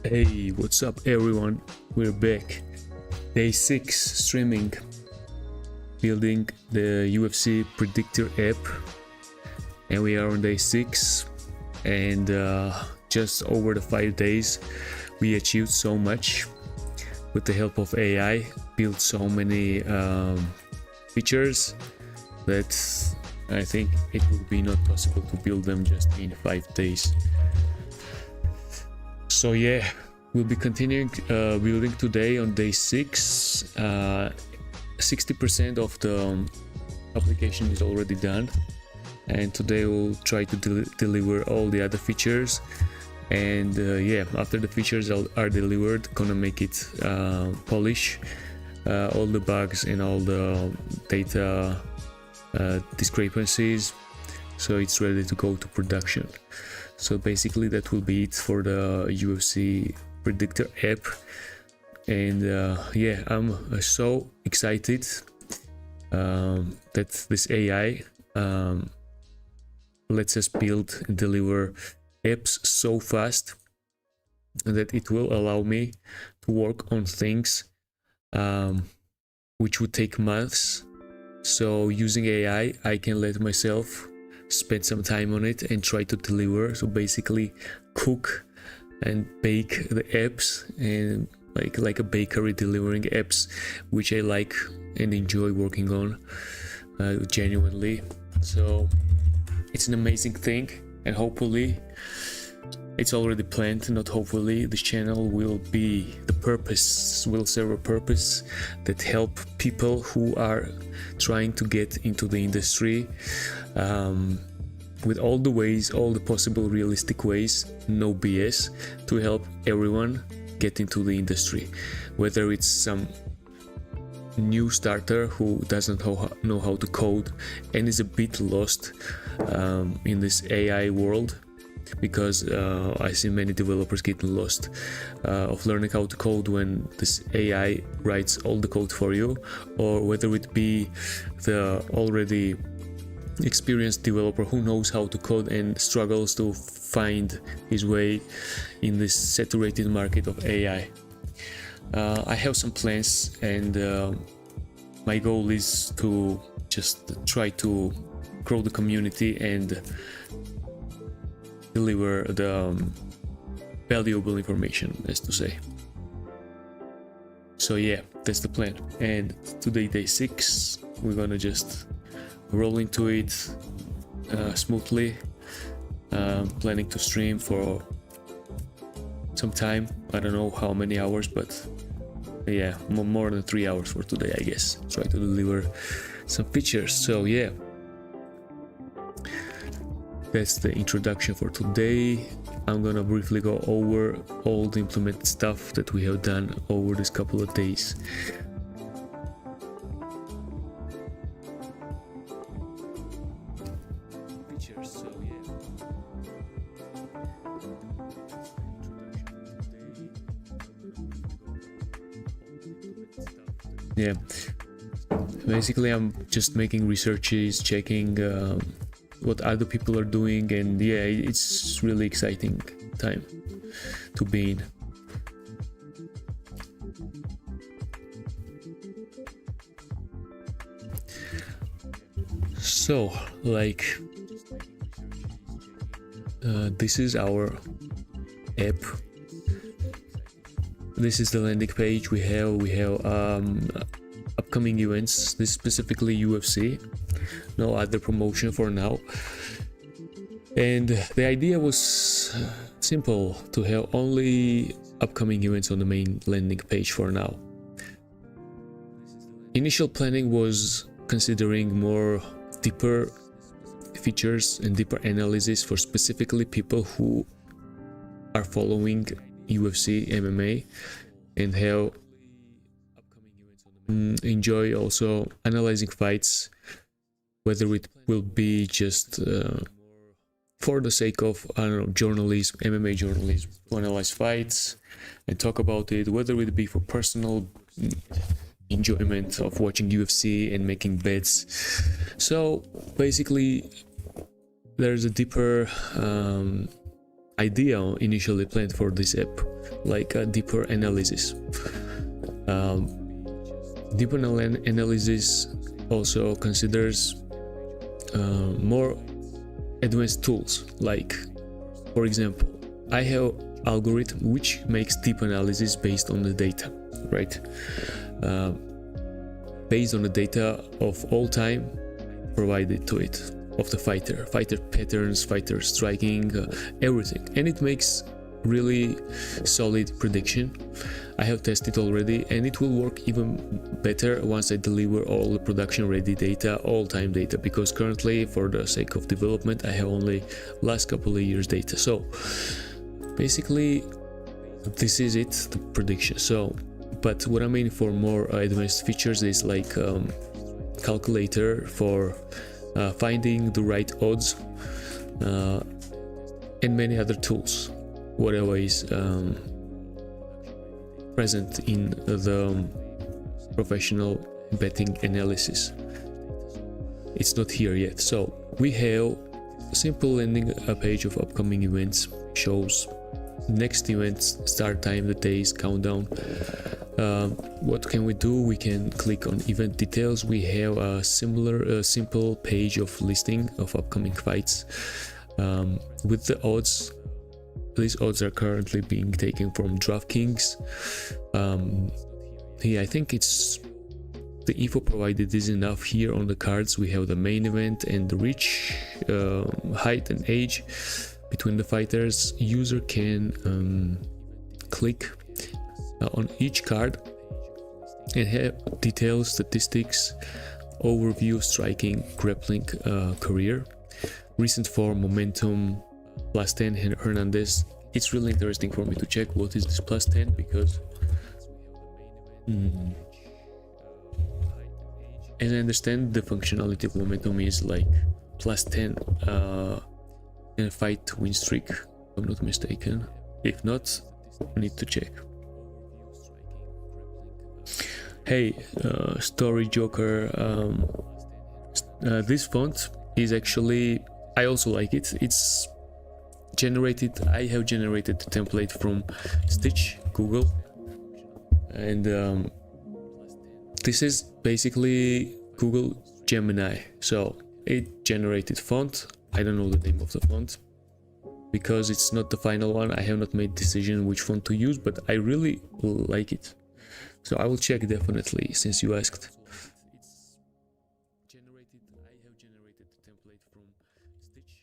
Hey, what's up everyone? We're back. Day 6 streaming, building the UFC Predictor app, and we are on day 6, and just over the 5 days we achieved so much with the help of AI, built so many features that I think it would be not possible to build them just in 5 days. So yeah, we'll be continuing building today on day 6. 60% of the application is already done, and today we'll try to deliver all the other features. And yeah, after the features are delivered, gonna make it polish all the bugs and all the data discrepancies, so it's ready to go to production. So basically that will be it for the UFC Predictor app. And yeah, I'm so excited that this AI lets us build and deliver apps so fast that it will allow me to work on things which would take months. So using AI, I can let myself spend some time on it and try to deliver. So basically cook and bake the apps, and like a bakery delivering apps, which I like and enjoy working on genuinely. So it's an amazing thing, and hopefully it's already planned, not hopefully, this channel will serve a purpose that help people who are trying to get into the industry with all the ways, all the possible realistic ways, no BS, to help everyone get into the industry. Whether it's some new starter who doesn't know how to code and is a bit lost in this AI world, because I see many developers getting lost of learning how to code when this AI writes all the code for you, or whether it be the already experienced developer who knows how to code and struggles to find his way in this saturated market of AI. I have some plans, and my goal is to just try to grow the community and deliver the valuable information, as to say. So yeah, that's the plan. And today, day 6, we're gonna just roll into it smoothly. Planning to stream for some time. I don't know how many hours, but yeah, more than 3 hours for today, I guess. Try to deliver some features. So yeah, that's the introduction for today. I'm gonna briefly go over all the implemented stuff that we have done over this couple of days. Features, so yeah, basically I'm just making researches, checking what other people are doing, and yeah, it's really exciting time to be in. So like this is our app. This is the landing page. We have upcoming events. This is specifically UFC, no other promotion for now. And the idea was simple, to have only upcoming events on the main landing page for now. Initial planning was considering more deeper features and deeper analysis for specifically people who are following UFC, MMA, and have enjoy also analyzing fights, whether it will be just for the sake of, I don't know, journalism, MMA journalism, to analyze fights and talk about it, whether it be for personal enjoyment of watching UFC and making bets. So basically there's a deeper idea initially planned for this app, like a deeper analysis. Deeper analysis also considers more advanced tools, like, for example, I have algorithm which makes deep analysis based on the data, right? Based on the data of all time provided to it, of the fighter patterns, fighter striking, everything, and it makes really solid prediction. I have tested already, and it will work even better once I deliver all the production ready data, all time data, because currently, for the sake of development, I have only last couple of years data. So basically this is it, the prediction. So but what I mean for more advanced features is like calculator for finding the right odds, and many other tools, whatever is present in the professional betting analysis. It's not here yet. So we have a simple landing page of upcoming events, shows next events, start time, the days, countdown. What can we do? We can click on event details. We have a simple page of listing of upcoming fights with the odds. These odds are currently being taken from DraftKings. Yeah, I think it's the info provided is enough. Here on the cards we have the main event and the reach, height and age between the fighters. User can click on each card and have details, statistics, overview, striking, grappling, career, recent form, momentum, +10 Hernandez. It's really interesting for me to check what is this +10, because as I understand, the functionality of momentum is like +10 in a fight win streak, if I'm not mistaken. If not, I need to check. Hey, Story Joker, this font is actually, I also like it. It's generated, I have generated the template from Stitch, Google, and this is basically Google Gemini. So it generated font. I don't know the name of the font because it's not the final one. I have not made decision which font to use, but I really like it. So I will check definitely, since you asked.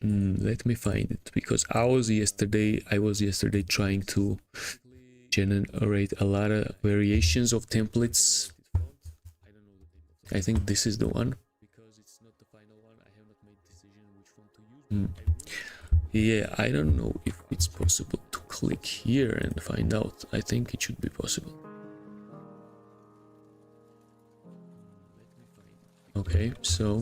Let me find it, because I was yesterday trying to generate a lot of variations of templates. I think this is the one. Yeah, I don't know if it's possible to click here and find out. I think it should be possible. Okay, so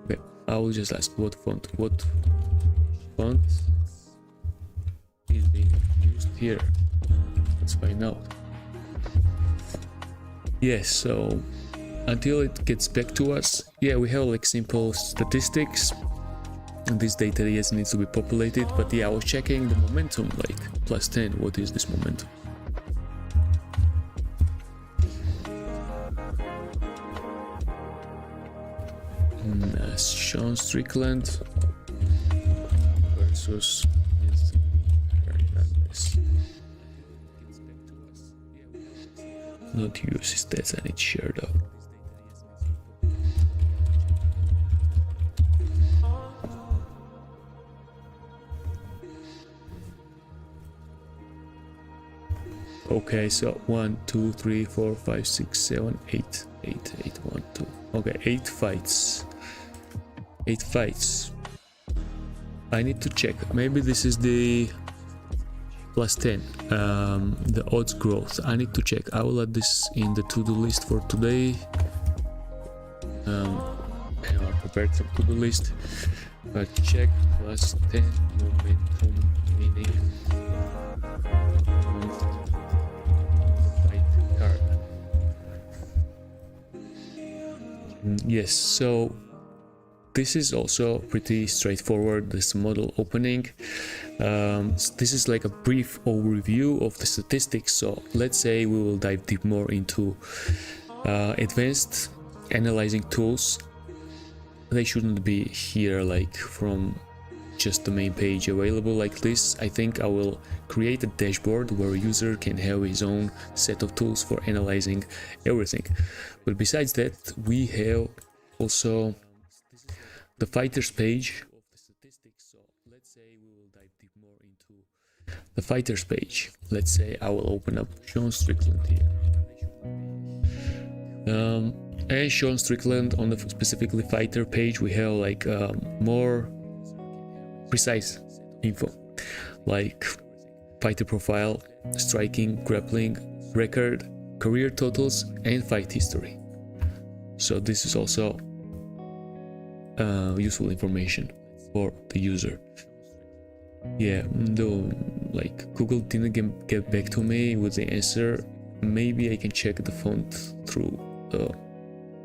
okay, I will just ask what font is being used here. Let's find out. Yes, so until it gets back to us, yeah, we have like simple statistics, and this data yes needs to be populated. But yeah, I was checking the momentum, like +10. What is this momentum? Sean Strickland versus Hernandez. Not UFC stats, I need shared out. Okay, so 1, 2, 3, 4, 5, 6, 7, 8, 1, 2. Okay, 8 fights. 8 fights. I need to check. Maybe this is the +10, the odds growth. I need to check. I will add this in the to-do list for today. I prepared some to-do list. But check +10 momentum, meaning fight card. Yes, so this is also pretty straightforward. This model opening. This is like a brief overview of the statistics. So let's say we will dive deep more into advanced analyzing tools. They shouldn't be here like from just the main page available like this. I think I will create a dashboard where a user can have his own set of tools for analyzing everything. But besides that, we have also the fighters page. The fighters page. Let's say I will open up Sean Strickland here. And Sean Strickland on the specifically fighter page, we have like more precise info, like fighter profile, striking, grappling, record, career totals, and fight history. So this is also useful information for the user. Yeah, though like Google didn't get back to me with the answer, maybe I can check the font through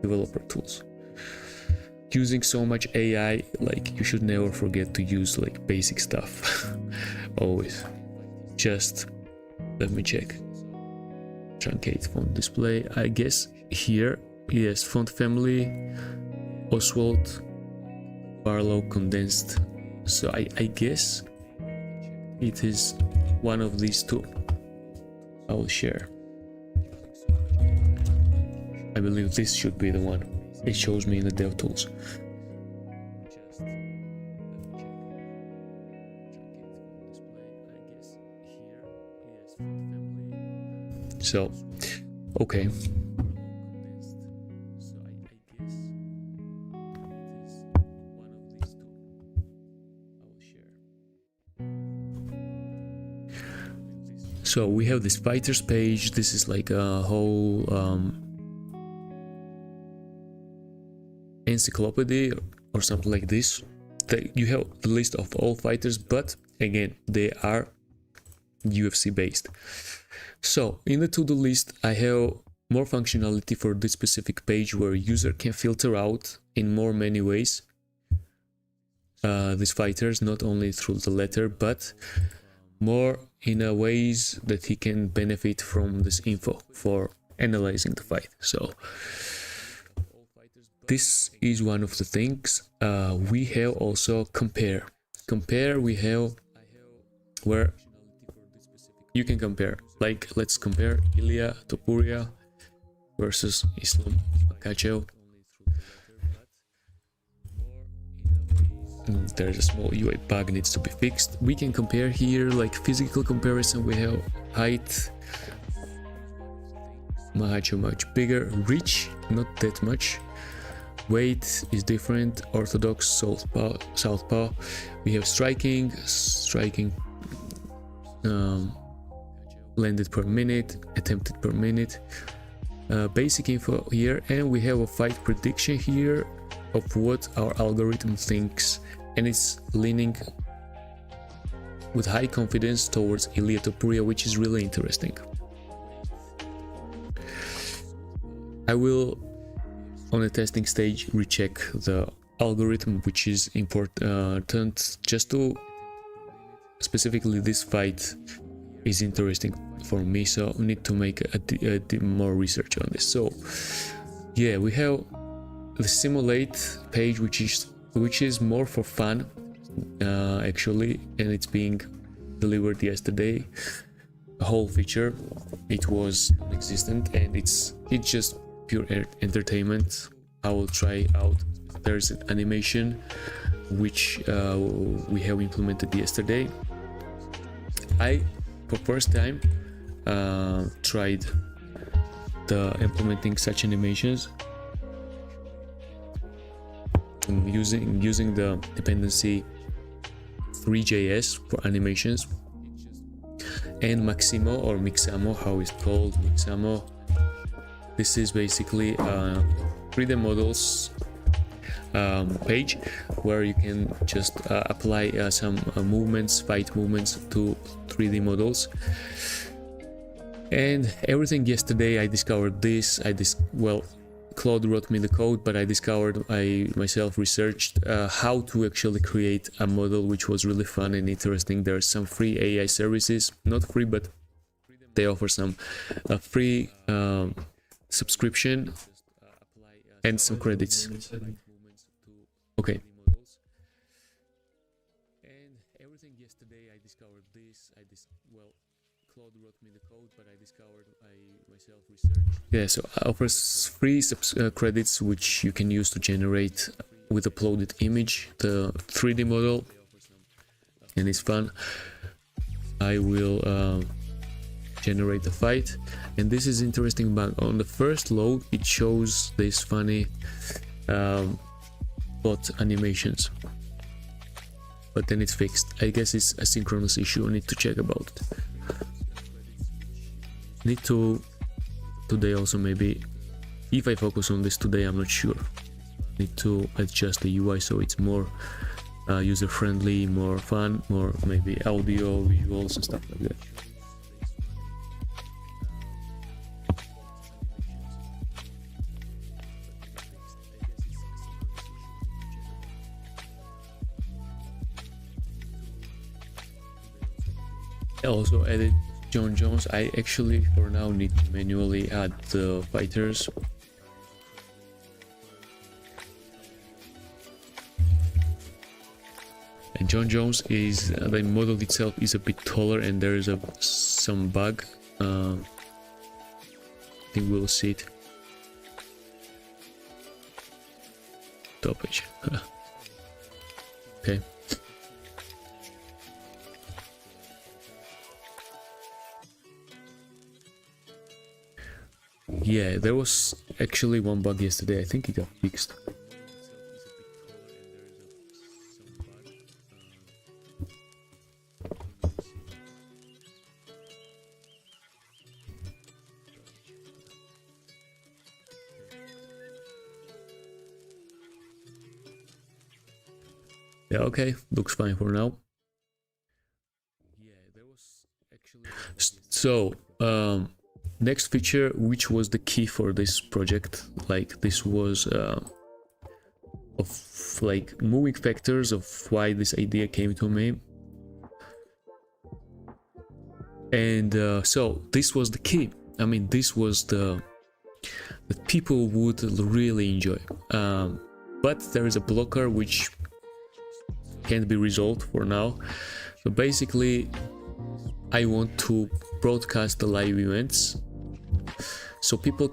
developer tools. Using so much AI, like you should never forget to use like basic stuff. Always. Just let me check. Truncate font display. I guess here, yes, font family, Oswald, Barlow condensed. So I guess it is one of these two. I will share. I believe this should be the one. It shows me in the DevTools. So, okay. So we have this fighters page. This is like a whole encyclopedia or something like this. You have the list of all fighters, but again, they are UFC based. So in the to-do list, I have more functionality for this specific page where a user can filter out in many ways these fighters, not only through the letter, but more in a ways that he can benefit from this info for analyzing the fight. So this is one of the things. We have also compare. We have where you can compare. Like let's compare Ilia Topuria versus Islam Makhachev. There's a small UI bug needs to be fixed. We can compare here like physical comparison. We have height. Makhachev much bigger, reach not that much. Weight is different, orthodox, southpaw. We have striking, landed per minute, attempted per minute, basic info here, and we have a fight prediction here of what our algorithm thinks, and it's leaning with high confidence towards Ilia Topuria, which is really interesting. I will on a testing stage recheck the algorithm, which is important just to specifically this fight is interesting for me, so we need to make a more research on this. So yeah, we have the simulate page, which is more for fun actually, and it's being delivered yesterday. A whole feature. It was non-existent, and it's just pure entertainment. I will try out. There's an animation which we have implemented yesterday. I for first time tried implementing such animations using the dependency 3JS for animations, and Maximo or Mixamo, how it's called, Mixamo. This is basically 3D models page where you can just apply some movements, fight movements to 3D models. And everything yesterday I discovered this. Claude wrote me the code, but I myself researched how to actually create a model, which was really fun and interesting. There are some free AI services, not free, but they offer some free subscription and some credits. Okay. And everything yesterday I discovered this. Well, Claude wrote me the code, but I discovered I myself researched. Yeah, so offers free credits which you can use to generate with uploaded image the 3D model, and it's fun. I will generate the fight, and this is interesting, but on the first load it shows these funny bot animations, but then it's fixed. I guess it's a synchronous issue. I need to check about it. Need to today also, maybe if I focus on this today, I'm not sure. Need to adjust the UI so it's more user friendly, more fun, more maybe audio, visuals and stuff like that. I also added Jon Jones. I actually for now need to manually add the fighters. And Jon Jones is the model itself is a bit taller, and there is some bug. I think we'll see it. Top edge. Okay. Yeah, there was actually one bug yesterday. I think it got fixed. Yeah, okay, looks fine for now. Yeah, there was actually. So, next feature, which was the key for this project, like this was of like moving factors of why this idea came to me, and so this was the key. I mean, this was the that people would really enjoy, but there is a blocker which can't be resolved for now. So basically, I want to broadcast the live events, so people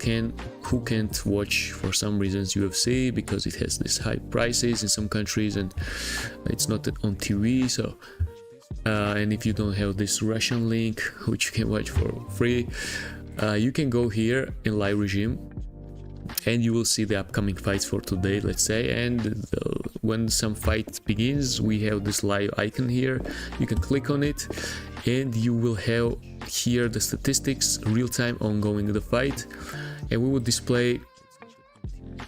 who can't watch for some reasons UFC because it has these high prices in some countries and it's not on TV. So and if you don't have this Russian link which you can watch for free, you can go here in live regime and you will see the upcoming fights for today, let's say, and when some fight begins, we have this live icon here. You can click on it and you will have here the statistics, real-time ongoing the fight, and we will display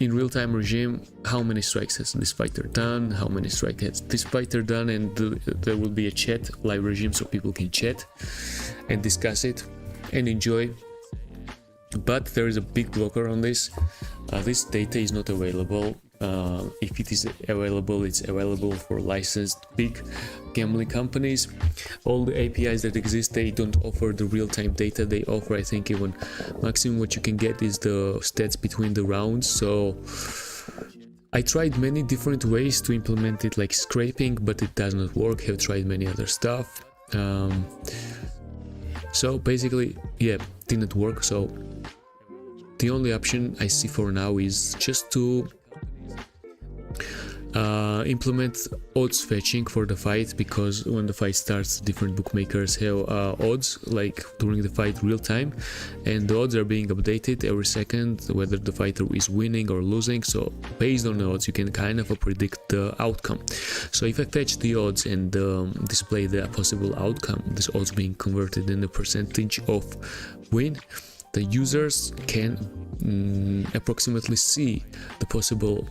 in real-time regime how many strikes has this fighter done, how many strikes has this fighter done, and there will be a chat live regime so people can chat and discuss it and enjoy. But there is a big blocker on this. This data is not available. If it is available, it's available for licensed big gambling companies. All the APIs that exist, they don't offer the real-time data. They offer, I think, even maximum what you can get is the stats between the rounds. So I tried many different ways to implement it, like scraping, but it does not work. I've tried many other stuff. So basically, yeah, didn't work. So the only option I see for now is just to implement odds fetching for the fight, because when the fight starts, different bookmakers have odds like during the fight real time, and the odds are being updated every second whether the fighter is winning or losing. So based on the odds you can kind of predict the outcome. So if I fetch the odds and display the possible outcome, this odds being converted in the percentage of win, the users can approximately see the possible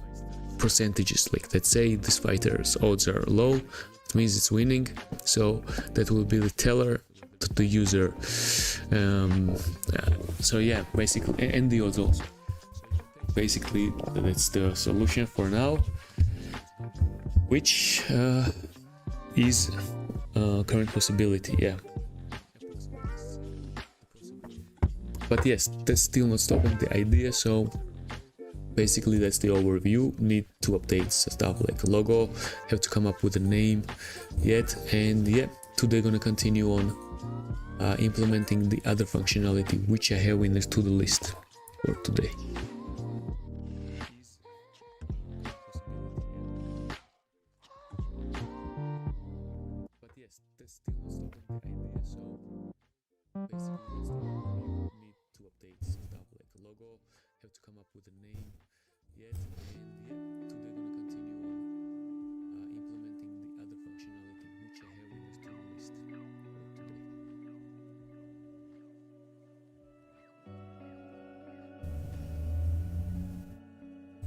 percentages. Like, let's say this fighter's odds are low, it means it's winning, so that will be the teller to the user. So yeah, basically, and the odds also. basically that's the solution for now, which is a current possibility. Yeah, but yes, that's still not stopping the idea. So basically that's the overview. Need to update stuff like a logo, have to come up with a name yet, and yeah, today gonna continue on implementing the other functionality which I have in the to-do list for today. But yes, that's still not stopping the idea. So basically need to update stuff like a logo, have to come up with a name yet, and yeah, today gonna continue on implementing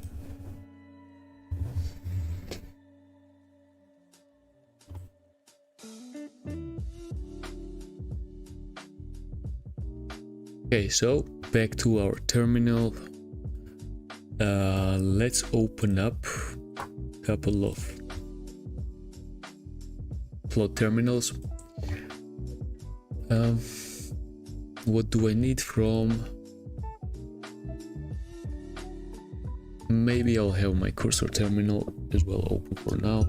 the other functionality which I have in this to-do list for today. Okay, so back to our terminal. Let's open up a couple of Claude terminals. What do I need from? Maybe I'll have my cursor terminal as well open for now.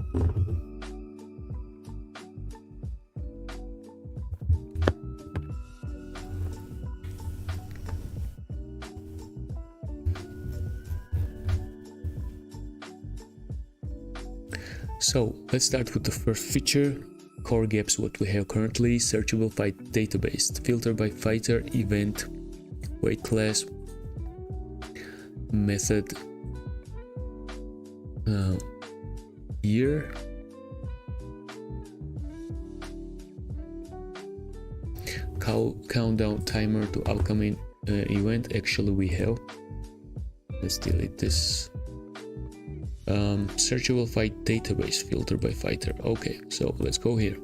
So let's start with the first feature, core gaps. What we have currently: searchable fight database, filter by fighter, event, weight class, method, year, countdown timer to upcoming event. Actually we have, let's delete this. Searchable fight database, filter by fighter. Okay, so let's go here.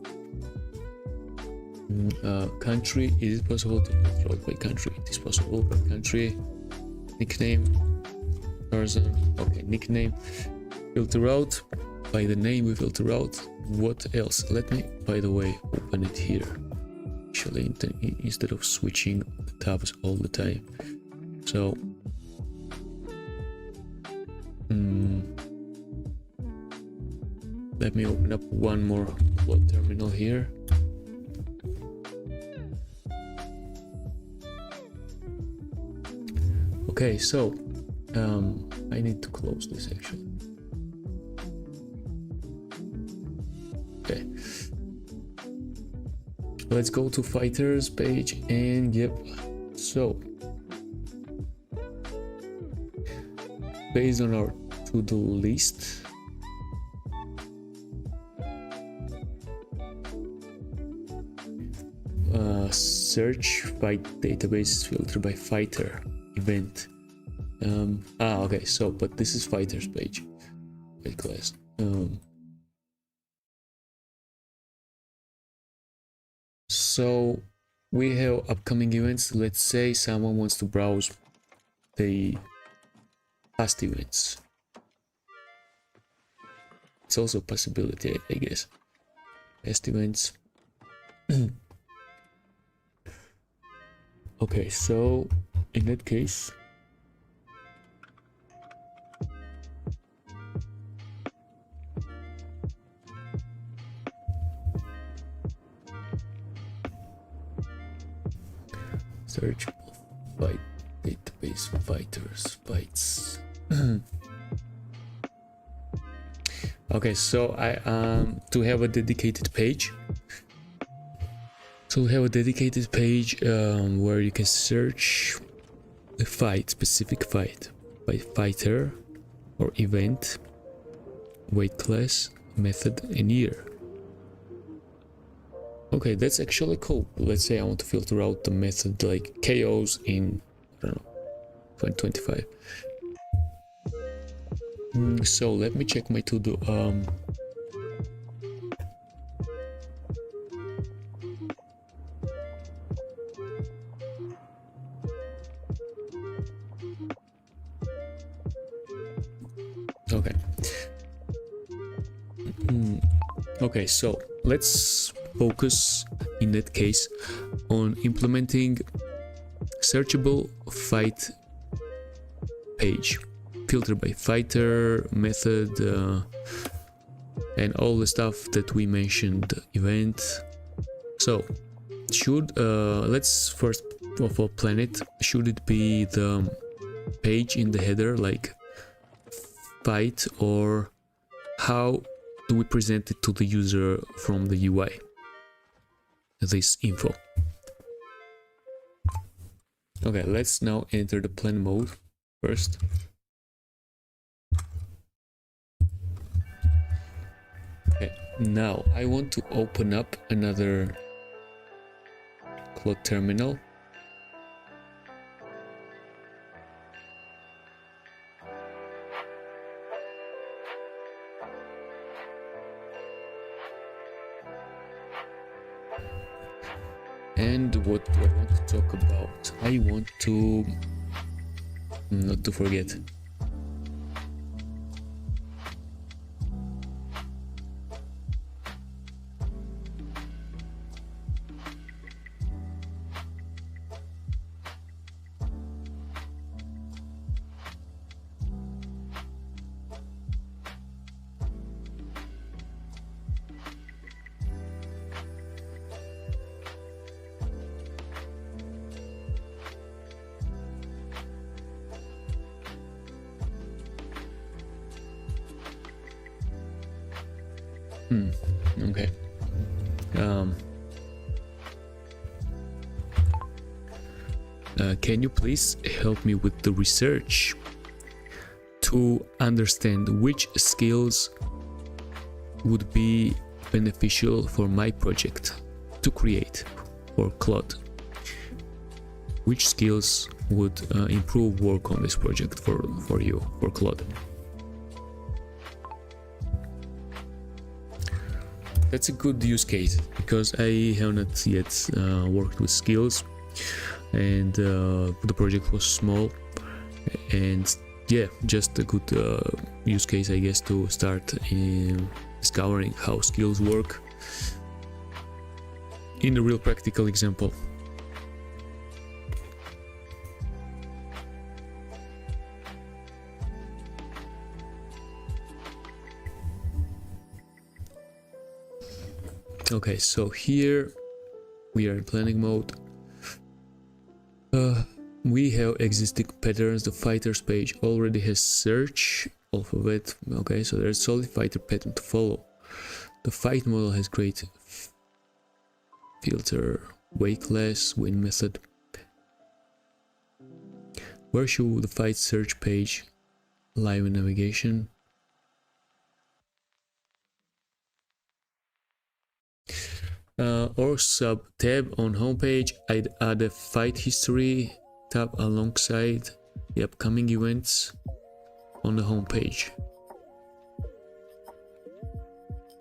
Country, is it possible to filter out by country? It is possible by country. Nickname, person. Okay, nickname, filter out by the name. We filter out. What else? Let me, by the way, open it here. Actually, instead of switching the tabs all the time. So let me open up one more Claude terminal here. Okay, so I need to close this actually. Okay, let's go to fighters page, and yep, so based on our to-do list, search fight database, filter by fighter, event. Okay, so but this is fighters page, weight class. So we have upcoming events. Let's say someone wants to browse the past events. It's also a possibility, I guess. Past events. Okay, so in that case, search fight database, fighters, fights. Okay, so I to have a dedicated page. So we have a dedicated page where you can search the fight, specific fight, by fighter or event, weight class, method, and year. Okay, that's actually cool. Let's say I want to filter out the method like KOs in, I don't know, 2025. So let me check my to-do. Okay. Okay, so let's focus in that case on implementing searchable fight page, filter by fighter, method, and all the stuff that we mentioned, event. So should let's first of all plan it. Should it be the page in the header like fight, or how do we present it to the user from the UI, this info? Okay, let's now enter the plan mode first. Okay, now I want to open up another Claude terminal. And what do I want to talk about? I want to not to forget. Okay. Can you please help me with the research to understand which skills would be beneficial for my project to create for Claude? Which skills would improve work on this project for you, for Claude? That's a good use case, because I have not yet worked with skills, and the project was small, and yeah, just a good use case, I guess, to start discovering how skills work in a real practical example. Okay, so here we are in planning mode. We have existing patterns. The fighters page already has search alphabet. Okay, so there's solid fighter pattern to follow. The fight model has great filter, weight class, win method. Where should the fight search page live in navigation? Or sub tab on homepage. I'd add a fight history tab alongside the upcoming events on the homepage.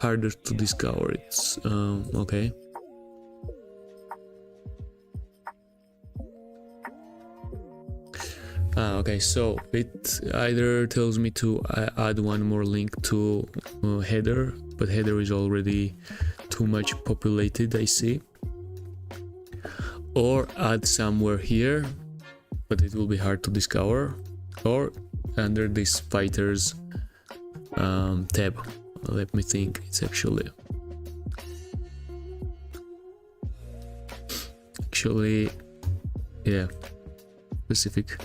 Harder to discover. It's okay. Okay, so it either tells me to add one more link to header, but header is already too much populated, I see, or add somewhere here, but it will be hard to discover, or under this fighters tab. Let me think. It's actually yeah, specific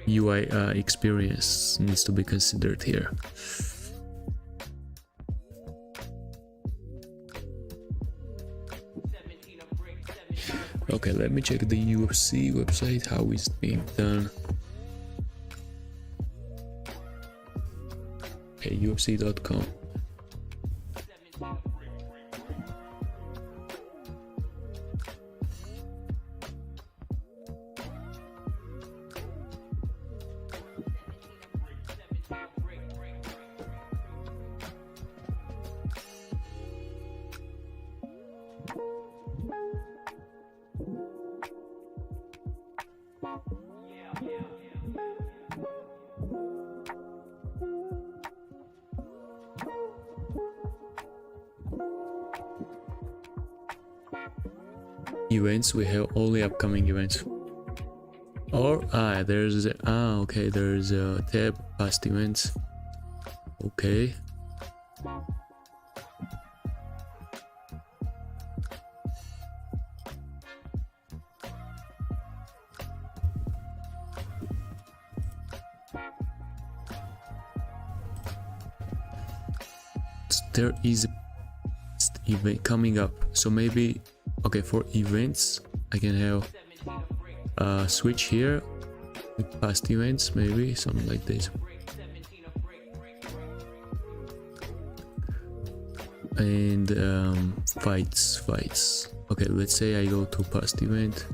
UI experience needs to be considered here. Okay, let me check the UFC website, how is it being done. Okay, UFC.com. events, we have all the upcoming events. Or there's okay, there's a tab, past events. Okay. There is a event coming up, so maybe okay, for events I can have a switch here with past events, maybe something like this. And fights. Okay, let's say I go to past event.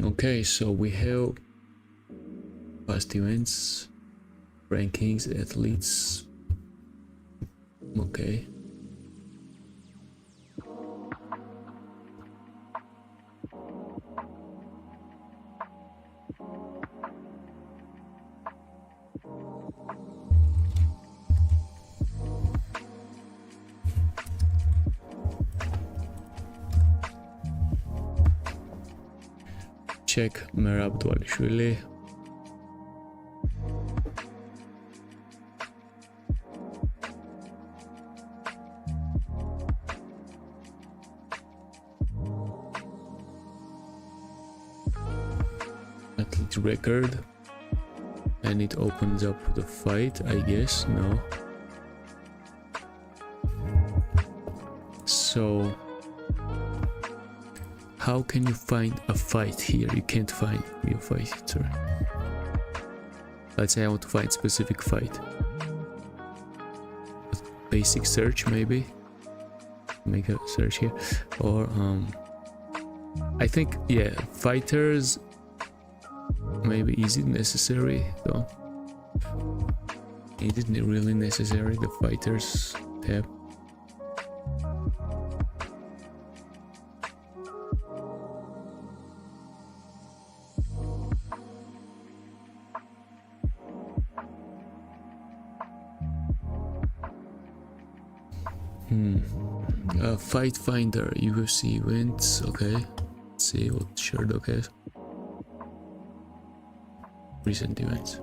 Okay, so we have past events, rankings, athletes. Okay. Check Merab Dvalishvili. Athlete record, and it opens up the fight, I guess. No. So how can you find a fight here? You can't find your fighter. Let's say I want to find specific fight. Basic search, maybe. Make a search here. Or I think, yeah, fighters. Maybe is it necessary though? Is it really necessary, the fighters tab? Fight Finder, UFC events. Okay, let's see what Sherdog has. Recent events.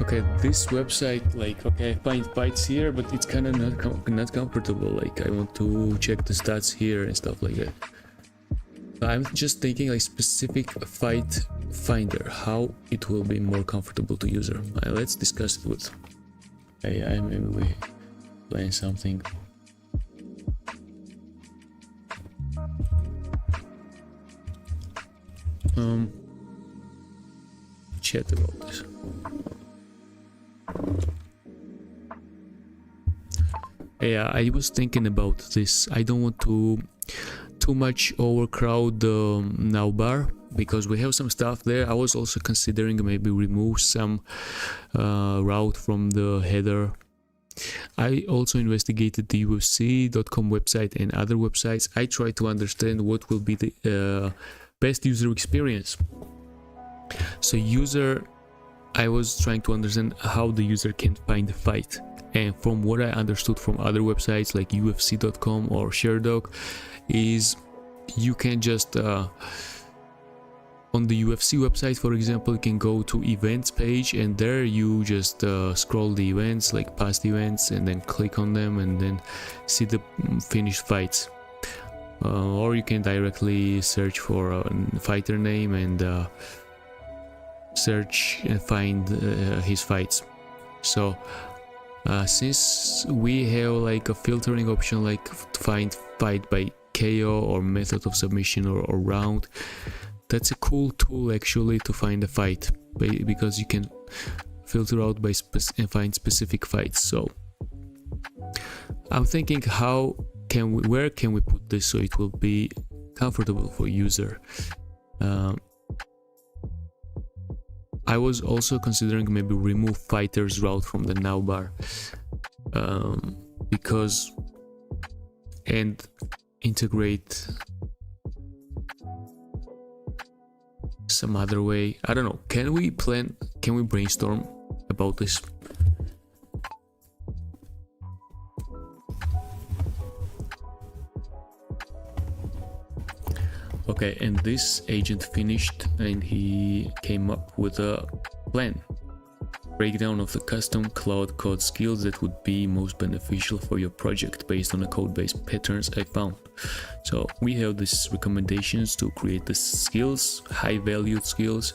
Okay, this website, like, okay, I find fights here, but it's kind of not comfortable. Like, I want to check the stats here and stuff like that. I'm just thinking like specific fight finder, how it will be more comfortable to user. Let's discuss it with AI. Maybe we plan something. Chat about this. Yeah, I was thinking about this. I don't want to too much overcrowd the now bar, because we have some stuff there. I was also considering maybe remove some route from the header. I also investigated the UFC.com website and other websites. I try to understand what will be the best user experience. So I was trying to understand how the user can find the fight. And from what I understood from other websites like UFC.com or Sherdog, is you can just on the UFC website, for example, you can go to events page, and there you just scroll the events, like past events, and then click on them and then see the finished fights. or you can directly search for a fighter name and search and find his fights. So since we have like a filtering option, like to find fight by KO or method of submission or round, that's a cool tool actually to find a fight, because you can filter out by and find specific fights. So I'm thinking, where can we put this so it will be comfortable for user? I was also considering maybe remove fighters route from the navbar, because and integrate some other way. I don't know. Can we brainstorm about this? Okay, and this agent finished and he came up with a plan. Breakdown of the custom Claude code skills that would be most beneficial for your project based on the code-based patterns I found. So we have these recommendations to create the skills, high-valued skills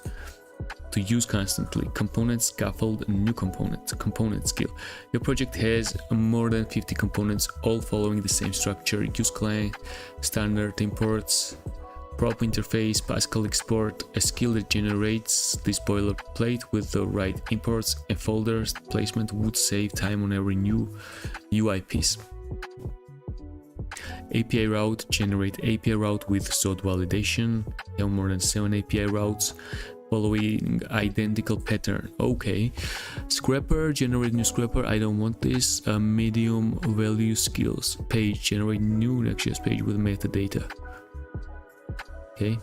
to use constantly. Component, scaffold, new component skill. Your project has more than 50 components, all following the same structure. Use client, standard imports, prop interface, Pascal export, a skill that generates this boilerplate with the right imports and folders placement would save time on every new UI piece. API route, generate API route with SOD validation. Have more than 7 API routes following identical pattern. Okay. Scrapper, generate new scrapper. I don't want this. Medium value skills. Page, generate new Next.js page with metadata. Okay.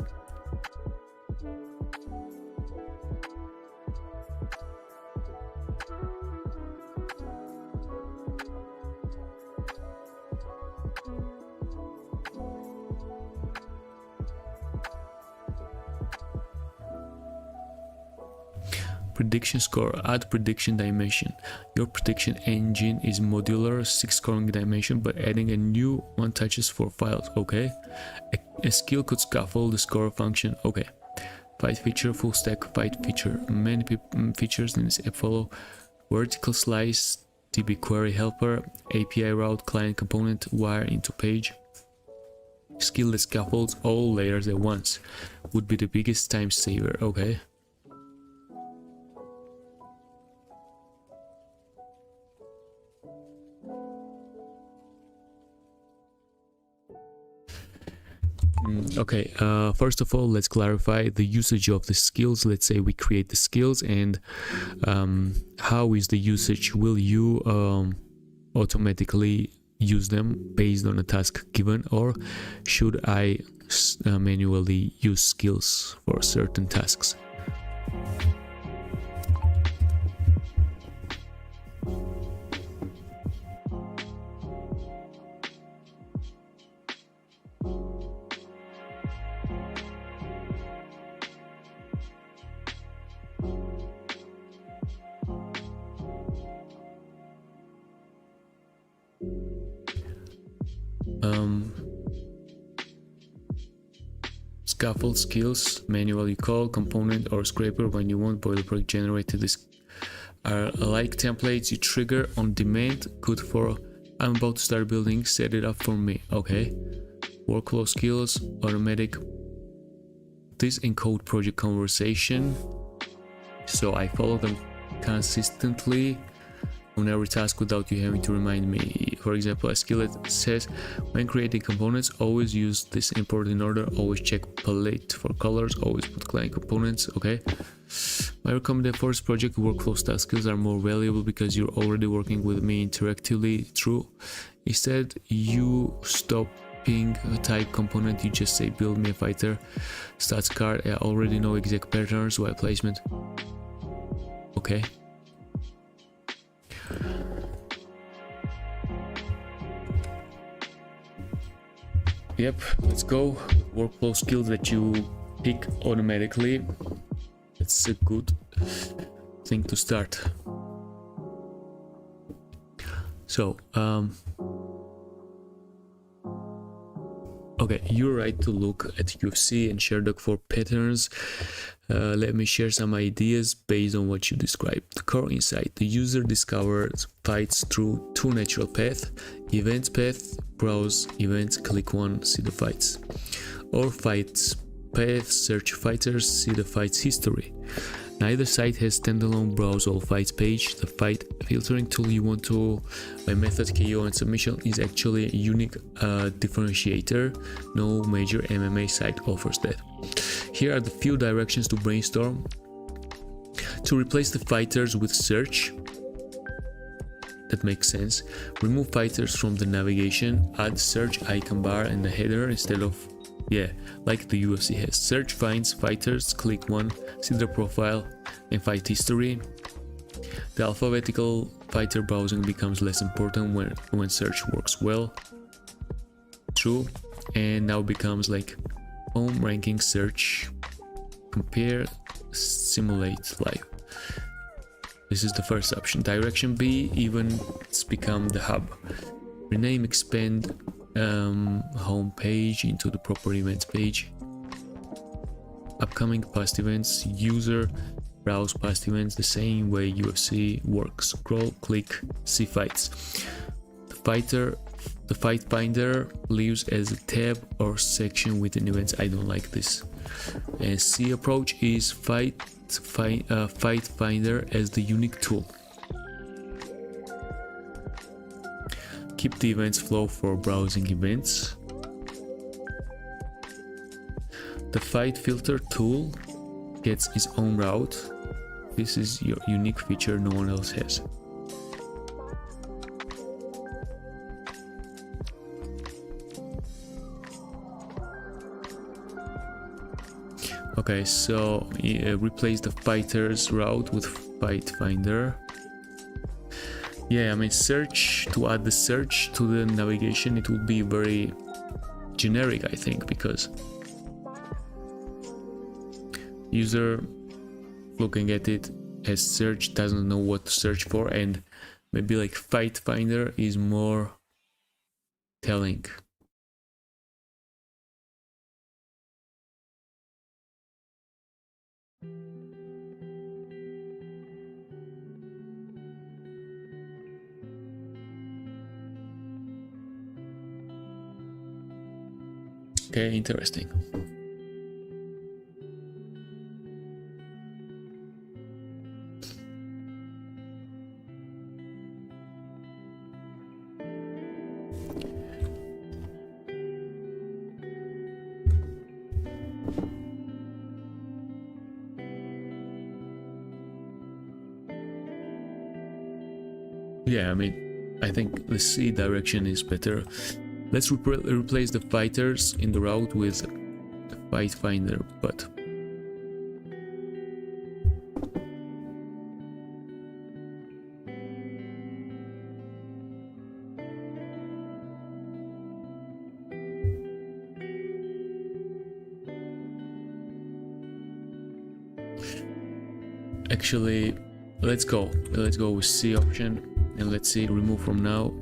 Prediction score, add prediction dimension. Your prediction engine is modular, 6 scoring dimension, but adding a new one touches for files. Okay. A skill could scaffold the score function. Okay. Fight feature, full stack fight feature. Many features in this app follow. Vertical slice, DB query helper, API route, client component, wire into page. Skill that scaffolds all layers at once would be the biggest time saver. Okay. Okay, first of all, let's clarify the usage of the skills. Let's say we create the skills, and how is the usage? Will you automatically use them based on a task given, or should I manually use skills for certain tasks? Scaffold skills, manually call, component or scraper when you want boilerplate generated. This are like templates you trigger on demand, good for I'm about to start building, set it up for me. Okay. Workflow skills, automatic. This encode project conversation, so I follow them consistently on every task without you having to remind me. For example, a skill that says when creating components, always use this import in order, always check palette for colors, always put client components. Okay. My recommended for this project, workflow style skills are more valuable because you're already working with me interactively. True. Instead, you stopping a type component, you just say build me a fighter stats card. I already know exact patterns while placement. Okay. Yep, let's go. Workflow skills that you pick automatically. It's a good thing to start. So, Okay, you're right to look at UFC and Sherdog for patterns. Let me share some ideas based on what you described. The core insight: the user discovers fights through two natural paths: events path, browse events, click one, see the fights, or fights path, search fighters, see the fights history. Neither site has standalone browse all fights page. The fight filtering tool you want to by method, KO and submission is actually a unique differentiator. No major MMA site offers that. Here are the few directions to brainstorm. To replace the fighters with search. That makes sense. Remove fighters from the navigation. Add search icon bar in the header instead of, like the UFC has. Search finds fighters, click one, see their profile and fight history. The alphabetical fighter browsing becomes less important when search works well. True. And now becomes like home ranking search, compare, simulate live. This is the first option. Direction B, events become the hub. Rename, expand home page into the proper events page. Upcoming past events, user browse past events the same way UFC works. Scroll, click, see fights. The fight finder lives as a tab or section within events. I don't like this. And C approach is fight finder as the unique tool. Keep the events flow for browsing events. The fight filter tool gets its own route. This is your unique feature no one else has. Okay, so replace the fighter's route with fight finder. Yeah, I mean, search, to add the search to the navigation, it would be very generic, I think, because user looking at it as search doesn't know what to search for, and maybe like fight finder is more telling. Okay, interesting. Yeah, I mean, I think the C direction is better. Let's replace the fighters in the route with the fight finder, but actually let's go with C option, and let's see, remove from now.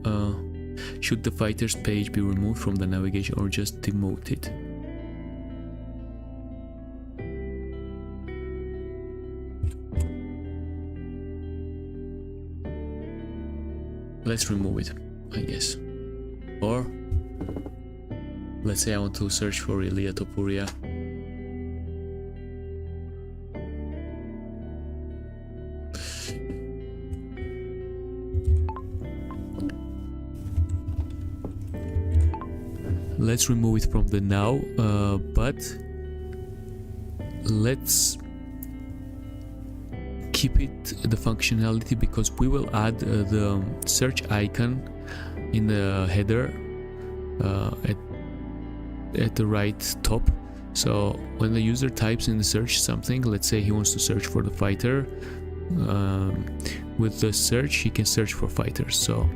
Should the fighters page be removed from the navigation or just demoted? Let's remove it, I guess. Or let's say I want to search for Ilya Topuria. Let's remove it from the now, but let's keep it the functionality, because we will add the search icon in the header at the right top. So when the user types in the search something, let's say he wants to search for the fighter, with the search he can search for fighters. So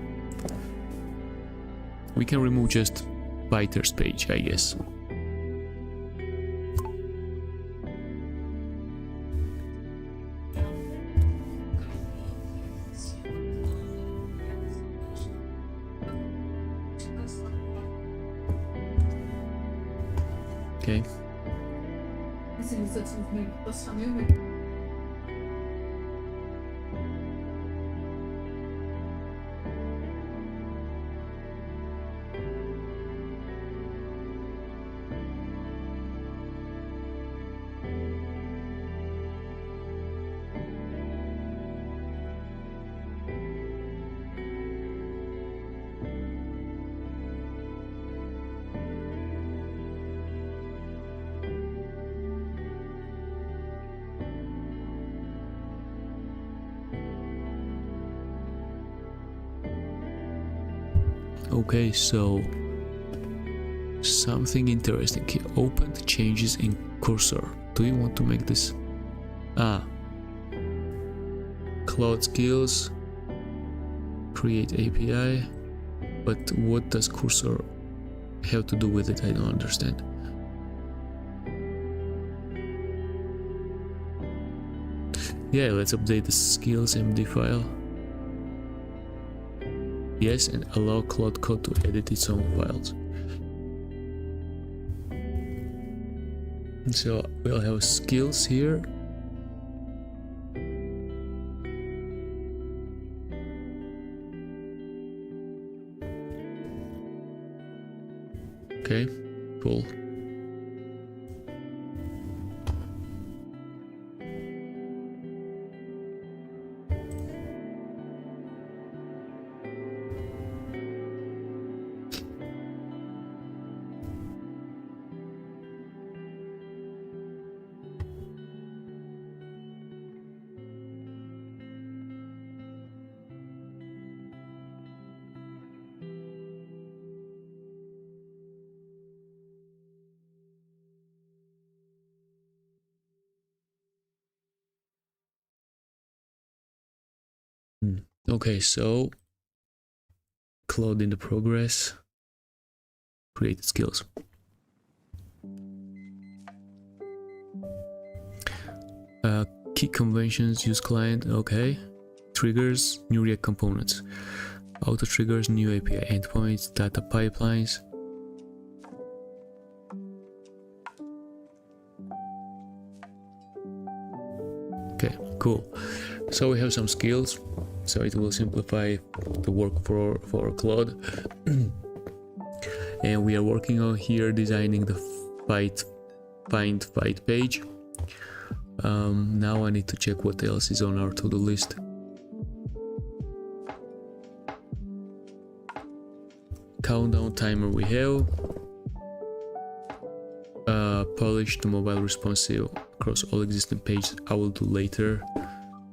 we can remove just fighters page, I guess. Okay. Okay, so something interesting here. Opened changes in cursor. Do you want to make this? Claude skills, create API, but what does cursor have to do with it? I don't understand. Yeah, let's update the skills MD file. Yes, and allow Claude Code to edit its own files. So we'll have skills here. Okay, cool. Okay, so Claude in the progress, create skills. Key conventions, use client, okay. Triggers, new React components. Auto triggers, new API endpoints, data pipelines. Okay, cool. So we have some skills, so it will simplify the work for Claude. And we are working on here designing the find fight page. Now I need to check what else is on our to-do list. Countdown timer we have. Polished mobile responsive across all existing pages. I will do later.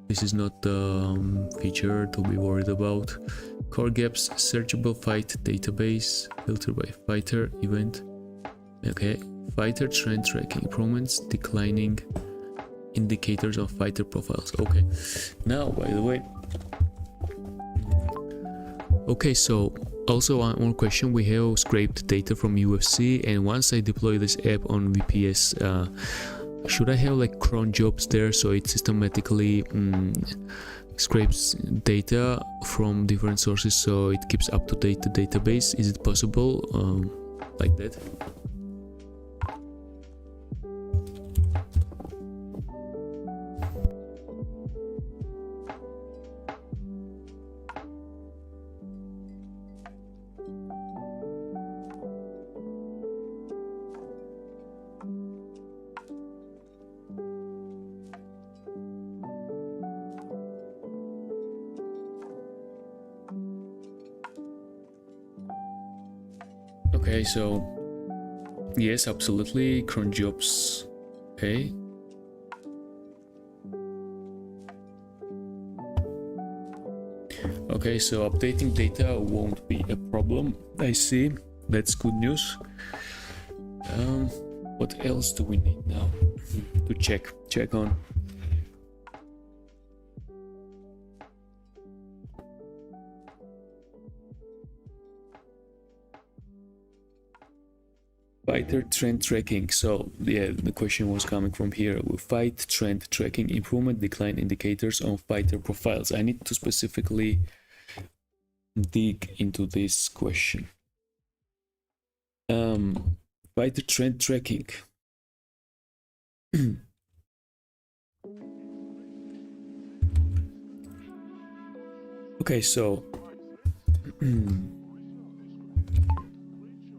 This is not the feature to be worried about. Core gaps, searchable fight database, filter by fighter event. Okay, fighter trend tracking, improvements, declining indicators of fighter profiles. Okay, now by the way, okay, so also one question, we have scraped data from UFC, and once I deploy this app on VPS, should I have like cron jobs there so it systematically scrapes data from different sources so it keeps up to date the database? Is it possible like that? Okay, so yes, absolutely, cron jobs. Okay. Okay, so updating data won't be a problem. I see. That's good news. What else do we need now to check on? Fighter trend tracking. So yeah, the question was coming from here. We fight trend tracking, improvement, decline indicators on fighter profiles. I need to specifically dig into this question. Fighter trend tracking. Okay, so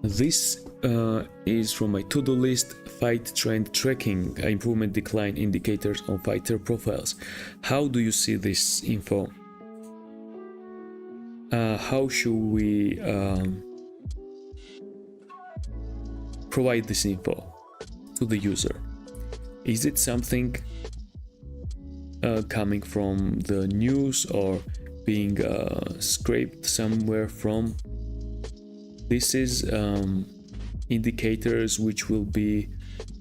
this is from my to-do list. Fight trend tracking, improvement decline indicators on fighter profiles. How do you see this info? How should we provide this info to the user? Is it something coming from the news or being scraped somewhere from? This is indicators which will be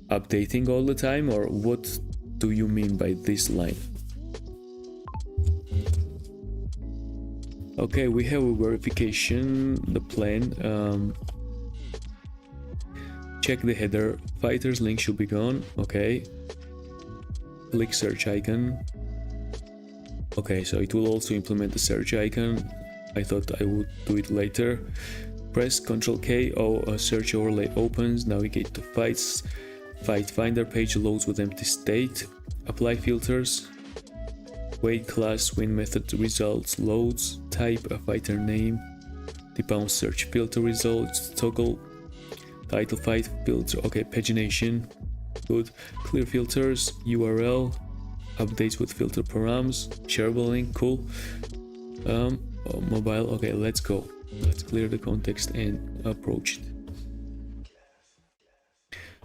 updating all the time, or what do you mean by this line? Okay, we have a verification, the plan. Check the header. Fighters link should be gone. Okay. Click search icon. Okay, so it will also implement the search icon. I thought I would do it later. Press Ctrl K. A search overlay opens. Navigate to fights. Fight finder page loads with empty state. Apply filters. Weight class, win method results, loads. Type a fighter name. Debounce search filter results. Toggle. Title fight filter. Okay, pagination. Good. Clear filters. URL. Updates with filter params. Shareable link. Cool. Mobile. Okay, let's go. Let's clear the context and approach it.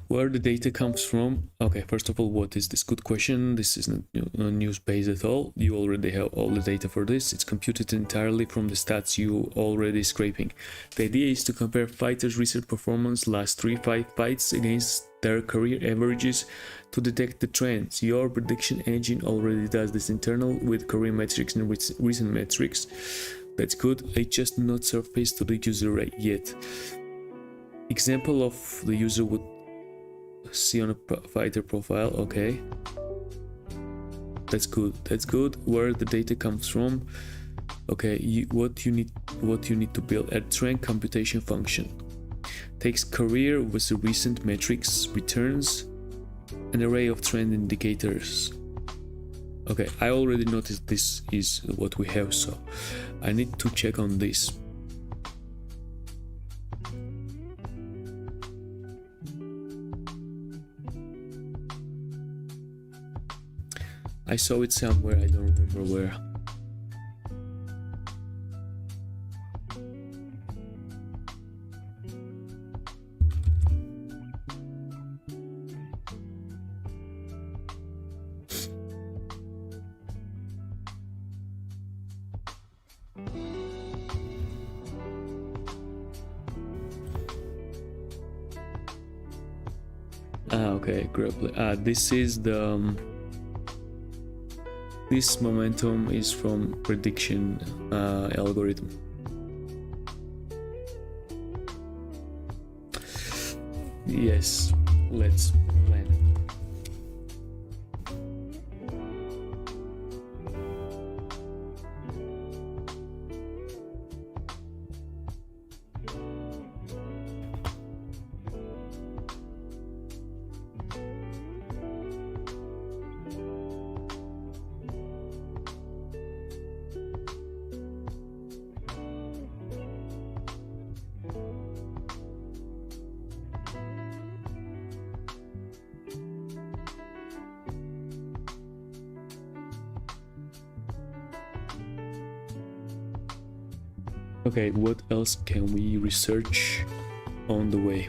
Where the data comes from? Okay, first of all, what is this? Good question. This isn't news based at all. You already have all the data for this. It's computed entirely from the stats you already scraping. The idea is to compare fighters' recent performance last 3-5 fights against their career averages to detect the trends. Your prediction engine already does this internal with career metrics and recent metrics. That's good. It's just not surfaced to the user yet. Example of the user would see on a fighter profile. Okay, that's good. That's good. Where the data comes from? Okay, what you need to build a trend computation function. Takes career with the recent metrics, returns an array of trend indicators. Okay, I already noticed this is what we have, so I need to check on this. I saw it somewhere, I don't remember where. Okay, this is the this momentum is from prediction algorithm. Yes, let's plan. Okay, what else can we research on the way?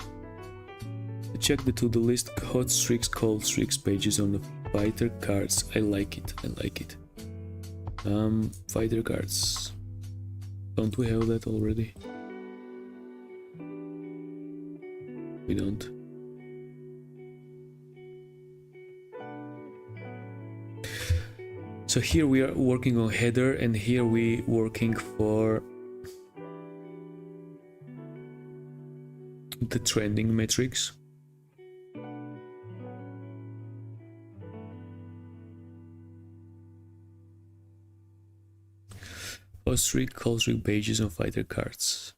Check the to-do list, hot streaks, cold streaks pages on the fighter cards. I like it, I like it. Fighter cards. Don't we have that already? We don't. So here we are working on header, and here we working for the trending metrics. Hot streak, cold streak pages on fighter cards.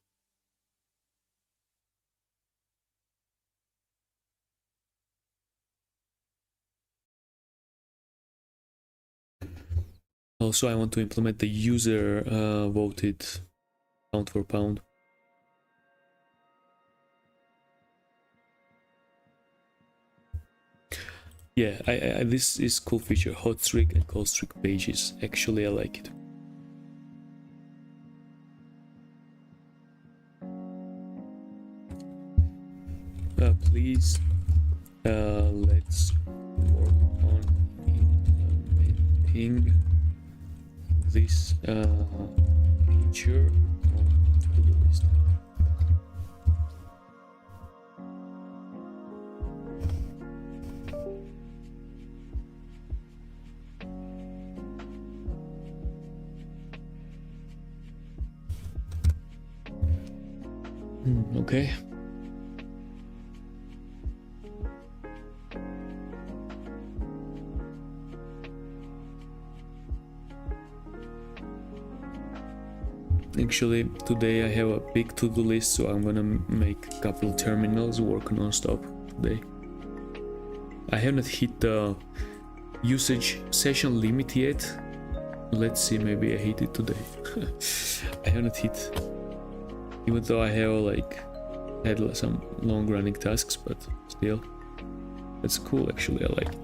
Also, I want to implement the user voted pound for pound. Yeah, I this is cool feature, hot streak and cold streak pages. Actually, I like it. Please, let's work on implementing this feature on to-do list. Okay. Actually, today I have a big to-do list, so I'm gonna make a couple terminals work non-stop today. I haven't hit the usage session limit yet. Let's see, maybe I hit it today. I haven't hit, even though I have like had some long-running tasks, but still, that's cool. Actually, I like it.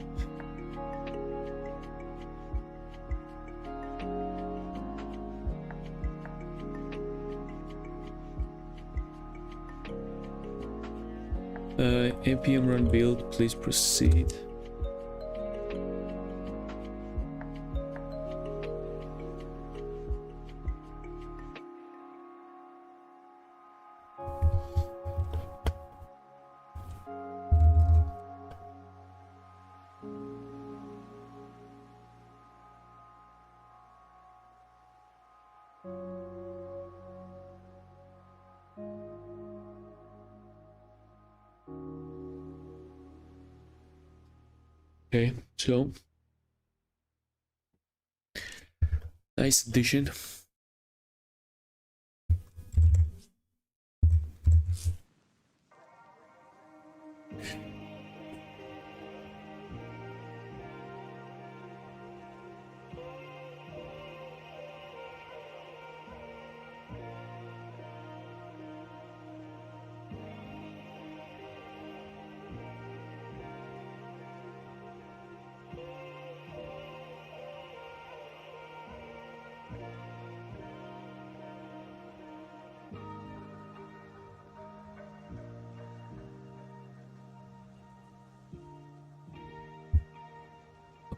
npm run build, please proceed. Okay, so nice addition.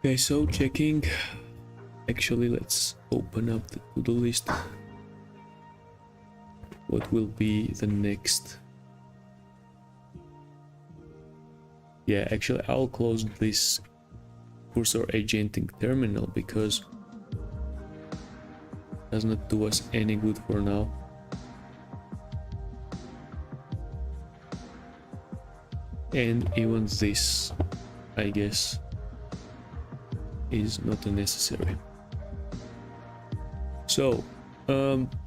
Okay, so checking. Actually, let's open up the to-do list. What will be the next? Yeah, actually, I'll close this cursor agenting terminal because it does not do us any good for now. And even this, I guess, is not necessary. So,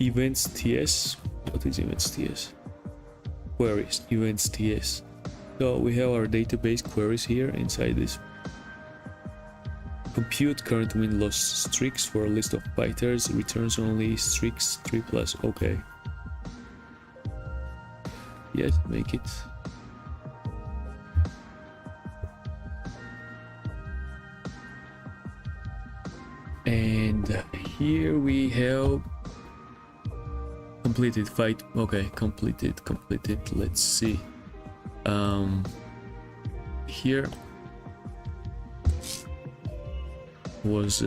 events TS. What is events TS? Queries, events TS. So we have our database queries here inside this. Compute current win-loss streaks for a list of fighters. Returns only streaks 3+. Okay. Yes, make it. And here we have completed fight. Okay, completed. Let's see. Here was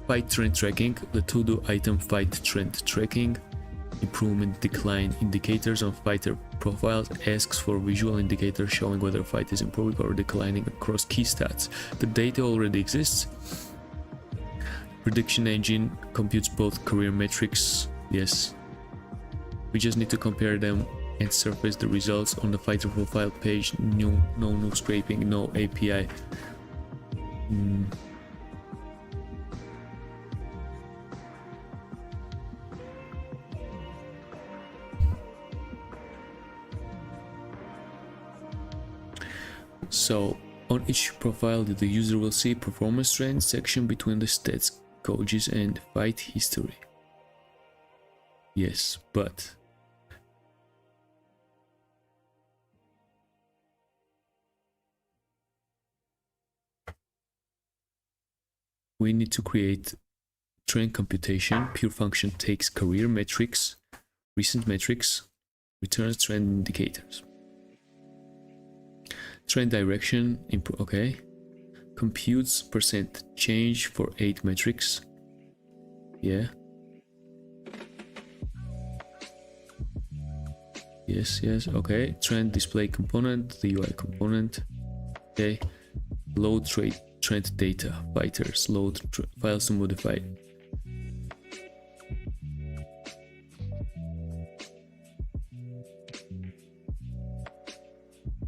fight trend tracking, the to-do item fight trend tracking, improvement decline indicators on fighter profiles, asks for visual indicators showing whether a fight is improving or declining across key stats. The data already exists. Prediction engine computes both career metrics. Yes. We just need to compare them and surface the results on the fighter profile page. No scraping, no API. So On each profile, the user will see performance trends section between the stats, gauges, and fight history. Yes, but we need to create trend computation. Pure function takes career metrics, recent metrics, returns trend indicators. Trend direction, okay. Computes percent change for 8 metrics. Yeah. Yes, okay. Trend display component, the UI component. Okay. Load trend data, fighters, load files to modify.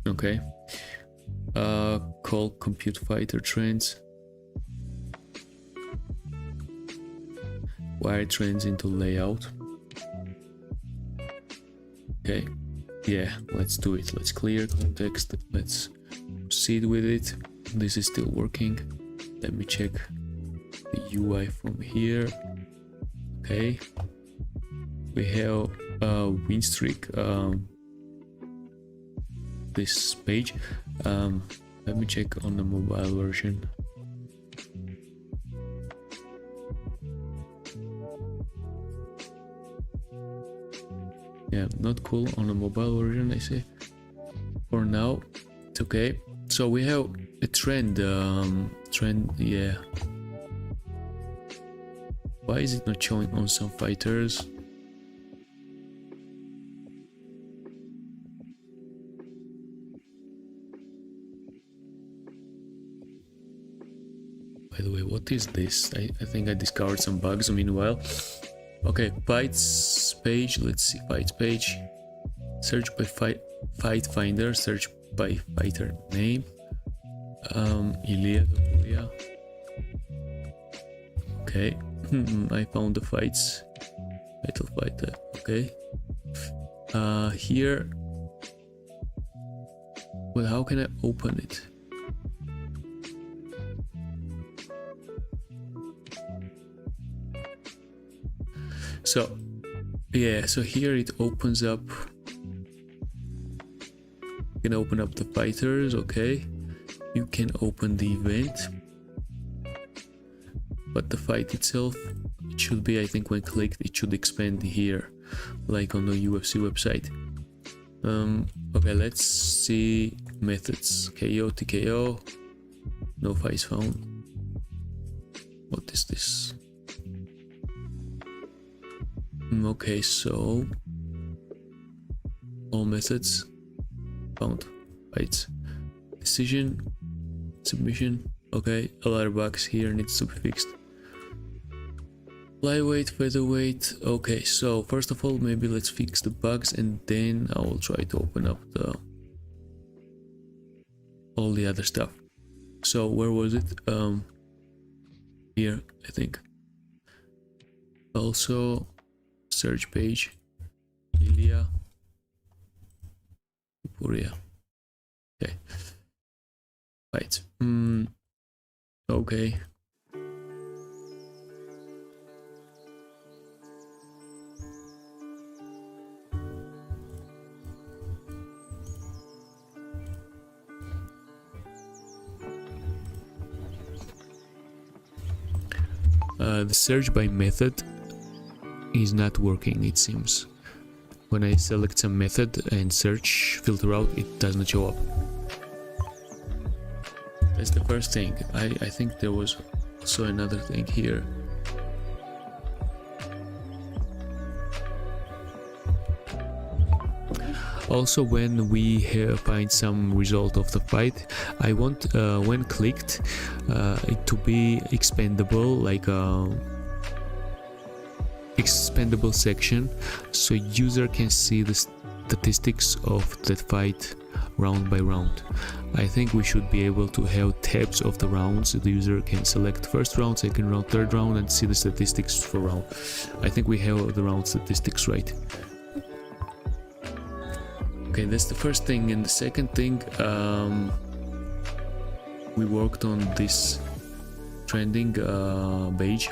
Okay. Call compute fighter trends. Wire trends into layout. Okay, yeah, let's do it. Let's clear context. Let's proceed with it. This is still working. Let me check the UI from here. Okay, we have a win streak. This page. Let me check on the mobile version. Yeah, not cool on the mobile version, I say. For now, it's okay. So we have a trend. Yeah. Why is it not showing on some fighters? By the way, what is this? I think I discovered some bugs meanwhile. Okay, fights page. Let's see, fights page. Search by fight finder. Search by fighter name. Ilya. Okay, I found the fights. Title fighter. Okay. Here. Well, how can I open it? So, yeah, so here it opens up. You can open up the fighters, okay. You can open the event. But the fight itself, it should be, I think when clicked, it should expand here, like on the UFC website. Okay, let's see methods. KO, TKO. No fights found. What is this? Okay, so all methods found. Fights. Decision, submission. Okay, a lot of bugs here needs to be fixed. Flyweight, featherweight. Okay, so first of all, maybe let's fix the bugs and then I will try to open up all the other stuff. So where was it? Here, I think. Also, search page. Ilya. Korea. Okay. Right. Okay. The search by method is not working, it seems. When I select some method and search filter out, it does not show up. That's the first thing. I think there was also another thing here. Also, when we find some result of the fight, I want when clicked it to be expandable, like expandable section, so user can see the statistics of that fight round by round. I think we should be able to have tabs of the rounds. The user can select first round, second round, third round and see the statistics for round. I think we have the round statistics right. Okay, that's the first thing. And the second thing, we worked on this trending page.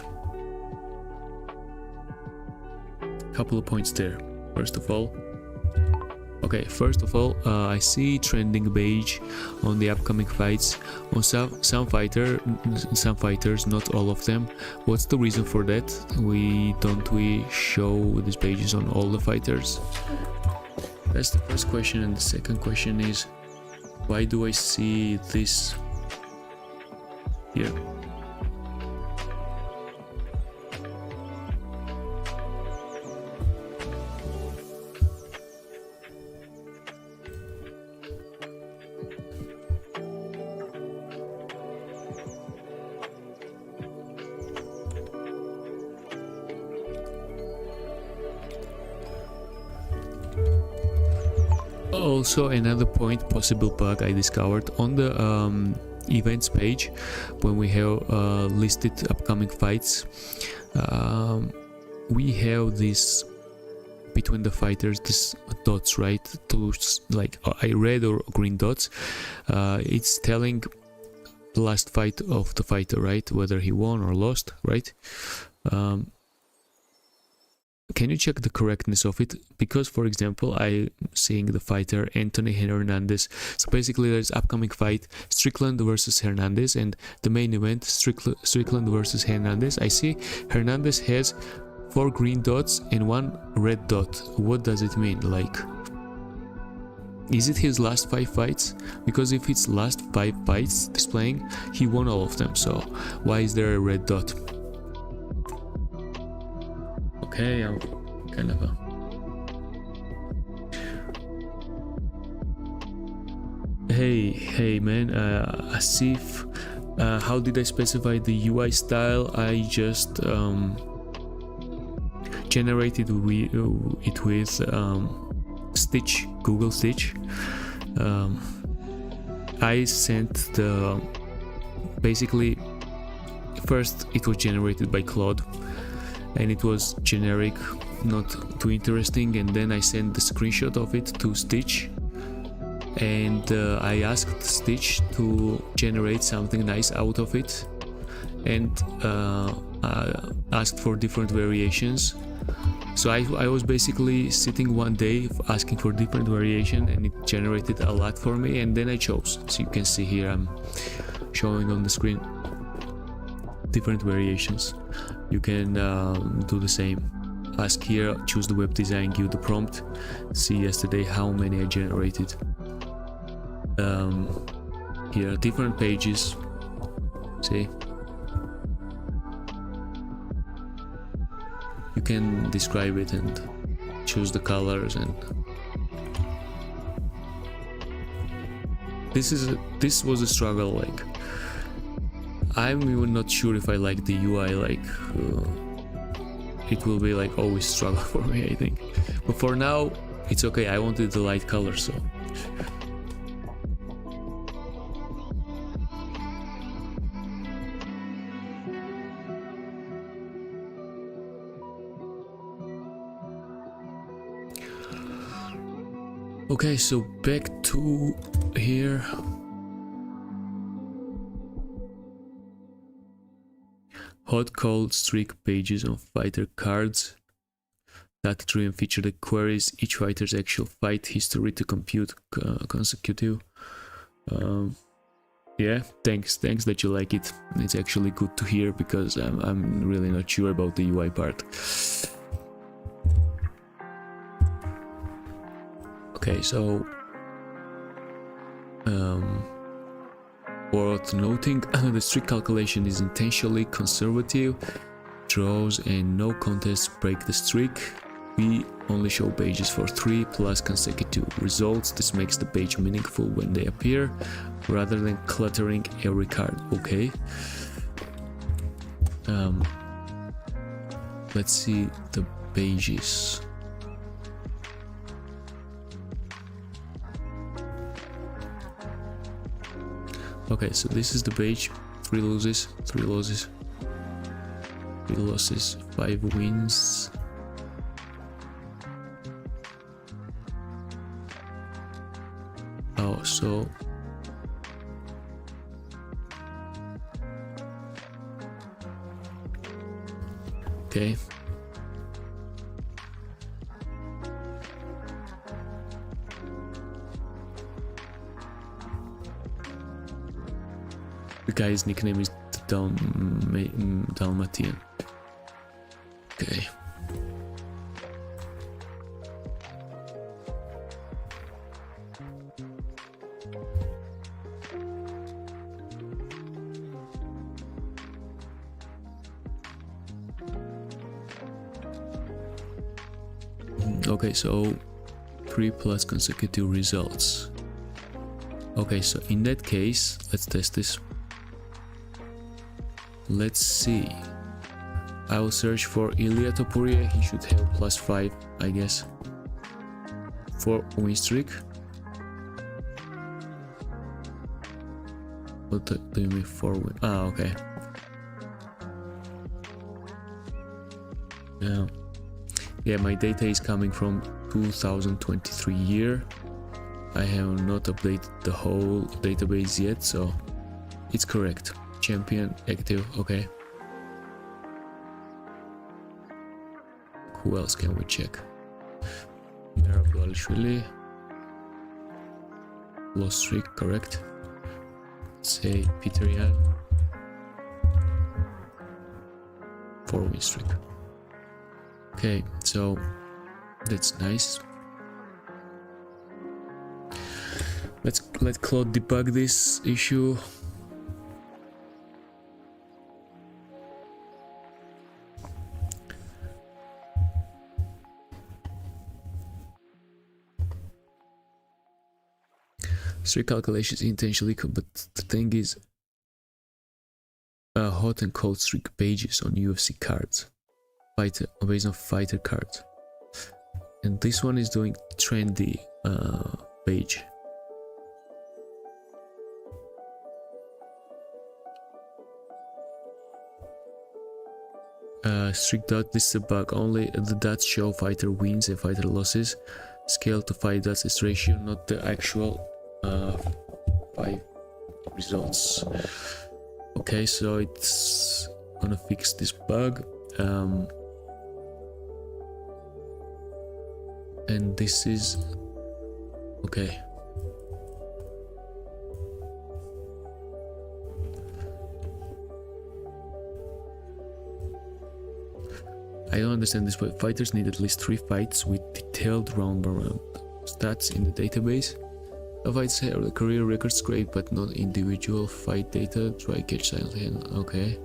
Couple of points there. First of all, I see trending page on the upcoming fights on some fighters, not all of them. What's the reason for that? Don't we show these pages on all the fighters? That's the first question, and the second question is, why do I see this here? Also, another possible bug I discovered on the events page, when we have listed upcoming fights, we have this between the fighters, this dots, right? Like red or green dots. It's telling the last fight of the fighter, right? Whether he won or lost, right? Can you check the correctness of it? Because, for example, I'm seeing the fighter Anthony Hernandez. So basically, there's upcoming fight Strickland versus Hernandez, and the main event Strickland versus Hernandez. I see Hernandez has 4 green dots and 1 red dot. What does it mean? Like, is it his last 5 fights? Because if it's last 5 fights displaying, he won all of them. So why is there a red dot? Okay, I'm kind of Hey man, Asif, how did I specify the UI style? I just generated it with Stitch, Google Stitch. I sent the, basically, first it was generated by Claude, and it was generic, not too interesting, and then I sent the screenshot of it to Stitch, and I asked Stitch to generate something nice out of it, and asked for different variations. So I was basically sitting one day asking for different variation, and it generated a lot for me, and then I chose. So you can see here I'm showing on the screen different variations. You can do the same. Ask here, choose the web design, give the prompt, see yesterday how many I generated. Here, different pages, see? You can describe it and choose the colors, and this was a struggle. Like, I'm even not sure if I like the UI. Like, it will be like always struggle for me, I think. But for now, it's okay. I wanted the light color, so. Okay, so back to here. Hot cold streak pages on fighter cards. Data driven feature that queries each fighter's actual fight history to compute consecutive. Yeah, thanks that you like it. It's actually good to hear, because I'm really not sure about the UI part. Okay, so worth noting, the streak calculation is intentionally conservative. Draws and no contests break the streak. We only show pages for 3 plus consecutive results. This makes the page meaningful when they appear, rather than cluttering every card. Okay. Let's see the pages. Okay, so this is the page. 3 losses, 3 losses, 3 losses, 5 wins. Oh, so Okay. The guy's nickname is Dalmatian. Okay. Okay, so 3+ consecutive results. Okay, so in that case, let's test this. Let's see. I will search for Ilia Topuria. He should have +5, I guess, for win streak. What do you mean for win? Ah, okay. Now, yeah, my data is coming from 2023 year. I have not updated the whole database yet, so it's correct. Champion active, okay. Who else can we check? Mirabalishvili. Lost streak, correct. Let's say Peter Yan. 4 win streak. Okay, so that's nice. Let's let Claude debug this issue. Streak calculations intentionally, but the thing is, hot and cold streak pages on UFC cards, fighter based on fighter cards, and this one is doing trendy page. Streak dot, this is a bug. Only the dots show fighter wins and fighter losses. Scale to fight dots is ratio, not the actual 5 results. Okay, so it's gonna fix this bug. And this is okay. I don't understand this, but fighters need at least 3 fights with detailed round-by-round stats in the database. The fights have the career records great, but not individual fight data. Try catch silent hand. Okay.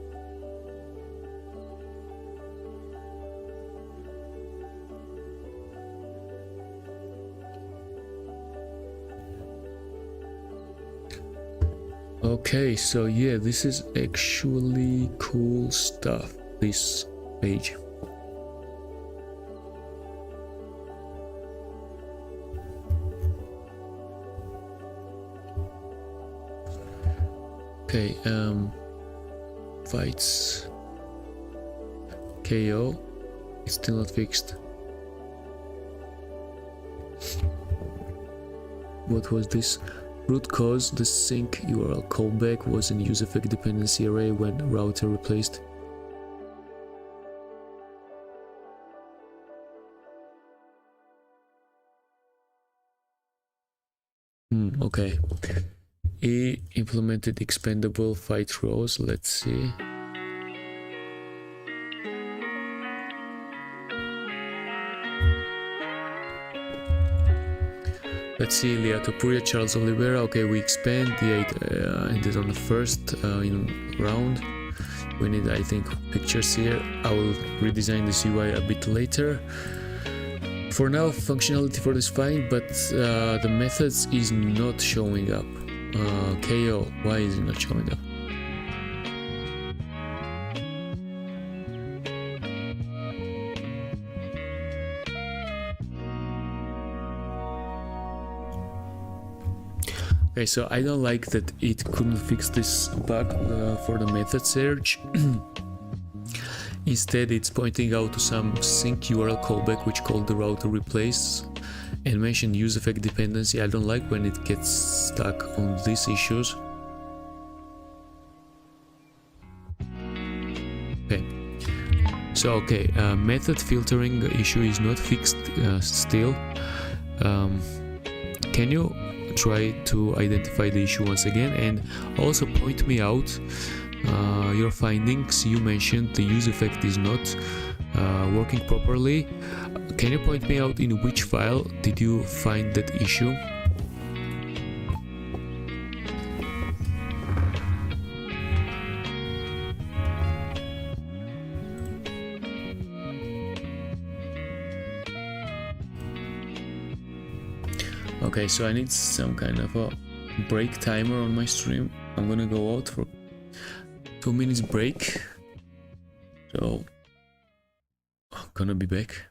Okay, so yeah, this is actually cool stuff, this page. Okay, fights, KO, it's still not fixed. What was this? Root cause, the sync URL callback was an use effect dependency array when router replaced. Okay. He implemented expandable fight rows. Let's see. Let's see, Ilia Topuria, Charles Oliveira. Okay, we expand the 8 ended on the first in round. We need, I think, pictures here. I will redesign this UI a bit later. For now, functionality for this fine, but the methods is not showing up. KO, why is it not showing up? Okay, so I don't like that it couldn't fix this bug for the method search. Instead, it's pointing out to some sync URL callback which called the router replace and mentioned use effect dependency. I don't like when it gets stuck on these issues. Okay, So okay, method filtering issue is not fixed still. Can you try to identify the issue once again, and also point me out your findings? You mentioned the use effect is not working properly. Can you point me out in which file did you find that issue? Okay, so I need some kind of a break timer on my stream. I'm gonna go out for 2 minutes break. So I'm gonna be back.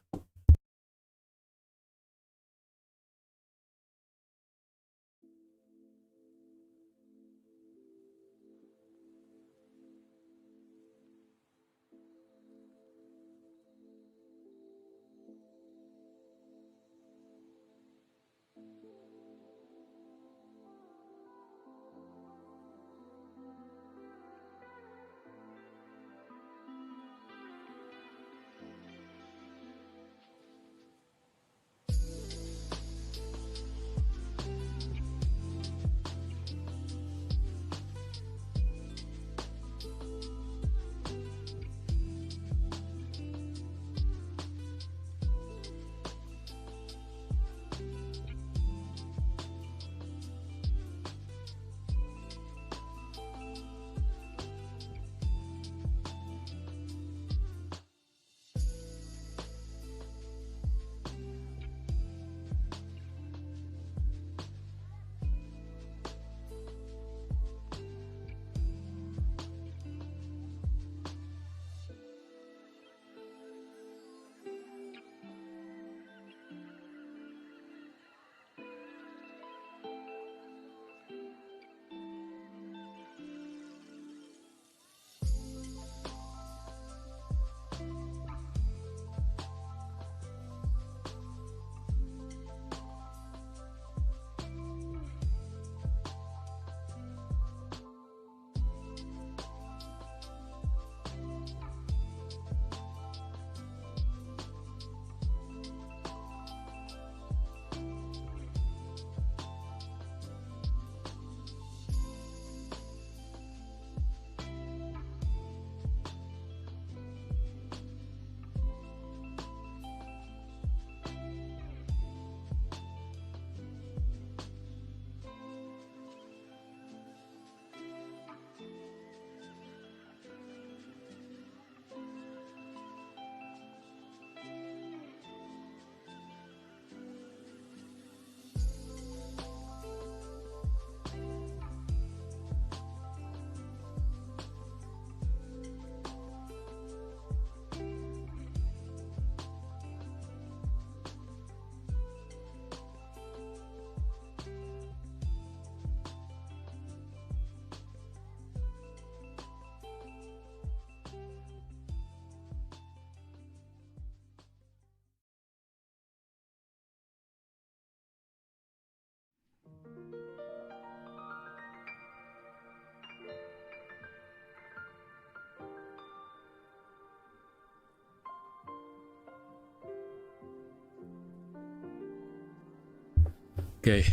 Okay,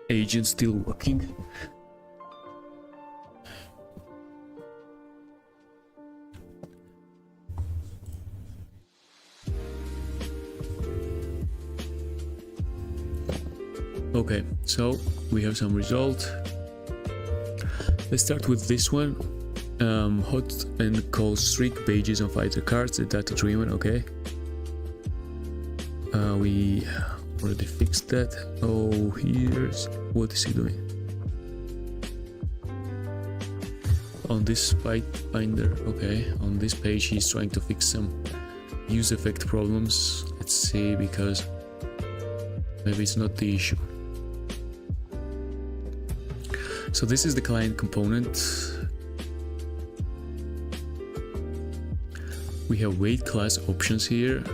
agent still working. Okay, so we have some result. Let's start with this one. Hot and cold streak pages on fighter cards, the data driven. Okay, we already fixed that. Oh, here's what is he doing on this fight finder. Okay, on this page he's trying to fix some use effect problems. Let's see, because maybe it's not the issue. So this is the client component. We have weight class options here.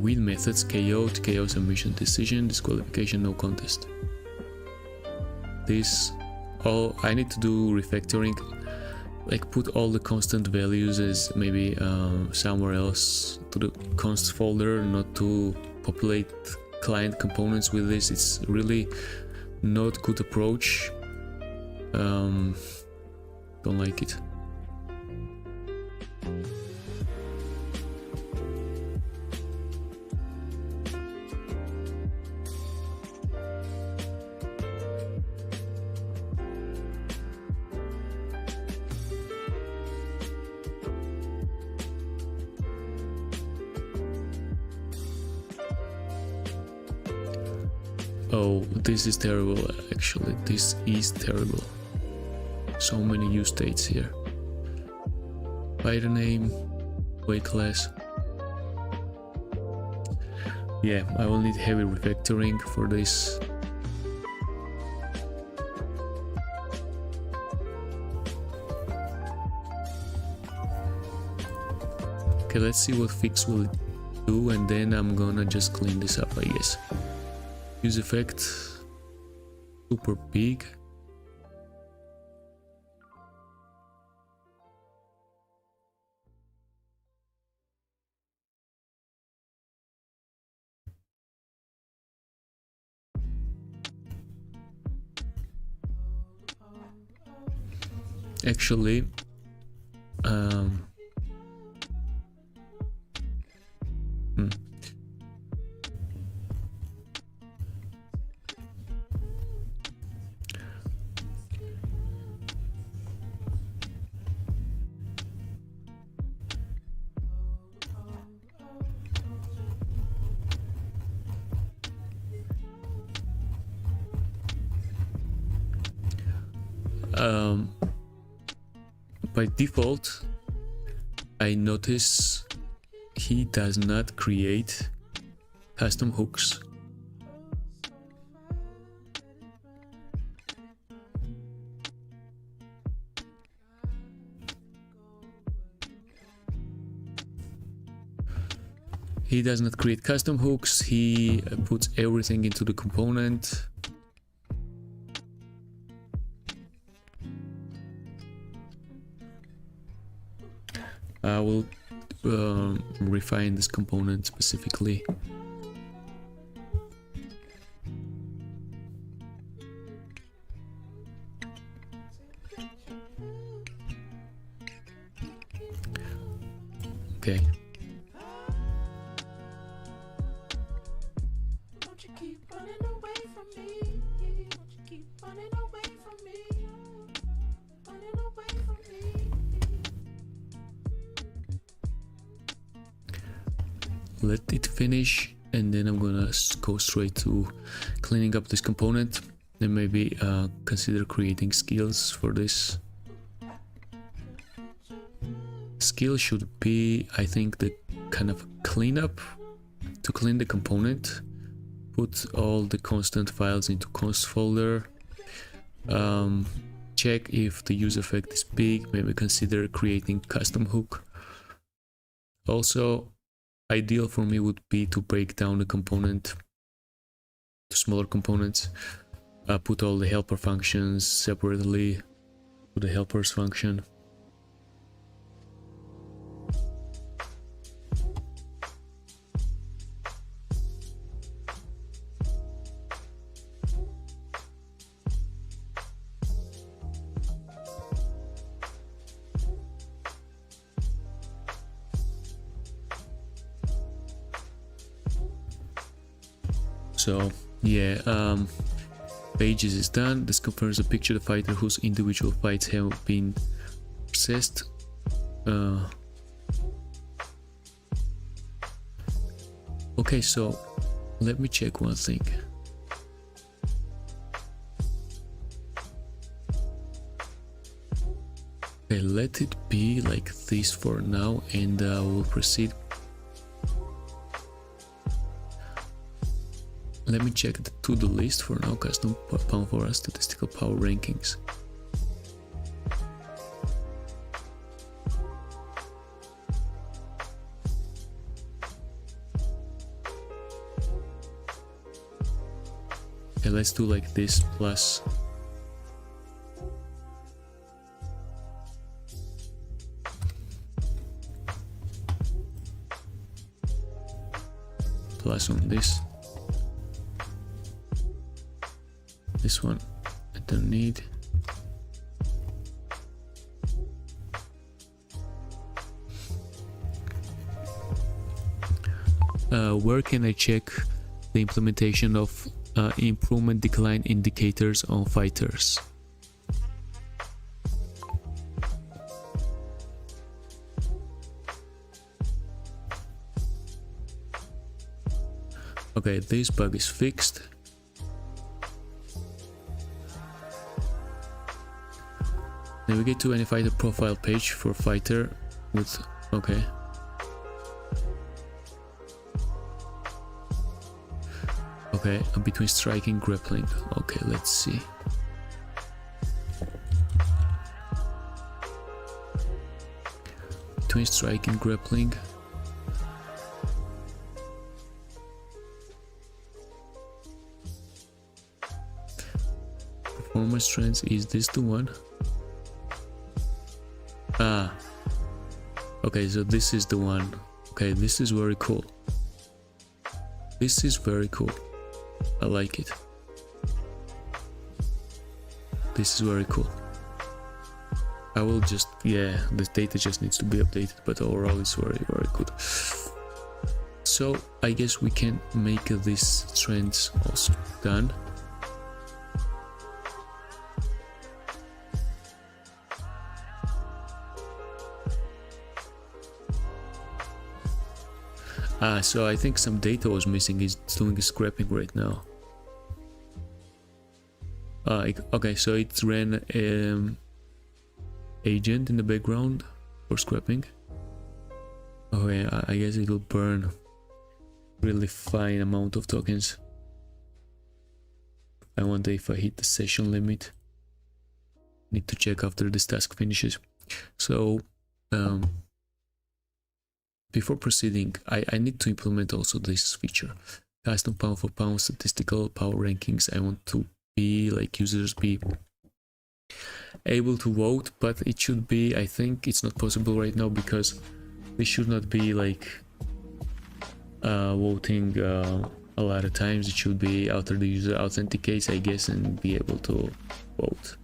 Win methods: KO, TKO, submission, decision, disqualification, no contest. This all I need to do refactoring like put all the constant values as maybe somewhere else to the const folder, not to populate client components with this. It's really not good approach. Don't like it. Oh, this is terrible actually. This is terrible. So many use states here. Fighter name, weight class. Yeah, I will need heavy refactoring for this. Okay, let's see what fix will it do, and then I'm gonna just clean this up, I guess. Use effect, super big. Actually, by default, I notice he does not create custom hooks. He does not create custom hooks, he puts everything into the component. I will refine this component specifically. Okay. Let it finish, and then I'm gonna go straight to cleaning up this component, and maybe consider creating skills for this. Skill should be, I think, the kind of cleanup to clean the component. Put all the constant files into const folder. Check if the use effect is big, maybe consider creating custom hook. Also, ideal for me would be to break down the component to smaller components. Put all the helper functions separately to the helpers function. So yeah, pages is done. This confirms the picture of the fighter whose individual fights have been processed. Okay, so let me check one thing. Okay, let it be like this for now, and we'll proceed. Let me check the to-do list for now. Custom pound for us, statistical power rankings. Okay, let's do like this plus. plus on this. This one I don't need. Where can I check the implementation of improvement decline indicators on fighters? Okay, this bug is fixed. Navigate to any fighter profile page for fighter with, okay. Okay, between striking, grappling. Okay, let's see. Between striking, grappling. Performance trends, is this the one? Ah. Okay, so this is the one. Okay, this is very cool. This is very cool. I like it. This is very cool. I will just, yeah, this data just needs to be updated, but overall it's very, very good. So I guess we can make these trends also done. So I think some data was missing. It's doing a scraping right now. Okay, so it ran agent in the background for scrapping. Okay, I guess it will burn really fine amount of tokens. I wonder if I hit the session limit. Need to check after this task finishes. So before proceeding, I need to implement also this feature. Custom pound for pound statistical power rankings. I want to be like users be able to vote, but it should be, I think it's not possible right now because we should not be like voting a lot of times. It should be after the user authenticates, I guess, and be able to vote.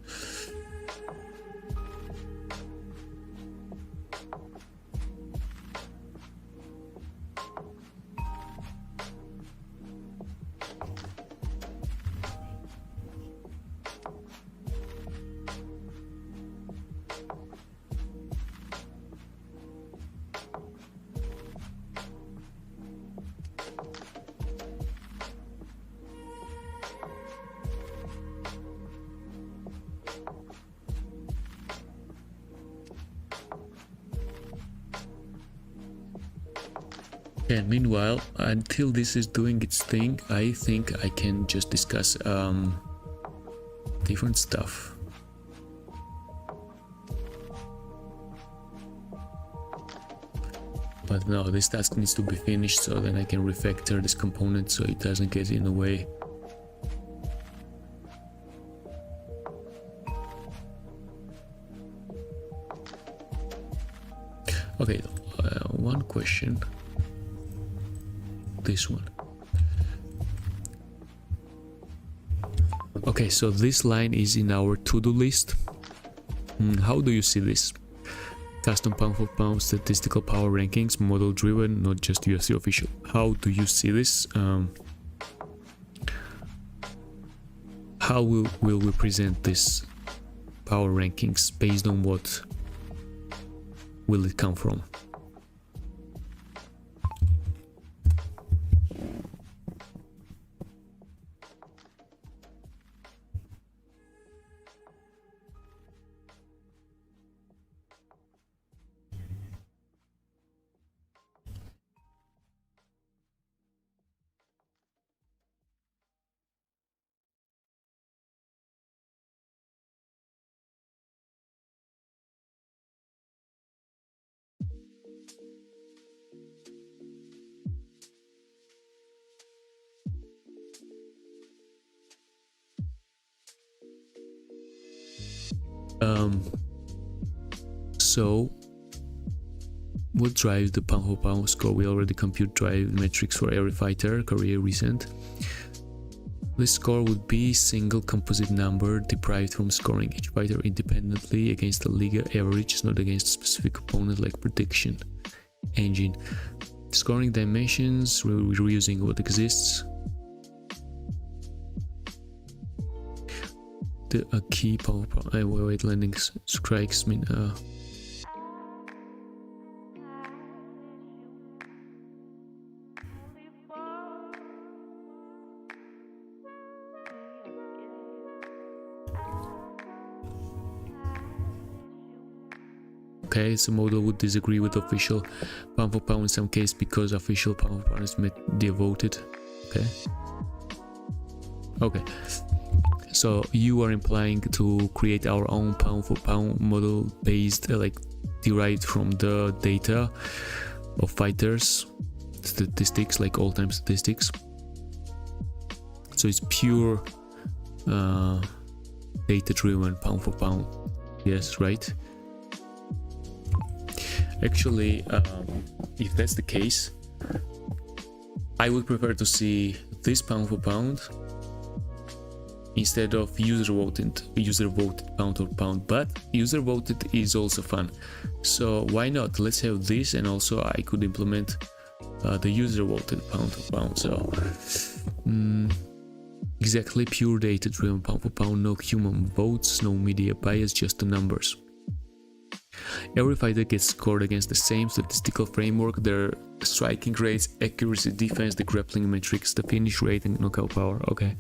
And meanwhile, until this is doing its thing, I think I can just discuss different stuff. But no, this task needs to be finished so then I can refactor this component so it doesn't get in the way. Okay, one question. This one. Okay, so this line is in our to-do list. How do you see this? Custom pound for pound statistical power rankings, model driven, not just UFC official. How do you see this? How will we present this power rankings? Based on what will it come from? So what drives the pound for pound score? We already compute drive metrics for every fighter, career, recent. This score would be single composite number derived from scoring each fighter independently against the league average, not against a specific opponent like prediction engine. Scoring dimensions, we're using what exists. The key power, wait, landing strikes mean okay, so model would disagree with official pound for pound in some case because official pound for pound is devoted. Okay, so you are implying to create our own pound for pound model based like derived from the data of fighters, statistics, like all-time statistics. So it's pure data driven pound for pound. Yes, right? Actually, if that's the case, I would prefer to see this pound for pound instead of user voted pound for pound, but user voted is also fun. So why not? Let's have this, and also I could implement the user voted pound for pound. So exactly pure data driven pound for pound, no human votes, no media bias, just the numbers. Every fighter gets scored against the same statistical framework: their striking rates, accuracy, defense, the grappling metrics, the finish rate, and knockout power. Okay.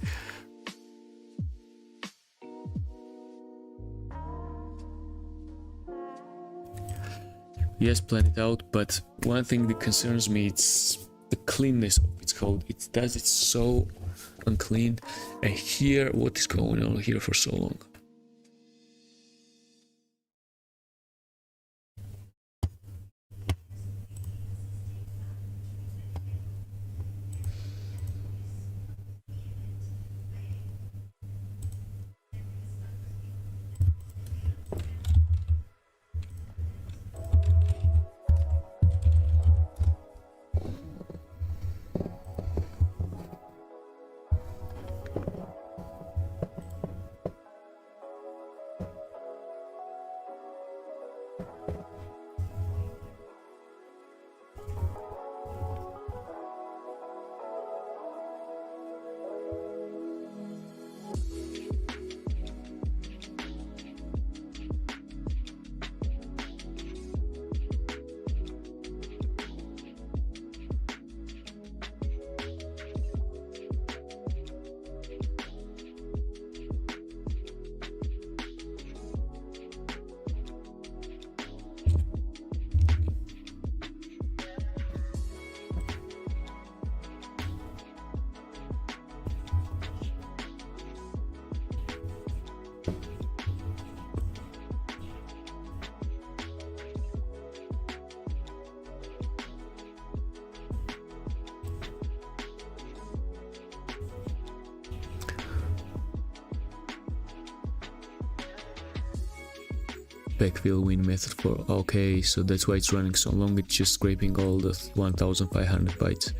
Yes, plan it out, but one thing that concerns me, it's the cleanness of its code. It does it so unclean, and here, what is going on here for so long? Backfill win method for, okay, so that's why it's running so long. It's just scraping all the 1500 bytes.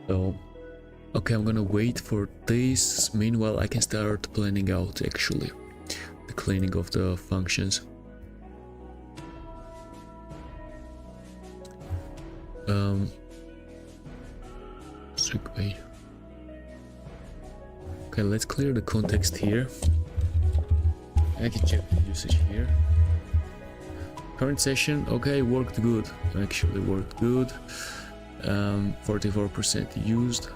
So, okay, I'm gonna wait for this. Meanwhile, I can start planning out actually the cleaning of the functions. Segue. Okay, let's clear the context here. I can check the usage here. Current session, okay, worked good. Actually worked good. 44% used.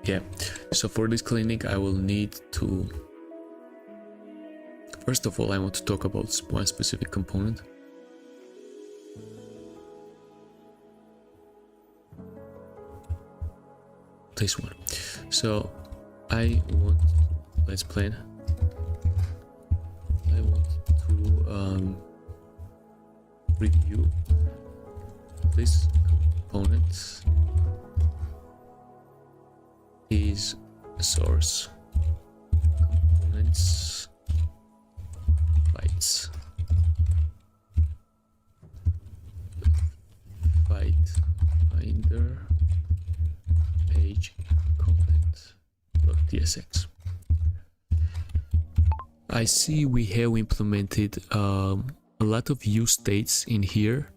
Yeah, so for this cleaning I will need to, first of all I want to talk about one specific component. This one. So I want, let's plan, I want to review this component is source components bytes byte finder page content.tsx. I see we have implemented a lot of use states in here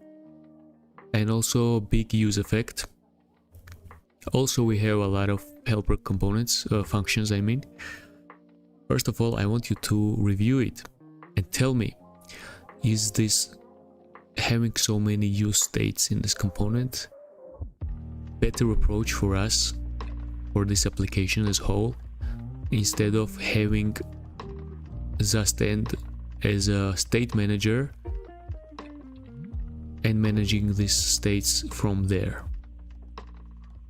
and also big use effect. Also we have a lot of helper components, functions I mean. First of all I want you to review it and tell me, is this having so many use states in this component better approach for us for this application as whole, instead of having the stand as a state manager and managing these states from there,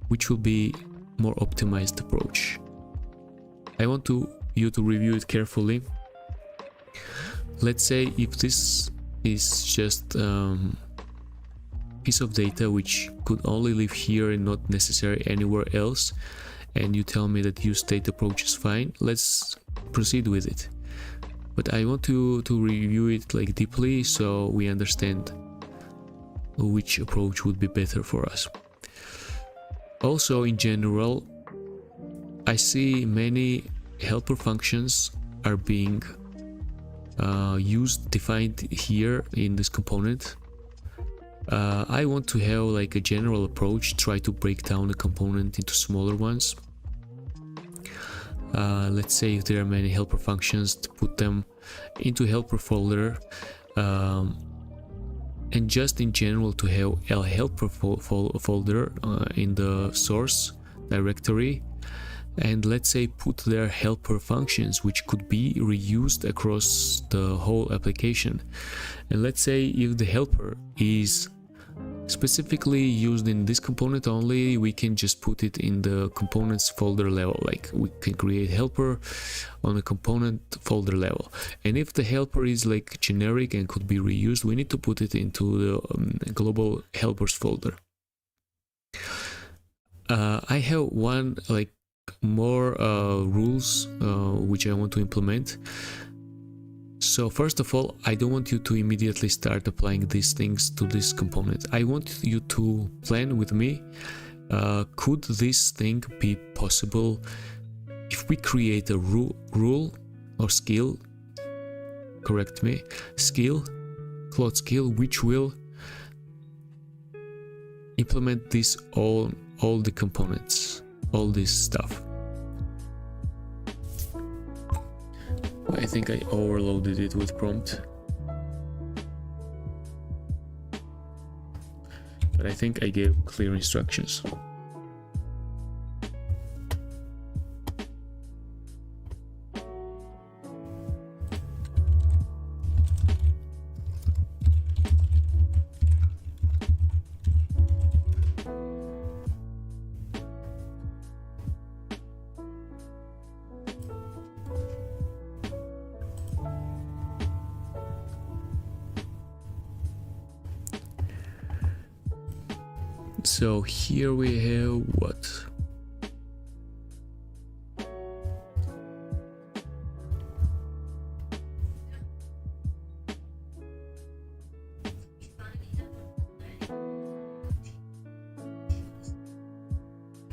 which will be more optimized approach. I want you to review it carefully. Let's say if this is just piece of data which could only live here and not necessary anywhere else, and you tell me that use state approach is fine, let's proceed with it. But I want to review it like deeply so we understand which approach would be better for us. Also in general, I see many helper functions are being defined here in this component. I want to have like a general approach, try to break down the component into smaller ones. Let's say if there are many helper functions, to put them into helper folder, and just in general to have a helper folder in the source directory, and let's say put their helper functions which could be reused across the whole application. And let's say if the helper is specifically used in this component only, we can just put it in the components folder level, like we can create helper on a component folder level. And if the helper is like generic and could be reused, we need to put it into the global helpers folder. I have one like more rules which I want to implement. So first of all, I don't want you to immediately start applying these things to this component. I want you to plan with me, could this thing be possible if we create a rule or skill, correct me, skill, Claude skill, which will implement this all the components, all this stuff. I think I overloaded it with prompt, but I think I gave clear instructions. So here we have what?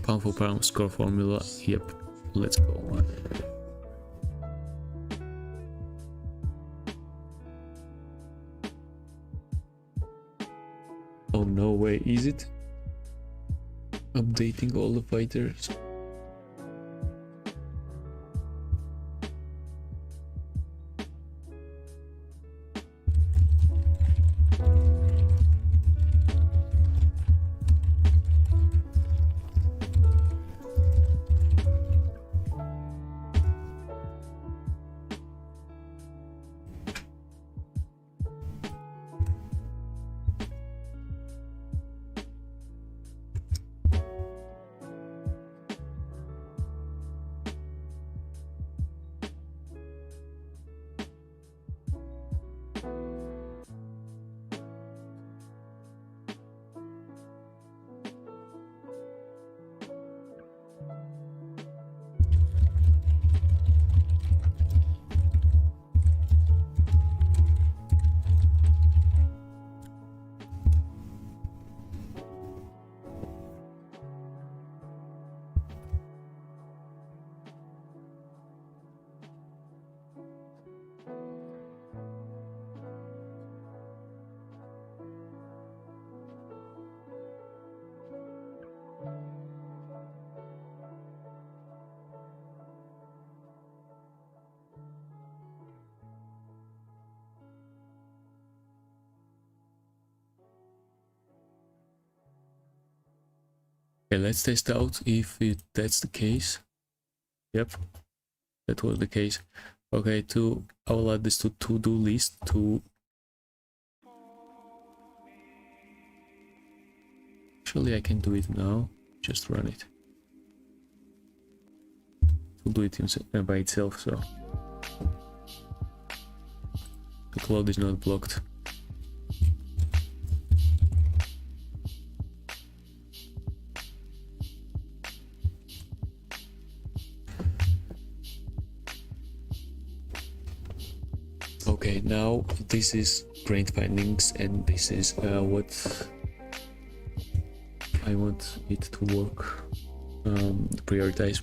Pound for pound score formula. Yep, let's go. Oh no way, is it? Updating all the fighters. Okay, let's test out if that's the case. Yep, that was the case. Okay, I will add this to to-do list to... Actually, I can do it now. Just run it. It will do it by itself, so the Claude is not blocked. Okay, now this is brain findings, and this is what I want it to work. Prioritize.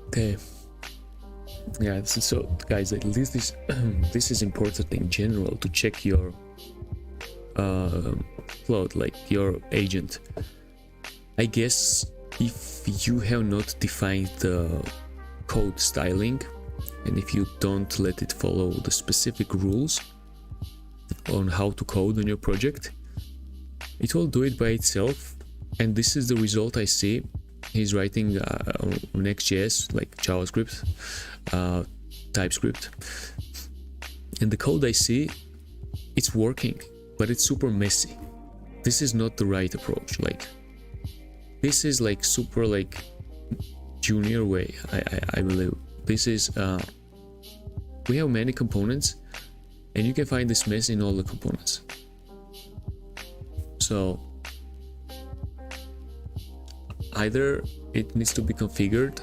Okay. Yeah, so guys, like this is this is important in general to check your Claude, like your agent. I guess if you have not defined the code styling, and if you don't let it follow the specific rules on how to code on your project, it will do it by itself. And this is the result I see. He's writing on Next.js, like JavaScript, TypeScript, and the code I see, it's working, but it's super messy. This is not the right approach. Like, this is like super like junior way. I believe this is we have many components, and you can find this mess in all the components. So either it needs to be configured,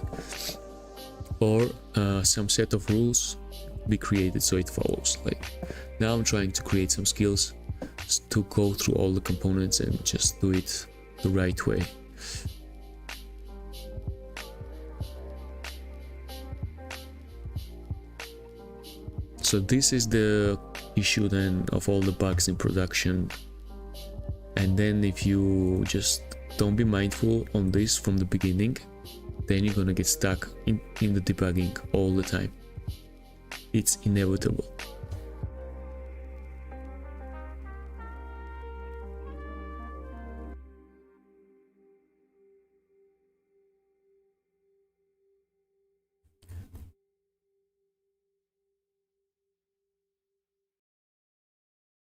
or some set of rules be created so it follows. Like, now I'm trying to create some skills to go through all the components and just do it the right way. So this is the issue then of all the bugs in production. And then if you just don't be mindful on this from the beginning, then you're gonna get stuck in the debugging all the time. It's inevitable.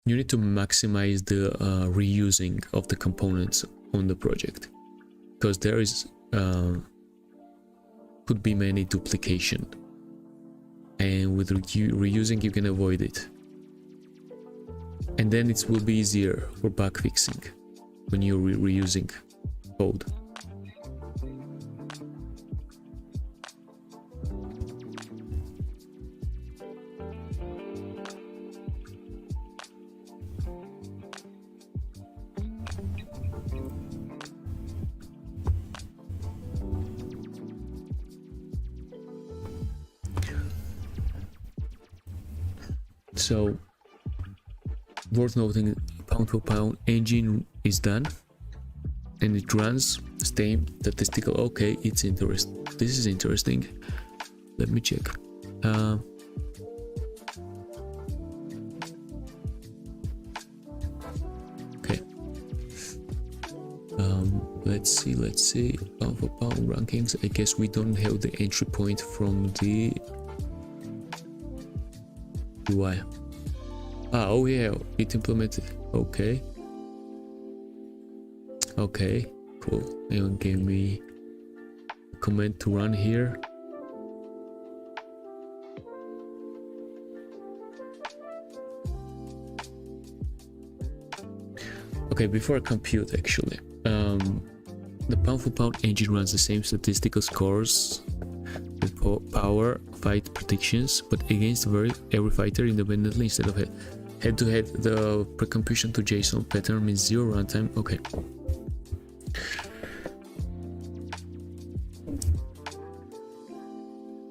You need to maximize the reusing of the components on the project, because there is could be many duplication, and with reusing you can avoid it, and then it will be easier for bug fixing when you're reusing code. So, worth noting, pound for pound engine is done, and it runs same statistical. Okay, it's interesting. This is interesting. Let me check. Okay. Let's see. Pound for pound rankings. I guess we don't have the entry point from the UI. Oh yeah, it implemented. Okay, cool. And give me a command to run here. Okay, before I compute, actually, the pound for pound engine runs the same statistical scores with power fight predictions, but against every fighter independently instead of Head to head, the precomputation to JSON pattern means 0 runtime. Okay.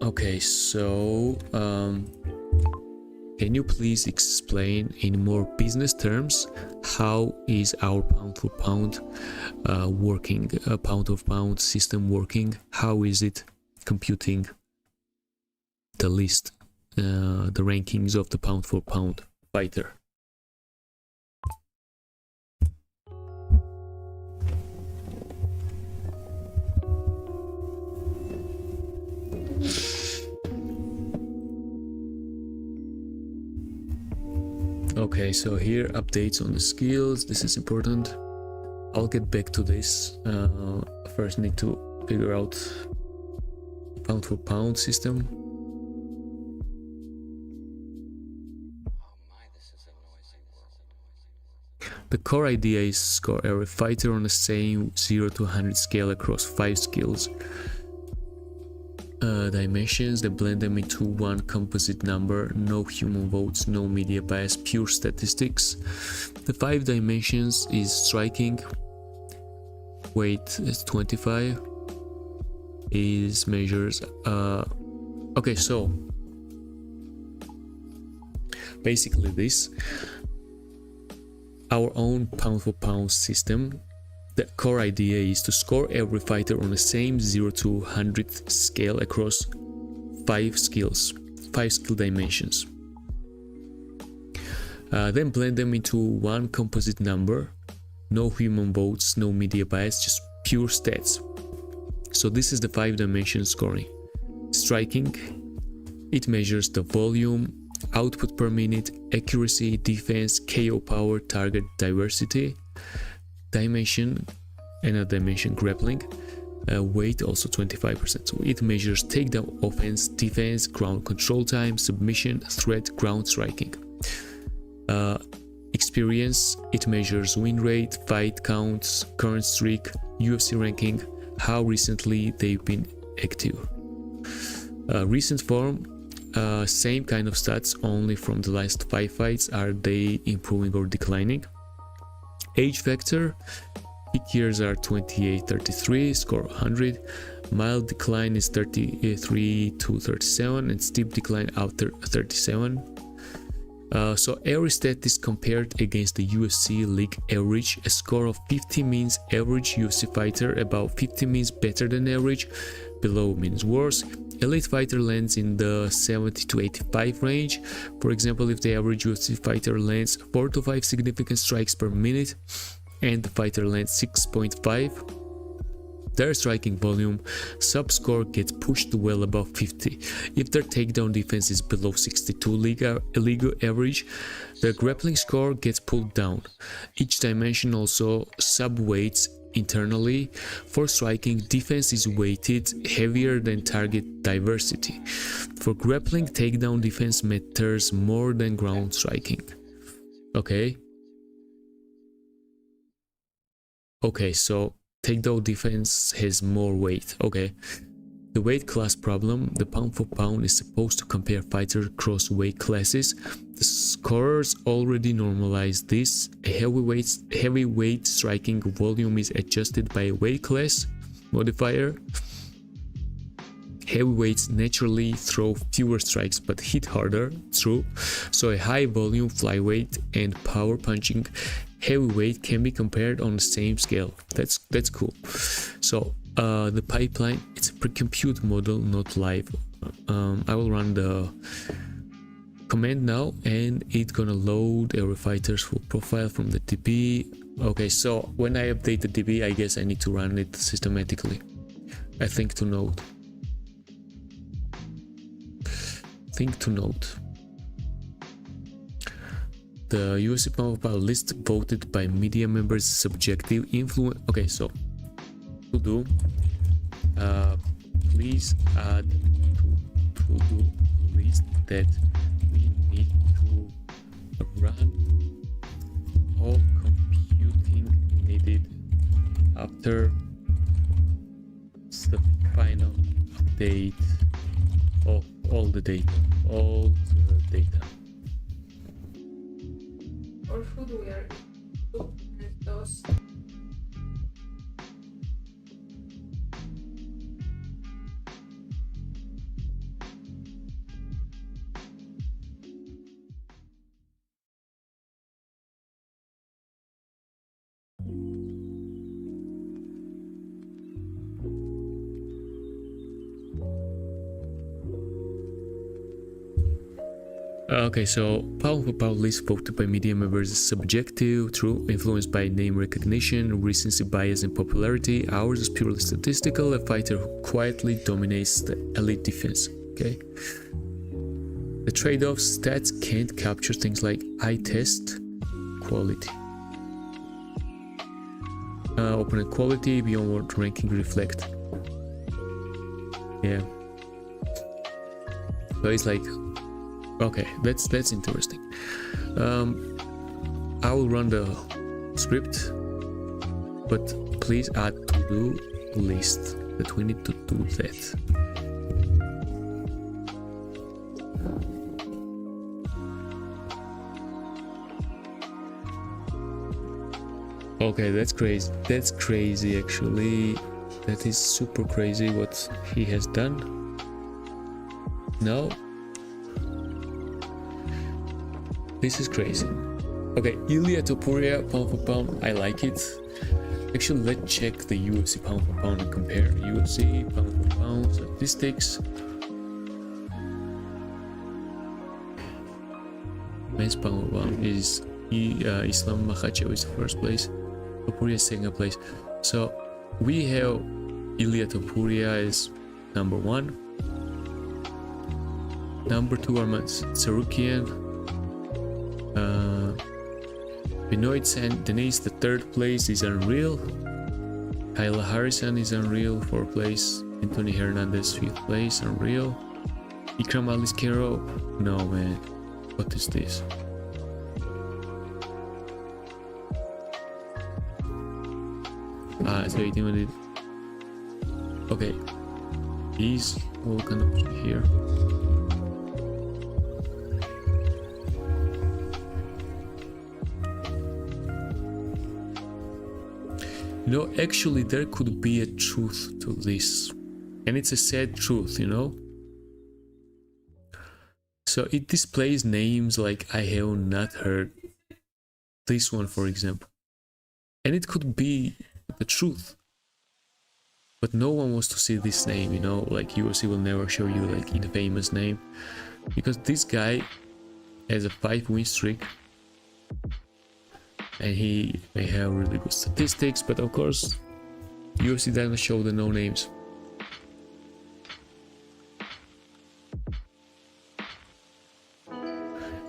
Okay, so can you please explain in more business terms how is our pound for pound working, pound of pound system working? How is it computing the list, the rankings of the pound for pound fighter? Okay, so here updates on the skills. This is important. I'll get back to this. First need to figure out pound for pound system. The core idea is score every fighter on the same 0 to 100 scale across 5 skills. Dimensions, they blend them into one composite number, no human votes, no media bias, pure statistics. The 5 dimensions is striking, weight is 25, is measures, okay, so basically this, our own pound for pound system. The core idea is to score every fighter on the same 0 to 100 scale across 5 skills, 5 skill dimensions. Then blend them into one composite number, no human votes, no media bias, just pure stats. So this is the 5 dimension scoring. Striking, it measures the volume, output per minute, accuracy, defense, KO power, target diversity. Dimension, another dimension, grappling, weight also 25%. So it measures takedown, offense, defense, ground control time, submission, threat, ground striking. Experience, it measures win rate, fight counts, current streak, UFC ranking, how recently they've been active. Recent form, same kind of stats, only from the last 5 fights, are they improving or declining. Age factor, peak years are 28-33, score 100, mild decline is 33 to 37, and steep decline after 37. So every stat is compared against the UFC league average. A score of 50 means average UFC fighter, above 50 means better than average, below means worse. Elite fighter lands in the 70 to 85 range. For example, if the average UFC fighter lands 4 to 5 significant strikes per minute and the fighter lands 6.5, their striking volume sub-score gets pushed well above 50. If their takedown defense is below 62 league average, their grappling score gets pulled down. Each dimension also sub-weights internally. For striking, defense is weighted heavier than target diversity. For grappling, takedown defense matters more than ground striking. Okay. Okay, so takedown defense has more weight. Okay. The weight class problem, the pound for pound is supposed to compare fighters across weight classes. The scorers already normalize this. A heavyweight striking volume is adjusted by a weight class modifier. Heavyweights naturally throw fewer strikes but hit harder, true. So a high volume flyweight and power punching heavyweight can be compared on the same scale. That's cool. So the pipeline, it's a pre-compute model, not live. I will run the command now and it's gonna load every fighter's full profile from the DB. Okay, so when I update the DB, I guess I need to run it systematically. I think to note. The UFC pound for pound list voted by media members subjective influence. Okay, so to do, please add to-do list that we need to run all computing needed after the final update of all the data. or should we implement those? Okay, so pound for pound list voted by media members is subjective, true, influenced by name recognition, recency bias, and popularity. Ours is purely statistical, a fighter who quietly dominates the elite defense. Okay. The trade-offs: stats can't capture things like eye test, quality, opponent quality beyond what ranking reflect. Yeah. So it's like, okay, that's interesting. I will run the script, but please add to-do list that we need to do that. Okay, that's crazy. That's crazy, actually. That is super crazy what he has done. No. This is crazy. Okay, Ilya Topuria, pound for pound, I like it. Actually, let's check the UFC pound for pound and compare. UFC pound for pound statistics. Men's pound for pound is Islam Makhachev is first place, Topuria is second place. So we have Ilya Topuria is number 1. Number 2 are Tsarukian. Benoit Saint-Denis, the 3rd place, is unreal. Kayla Harrison is unreal, 4th place. Anthony Hernandez, 5th place, unreal. Ikram Aliskero, no man, what is this? So 18 minutes. Okay, he's all kind of here. You know, actually there could be a truth to this, and it's a sad truth, you know. So it displays names like I have not heard. This one, for example, and it could be the truth, but no one wants to see this name, you know. Like UFC will never show you like a famous name, because this guy has a 5-win streak. And he may have really good statistics, but of course UFC doesn't show the no names.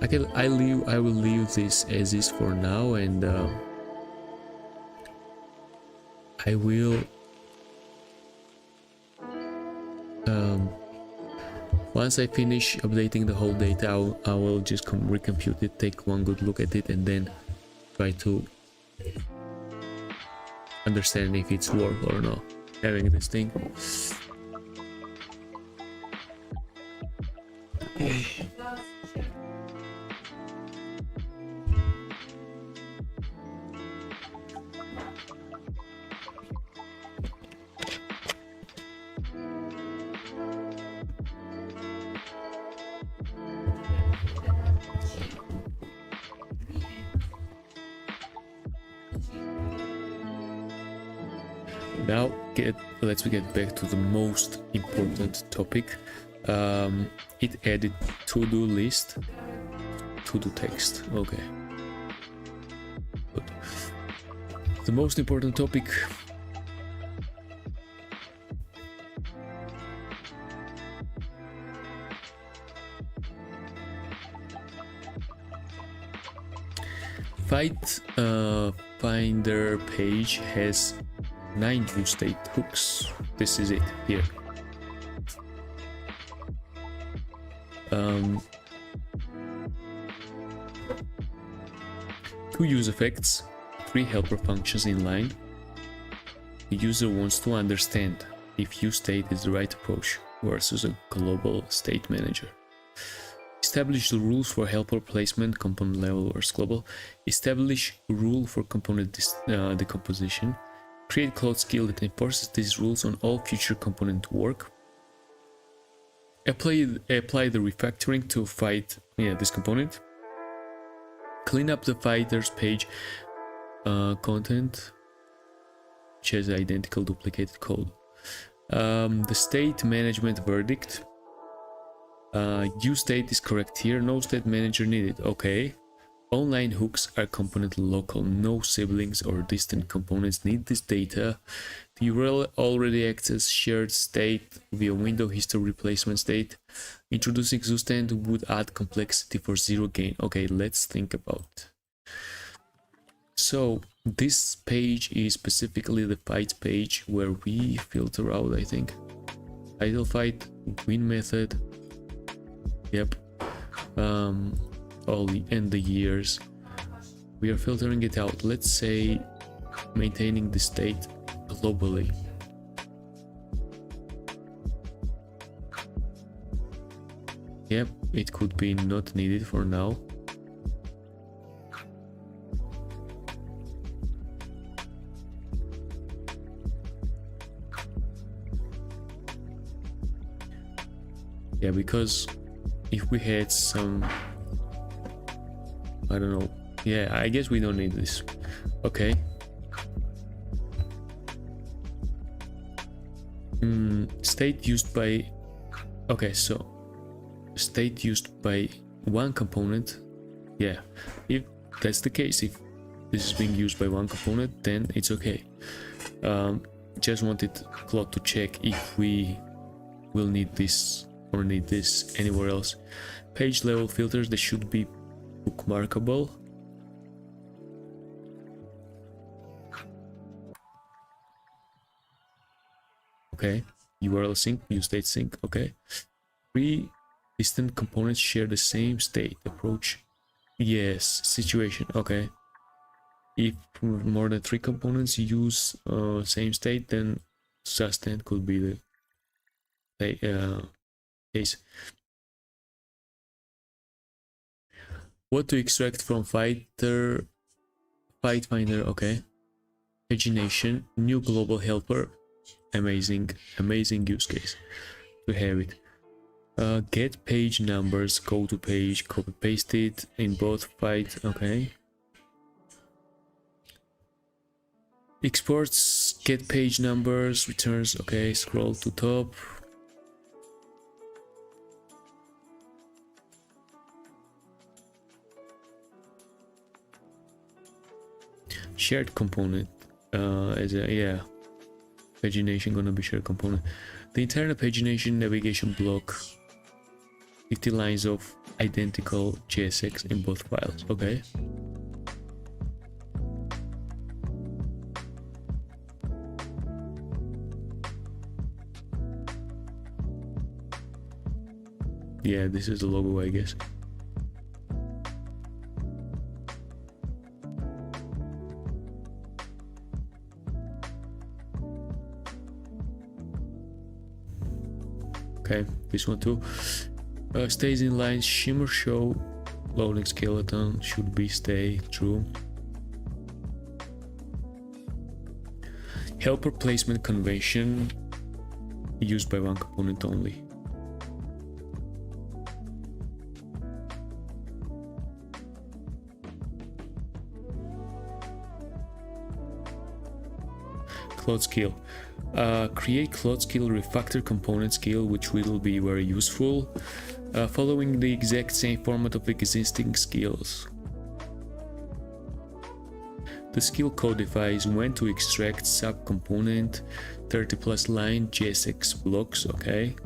I will leave this as is for now, and I will once I finish updating the whole data, I will just recompute it, take one good look at it, and then try to understand if it's worth or not having this thing. Okay. Now let's get back to the most important topic. It added to-do list, to-do text. Okay. Good. The most important topic. Fight Finder page has 9 new state hooks. This is it here. 2 use effects, 3 helper functions in line. The user wants to understand if use state is the right approach versus a global state manager. Establish the rules for helper placement, component level versus global. Establish rule for component decomposition. Create Claude skill that enforces these rules on all future component work. Apply the refactoring to fight this component. Clean up the fighter's page content, which has identical duplicated code. The state management verdict. Use state is correct here. No state manager needed. Okay. Online hooks are component local. No siblings or distant components need this data. The URL already acts as shared state via window history replacement state. Introducing Zustand would add complexity for zero gain. Okay, let's think about it. So this page is specifically the fight page where we filter out, I think, title fight, win method. Yep. All the and the years. We are filtering it out. Let's say maintaining the state globally. Yep, it could be not needed for now. Yeah, because if we had some, I don't know. Yeah, I guess we don't need this. Okay. State used by, okay, so state used by one component. Yeah, if that's the case, if this is being used by one component, then it's okay. Just wanted Claude to check if we will need this or need this anywhere else. Page level filters, they should be bookmarkable. Okay, URL sync, new state sync. Okay, three distant components share the same state. Approach, yes. Situation, okay. If more than three components use same state, then sustain could be the case. What to extract from fight finder? Okay, pagination, new global helper. Amazing use case to have it. Get page numbers, go to page, copy paste it in both fight. Okay. Exports, get page numbers, returns. Okay, scroll to top. Shared component as a, yeah, pagination gonna be shared component. The internal pagination navigation block, 50 lines of identical JSX in both files. Okay. Yeah, this is the logo, I guess. Okay, this one too. Stays in line, shimmer show, loading skeleton should be stay true. Helper placement convention used by one component only. Claude skill. Create Claude skill refactor component skill, which will be very useful, following the exact same format of existing skills. The skill codifies when to extract subcomponent 30+ line JSX blocks. Okay.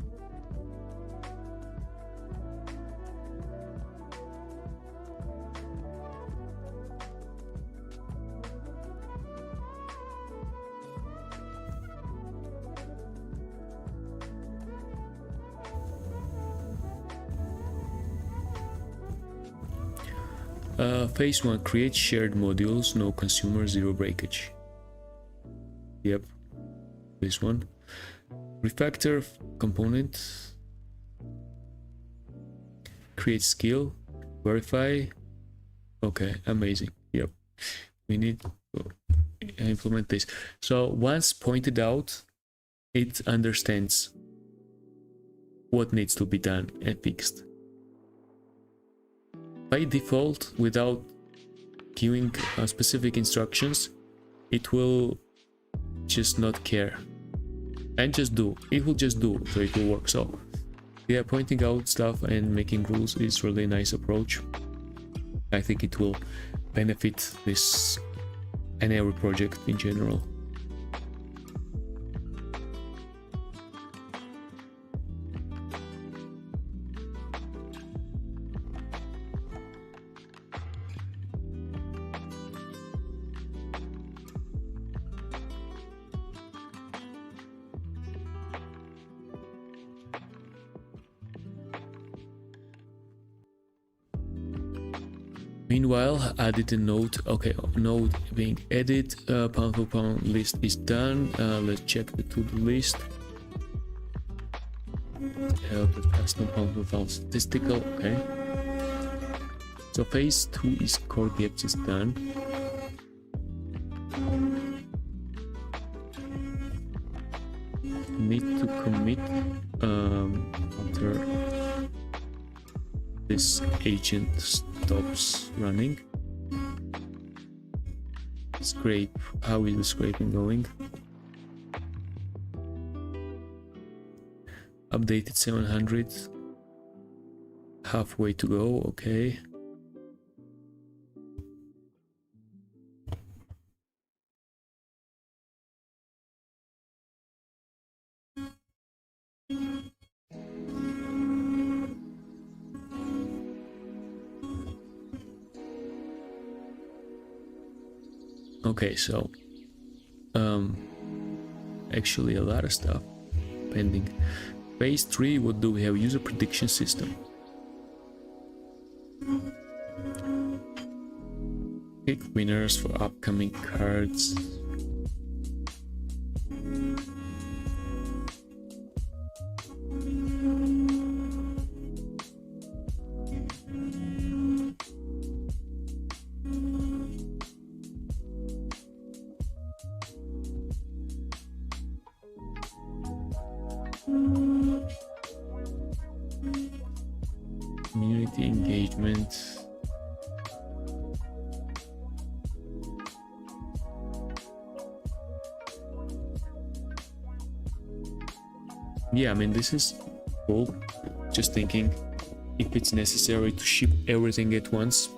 Phase 1, create shared modules, no consumer, zero breakage. Yep, this one. Refactor component. create skill, verify. Okay, amazing. Yep, we need to implement this. So once pointed out, it understands what needs to be done and fixed. By default, without giving specific instructions, it will just not care and just do. It will just do, so it will work. So yeah, pointing out stuff and making rules is really a nice approach. I think it will benefit this and every project in general. Meanwhile, added a note. Okay, note being added. Pound for pound list is done. Let's check the to-do list. The custom pound for pound statistical. Okay. So phase 2 is core gaps is done. Need to commit after this agent stops running. Scrape. How is the scraping going? Updated 700. Halfway to go. Okay. Okay, so actually a lot of stuff pending. Phase 3, what do we have? User prediction system. Pick winners for upcoming cards. Community engagement. Yeah, I mean, this is cool. Just thinking if it's necessary to ship everything at once.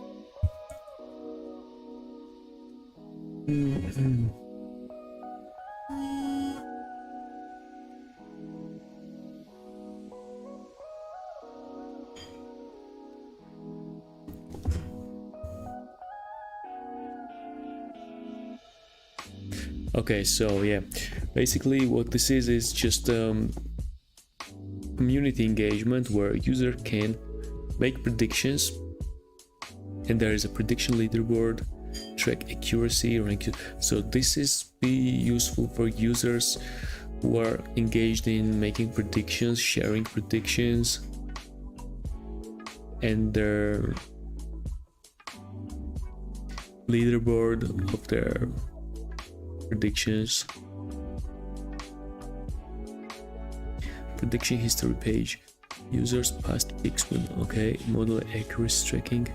Okay, so yeah, basically what this is just community engagement where user can make predictions, and there is a prediction leaderboard, track accuracy, rank. So this is be useful for users who are engaged in making predictions, sharing predictions, and their leaderboard of their predictions. Prediction history page. Users past picks with okay. Model accuracy tracking.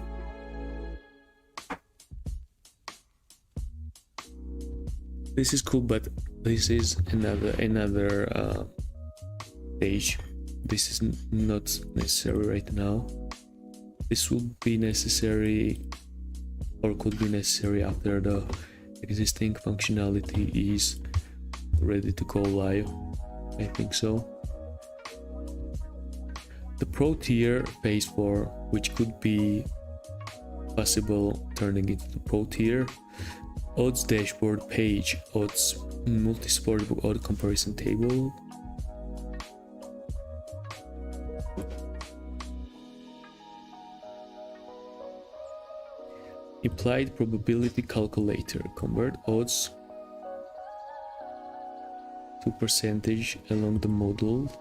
This is cool, but this is another page. This is not necessary right now. This will be necessary, or could be necessary after the existing functionality is ready to go live. I think so. The pro tier phase 4, which could be possible turning it to pro tier. Odds dashboard page, odds multi-sport odd comparison table. Implied probability calculator, convert odds to percentage along the model.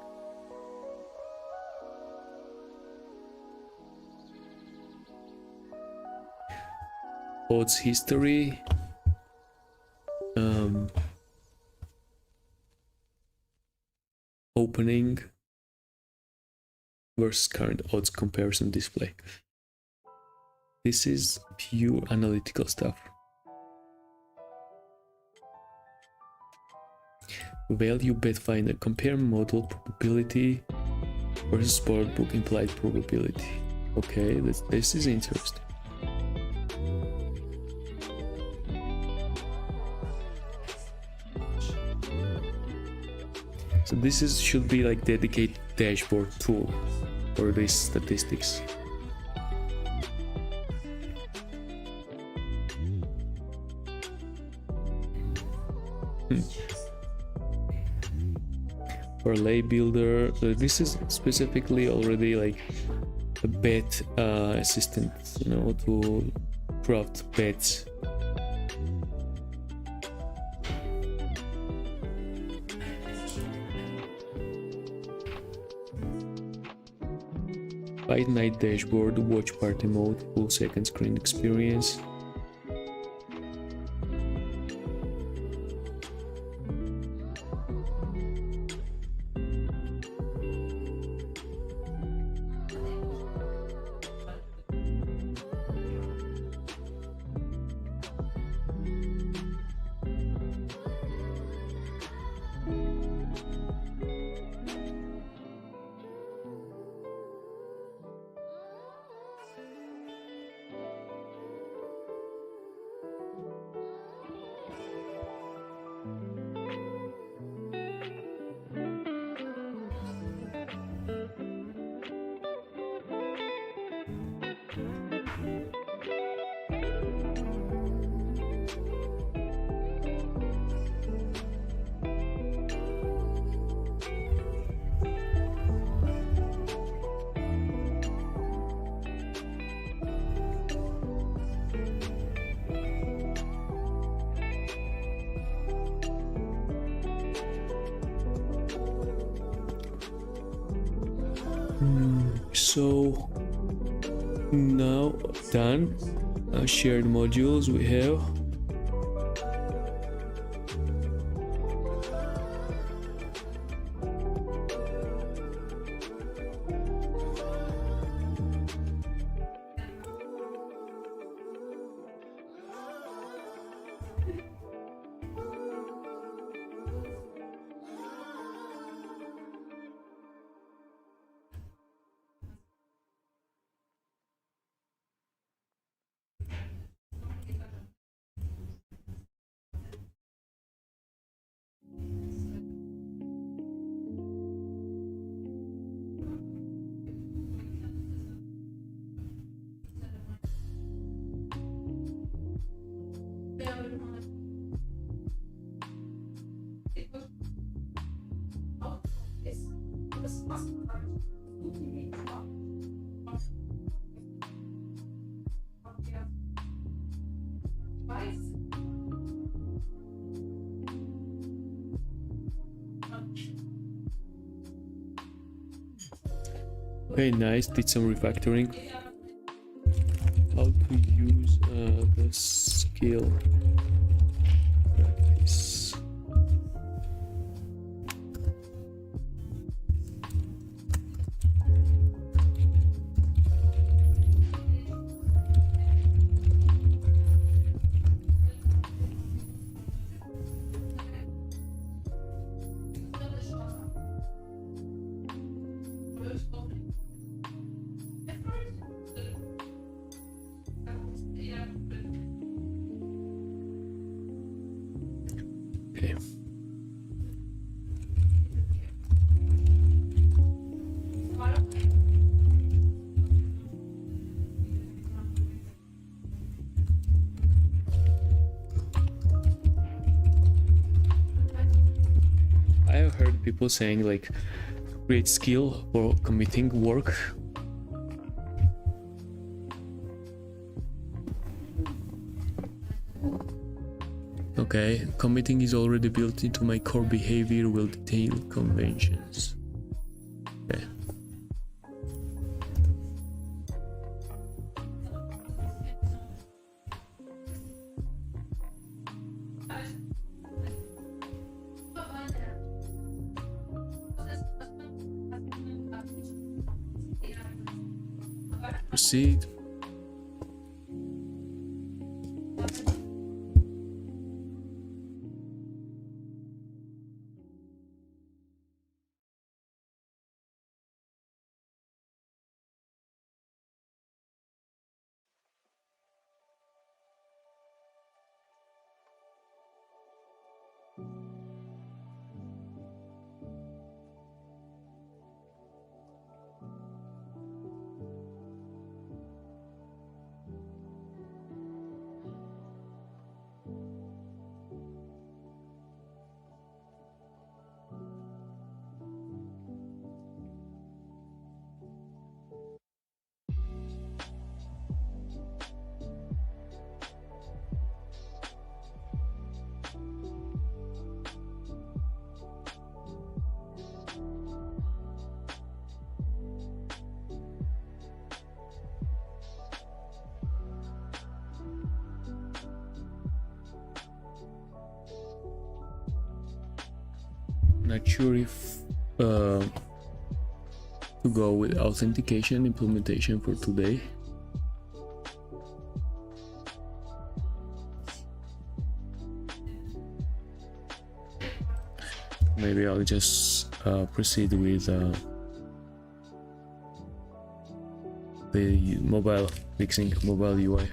odds history, opening versus current odds comparison display. This is pure analytical stuff. Value bet finder, compare model probability versus sportbook implied probability. Okay, this is interesting. So this should be like dedicated dashboard tool for these statistics. Parlay builder, this is specifically already like a bet assistant, you know, to craft bets. Fight night dashboard, watch party mode, full second screen experience. So now done. Shared modules we have. Okay, nice. Did some refactoring. How to use the skill practice. Okay. I have heard people saying like create skill for committing work. Okay, committing is already built into my core behavior, will detail conventions. Okay. proceed. Not sure if to go with authentication implementation for today. Maybe I'll just proceed with the mobile, fixing mobile UI.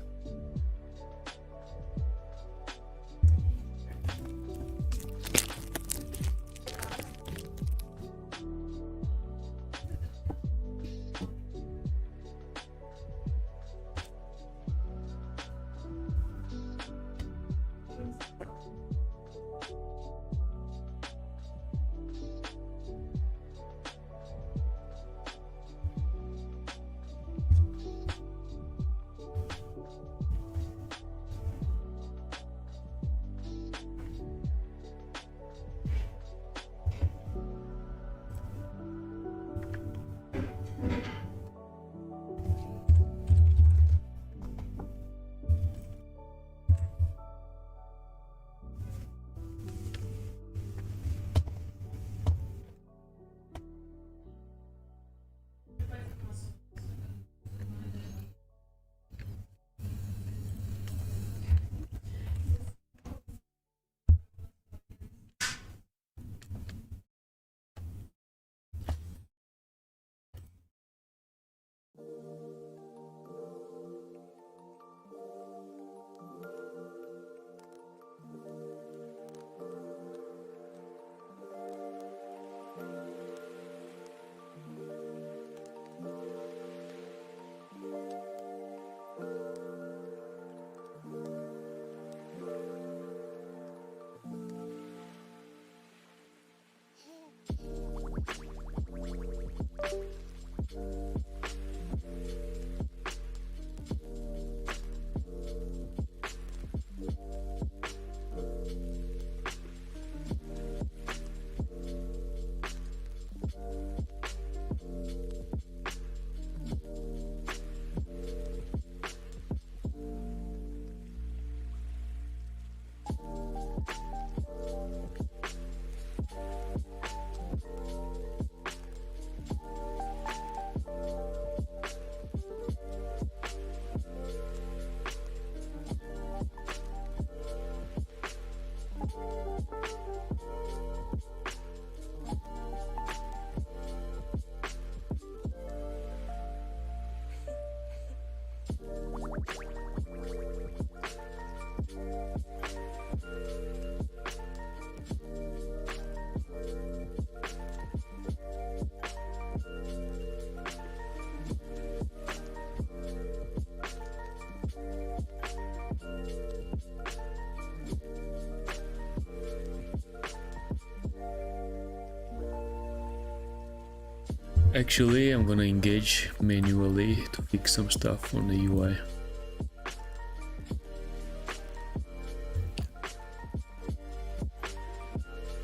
Actually, I'm gonna engage manually to fix some stuff on the UI.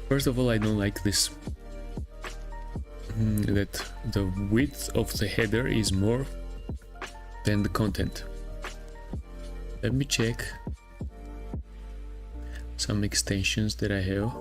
First of all, I don't like this that the width of the header is more than the content. Let me check some extensions that I have.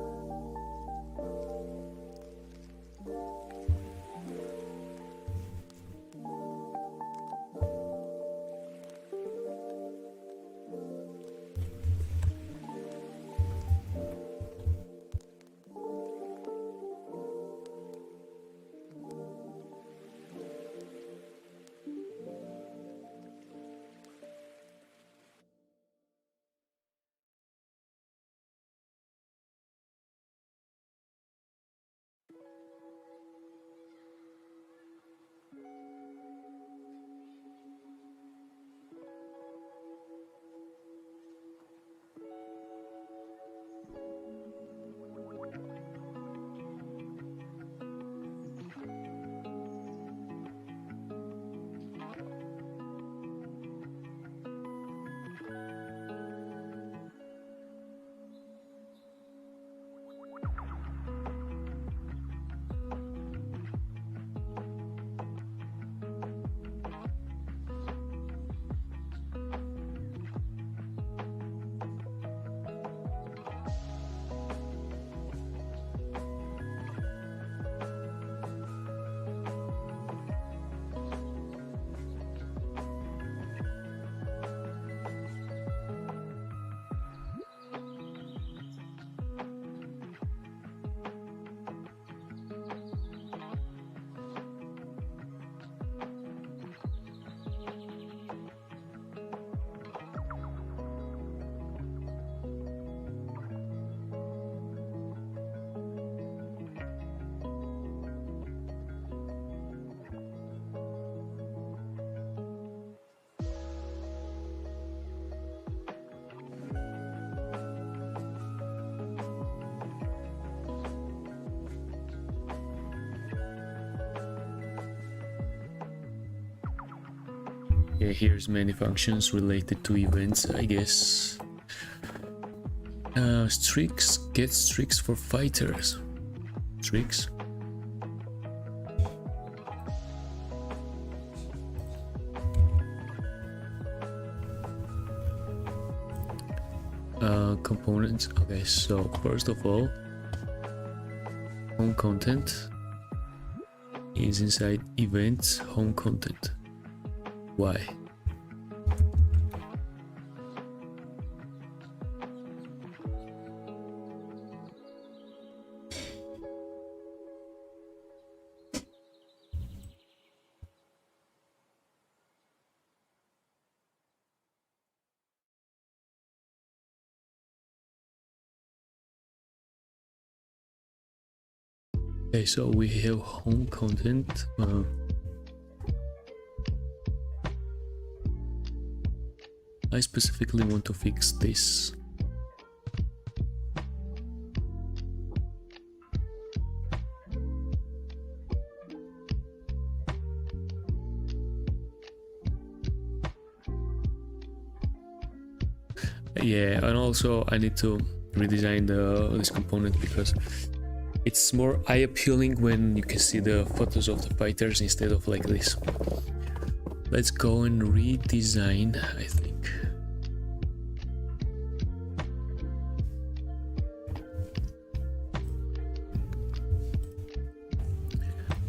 Yeah, here's many functions related to events, I guess. Streaks, get streaks for fighters. Streaks. Components. Okay, so first of all, home content is inside events home content. Why? Okay, so we have home content. I specifically want to fix this. Yeah, and also I need to redesign this component because it's more eye appealing when you can see the photos of the fighters instead of like this. Let's go and redesign, I think.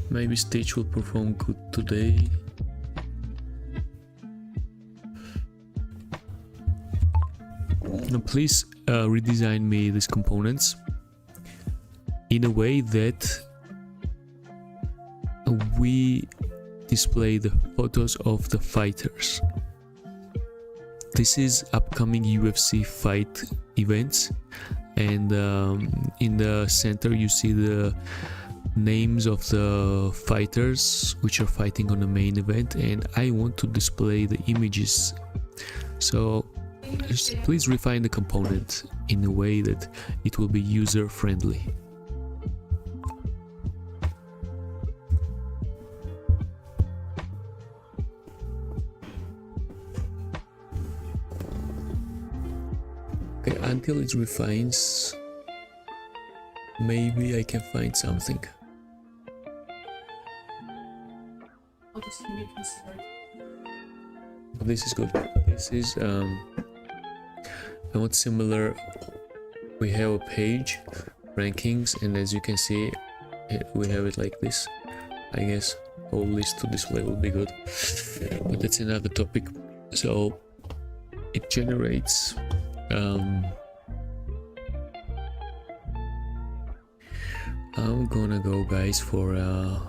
Maybe stage will perform good today. Now please redesign me these components in a way that we display the photos of the fighters. This is upcoming UFC fight events, and in the center you see the names of the fighters which are fighting on the main event, and I want to display the images. So just please refine the component in a way that it will be user friendly. Okay, until it refines, maybe I can find something. I'll just leave it start. This is good. This is I want similar. We have a page, rankings, and as you can see, we have it like this. I guess whole list to display will be good, but that's another topic. So it generates I'm gonna go, guys, for a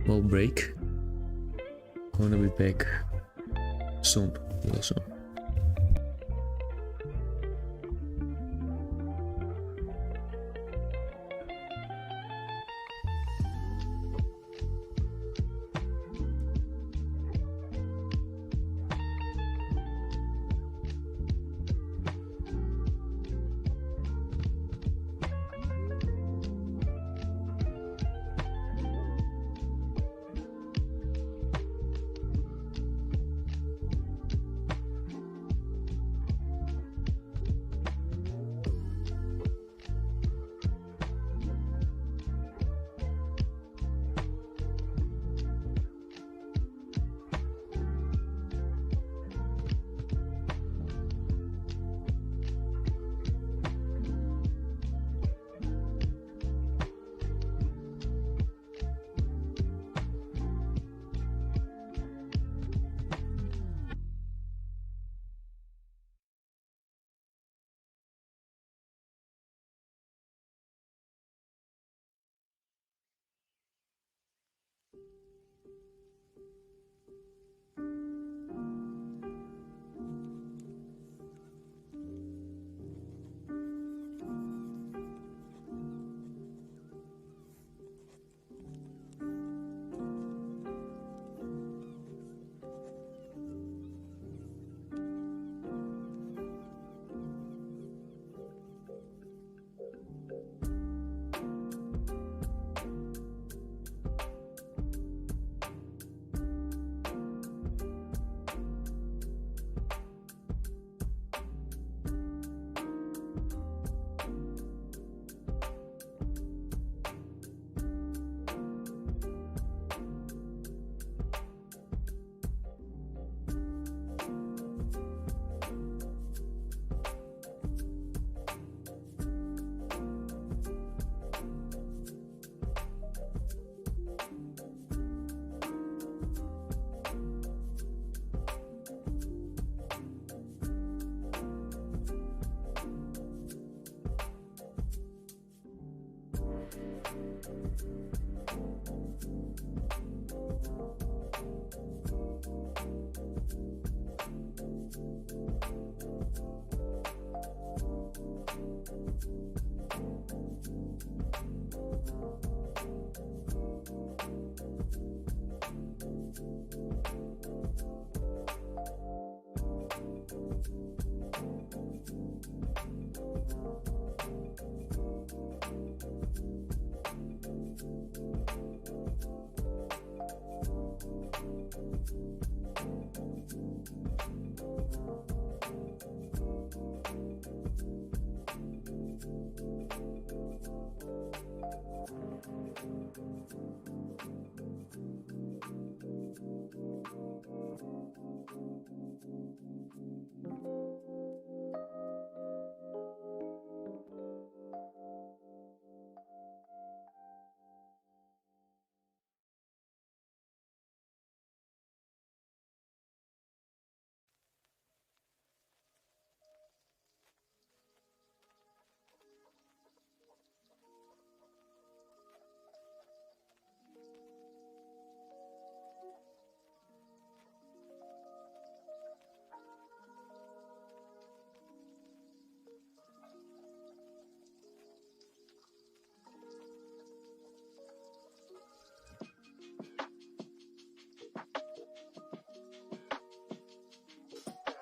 small break. I'm gonna be back soon, real soon.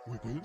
We good?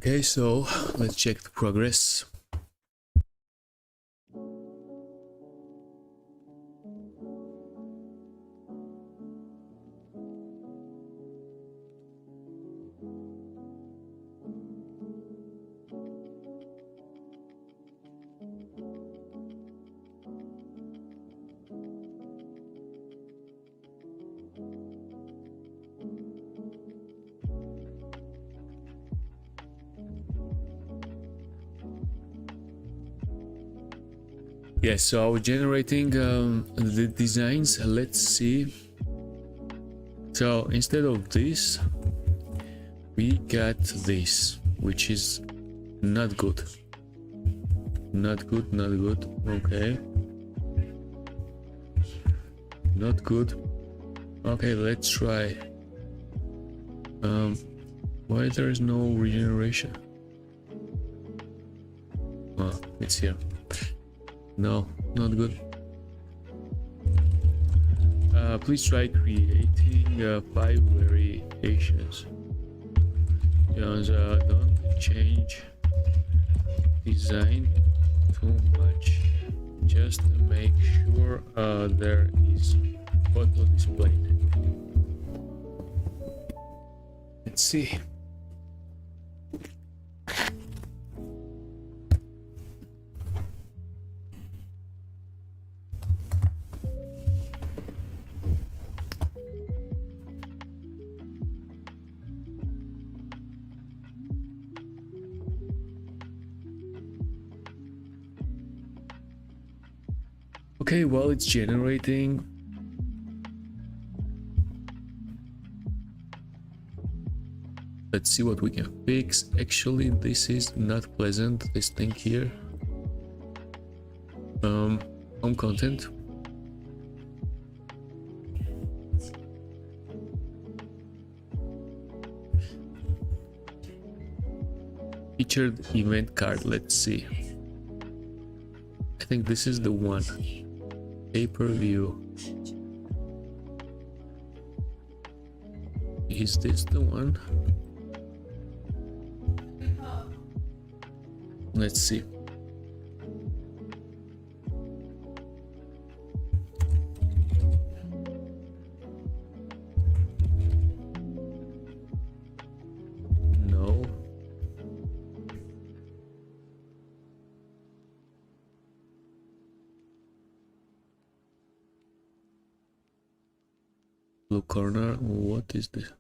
Okay, so let's check the progress. Yes, so I was generating the designs. Let's see. So instead of this, we got this, which is not good. Not good, not good. Okay. Not good. Okay, let's try. Why there is no regeneration? Oh, it's here. No, not good. Please try creating 5 variations. Just don't change design too much. Just make sure there is photo displayed. Let's see. Okay, while it's generating, let's see what we can fix. Actually, this is not pleasant, this thing here. Home content. Featured event card, let's see. I think this is the one. Pay-per-view. Is this the one? Let's see. No. Blue corner, what is this?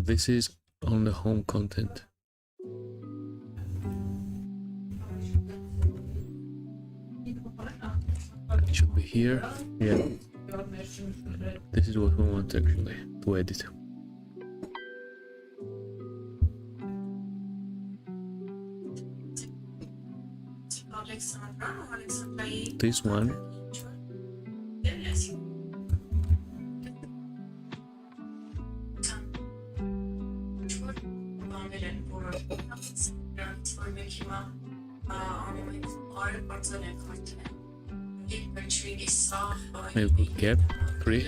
This is on the home content. It should be here. Yeah. This is what we want actually to edit. This one. Maybe put gap 3,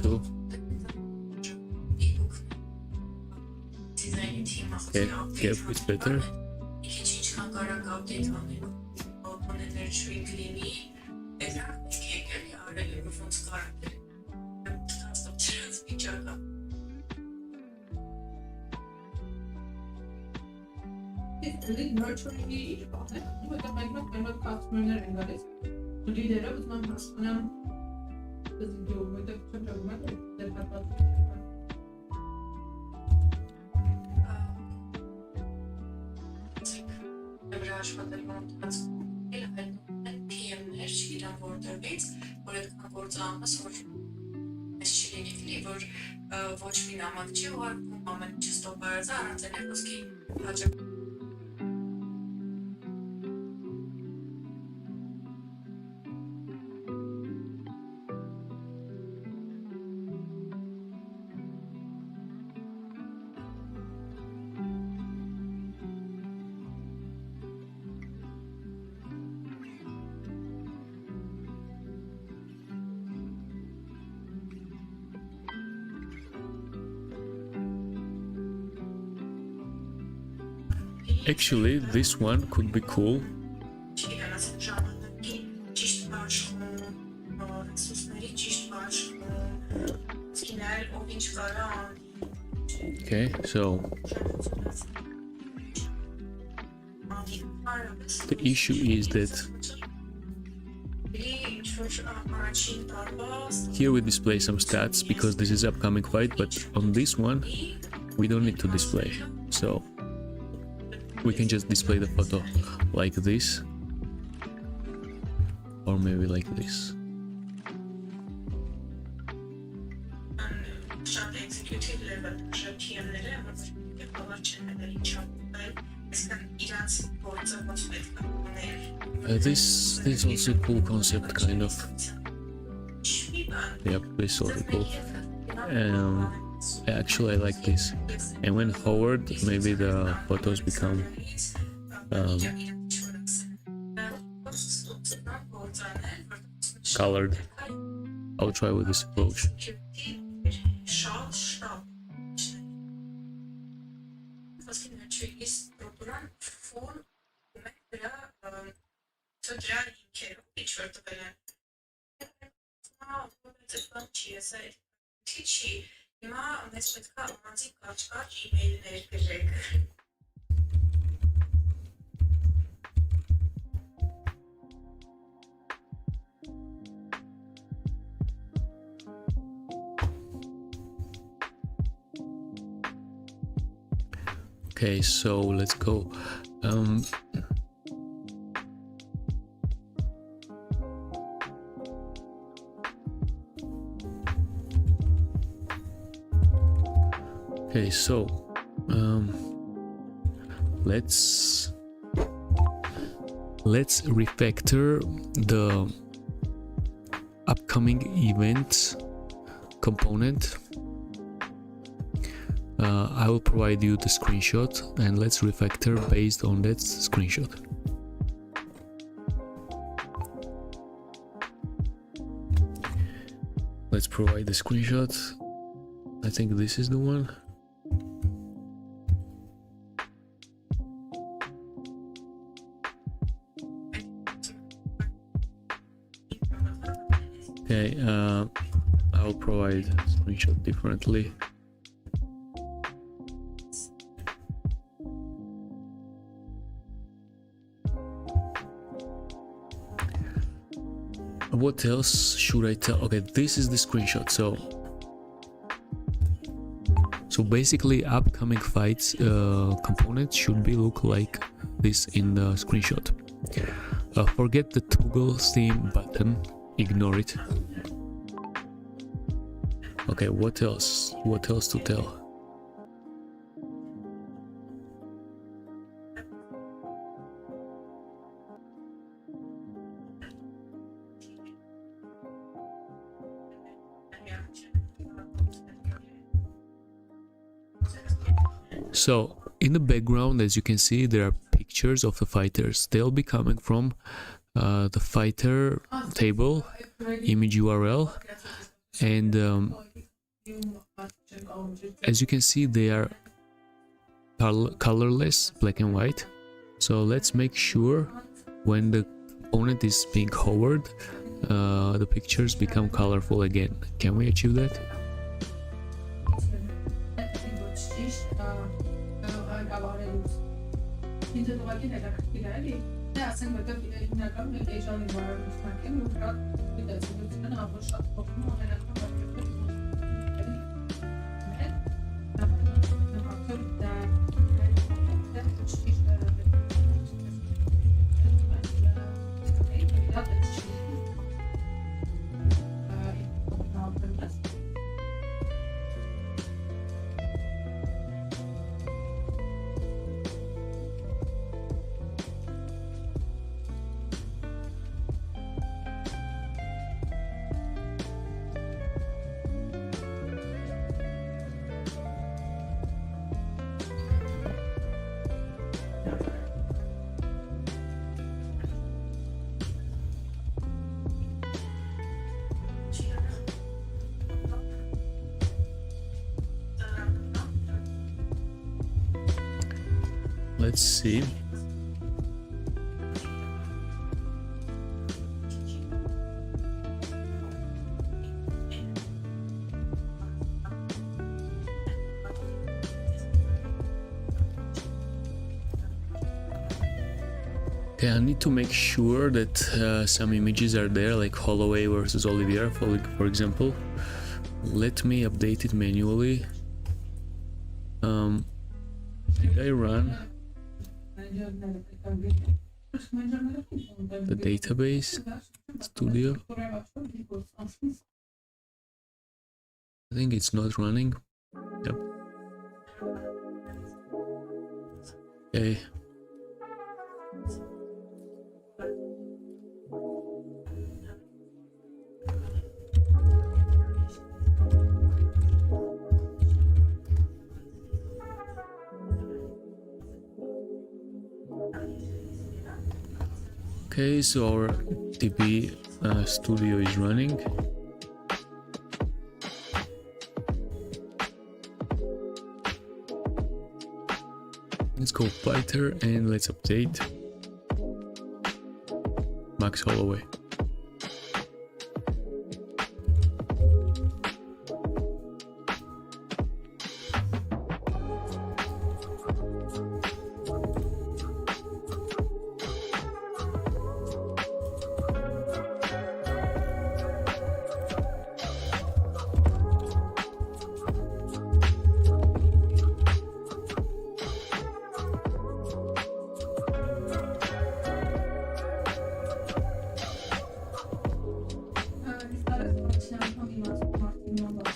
2. Okay, gap is better. Actually, this one could be cool. Okay, so the issue is that here we display some stats because this is upcoming fight, but on this one we don't need to display, so we can just display the photo like this, or maybe like this. Aşağıda executive level TM'lere ama hava çeneleri çarpılar eskiden İran sporcu motivated kampanya. This also a cool concept, kind of. Yep, this is also cool. Actually, I like this. And when hovered, maybe the photos become colored. I'll try with this approach. Okay, so let's go. Okay, so let's refactor the upcoming event component. I will provide you the screenshot and let's refactor based on that screenshot. Let's provide the screenshot. I think this is the one. Okay, I'll provide screenshot differently. What else should I tell? Okay, this is the screenshot. So basically upcoming fights components should be look like this in the screenshot. Forget the toggle theme button, ignore it. Okay, what else to tell? So in the background, as you can see, there are pictures of the fighters. They'll be coming from the fighter table, image URL, and as you can see, they are colorless, black and white. So let's make sure when the component is being hovered, the pictures become colorful again. Can we achieve that? Let's see. Okay, I need to make sure that some images are there, like Holloway versus Oliveira, for example. Let me update it manually. Did I run the database studio? I think it's not running. Yep. Okay. Okay, so our TP studio is running. Let's go Fighter and let's update Max Holloway.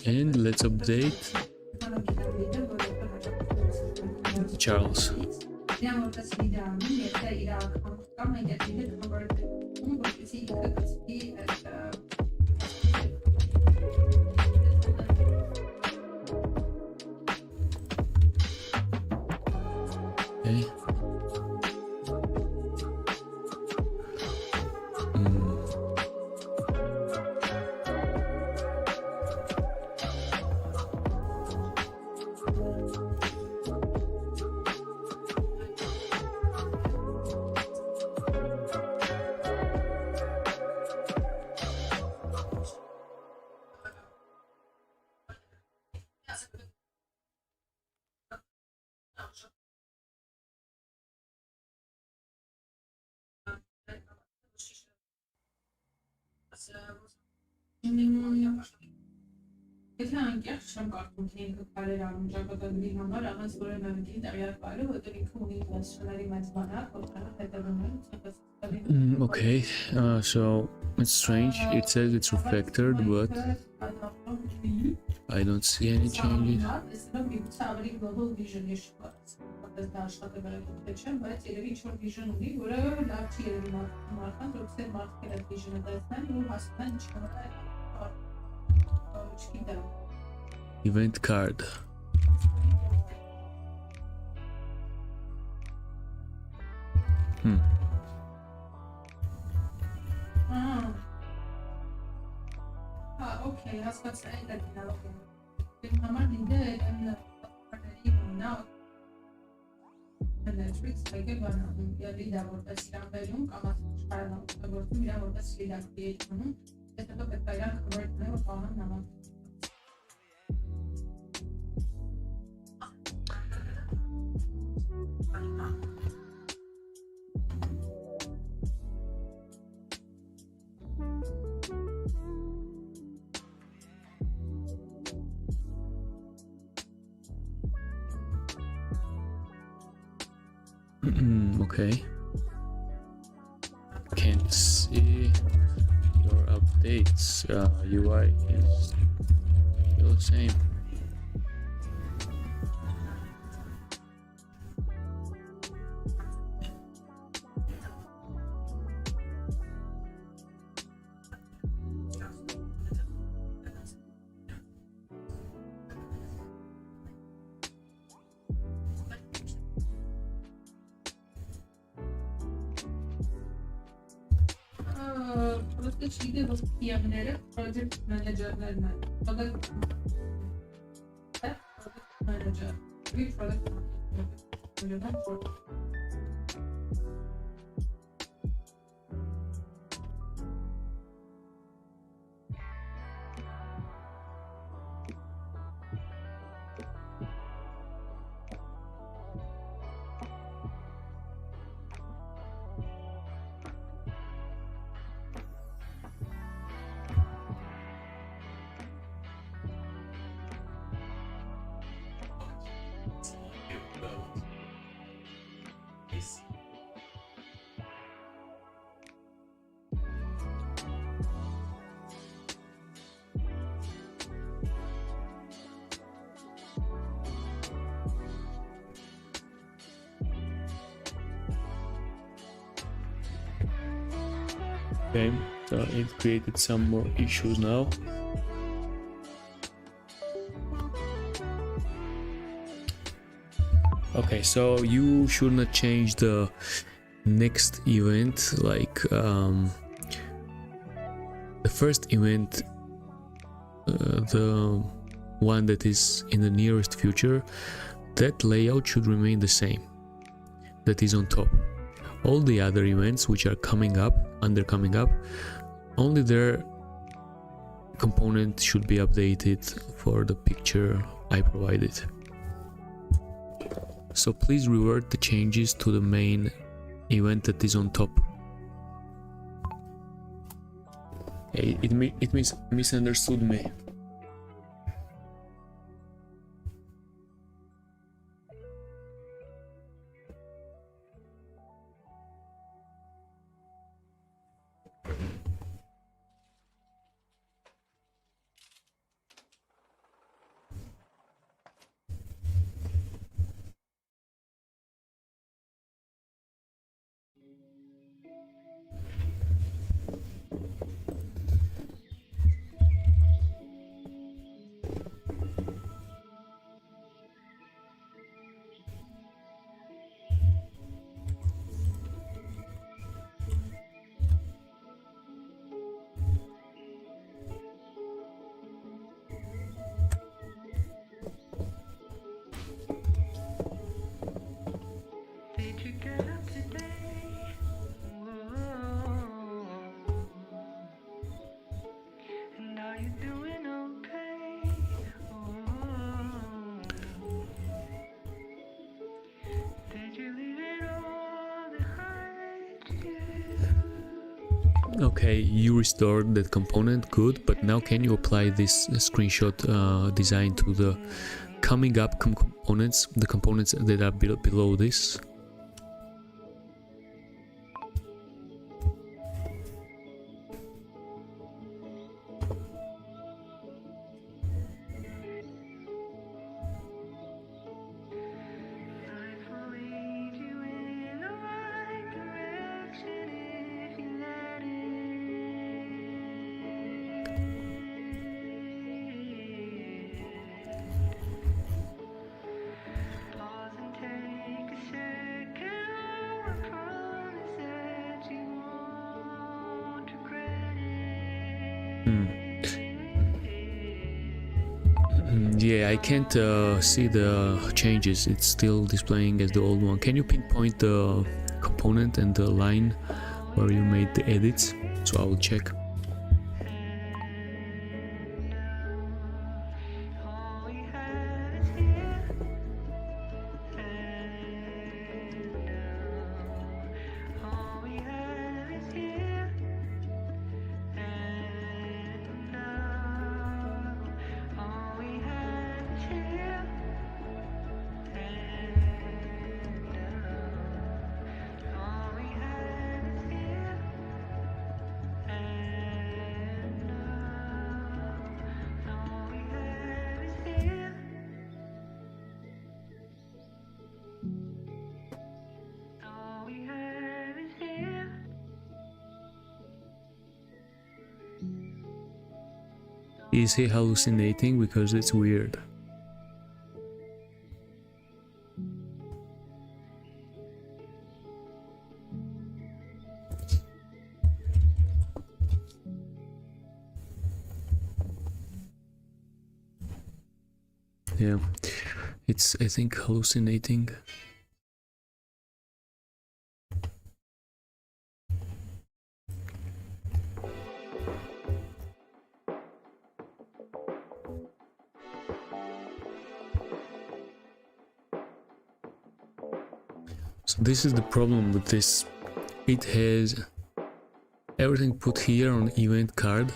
And let's update Charles. Okay. Եթե անկեղծ չեմ կարծում, թե ինքը կարելի անմիջականների համար առանց որևէ մեկին տեղյակ գալու, որտեղ ինքը ունի ինվեստորների մեծ բանակ, որտեղ հետևում են Okay, so it's strange. It says it's refactored, but I don't see any changes. Event card. Okay, հասկացա, այդ է դինալոգ եմ։ Դեմ համար դիդը են պարտների ուննա Netflix եկել բանանում, լիդա որպես իրան կամ աշխարհն օգտագործում իրան որպես լիդա create անում, հետո պետք է իրան convert-ները որ բանան նման։ Okay. Can't see your updates. UI is still the same. Project manager, product manager, product manager. Okay, so it created some more issues now. Okay, so you should not change the next event, like the first event, the one that is in the nearest future. That layout should remain the same, that is on top. All the other events which are coming up, only their component should be updated for the picture I provided. So please revert the changes to the main event that is on top. It misunderstood me. Okay, you restored that component, good, but now can you apply this screenshot design to the coming up components, the components that are below this? Yeah, I can't see the changes. It's still displaying as the old one. Can you pinpoint the component and the line where you made the edits? So I will check. Is he hallucinating? Because it's weird. Yeah, it's, I think, hallucinating. So this is the problem with this. It has everything put here on event card.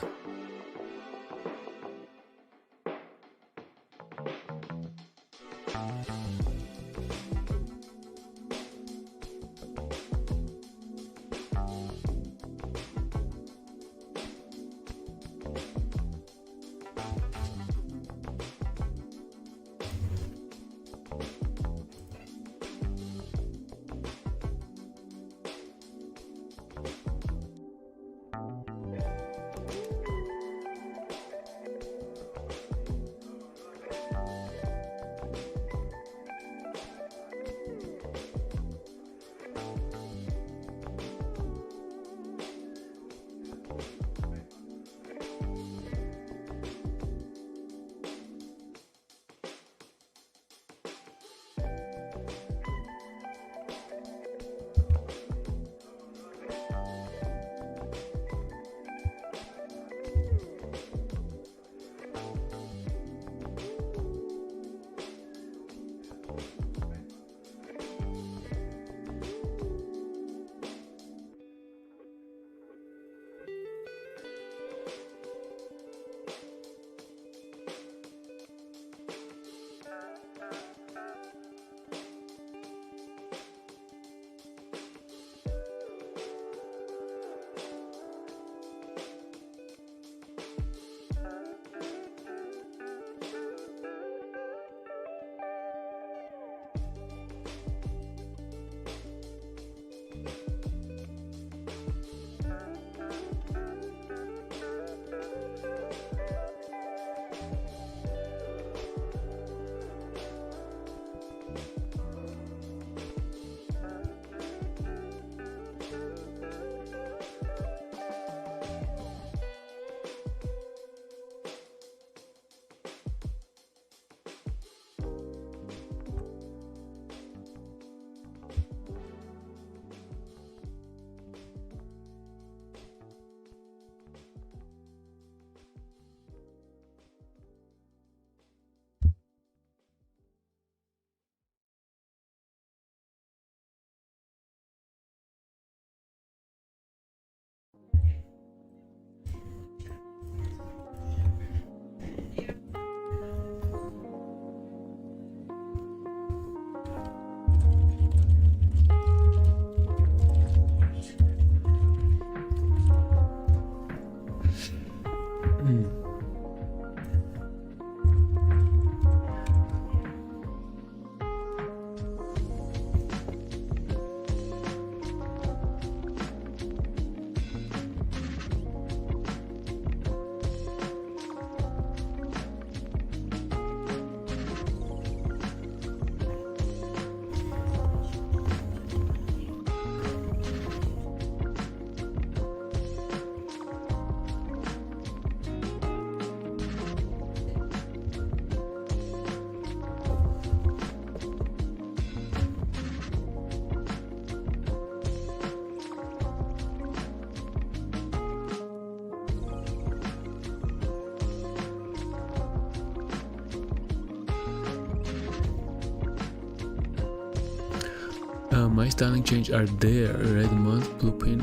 My styling change are there. Red month, blue pin.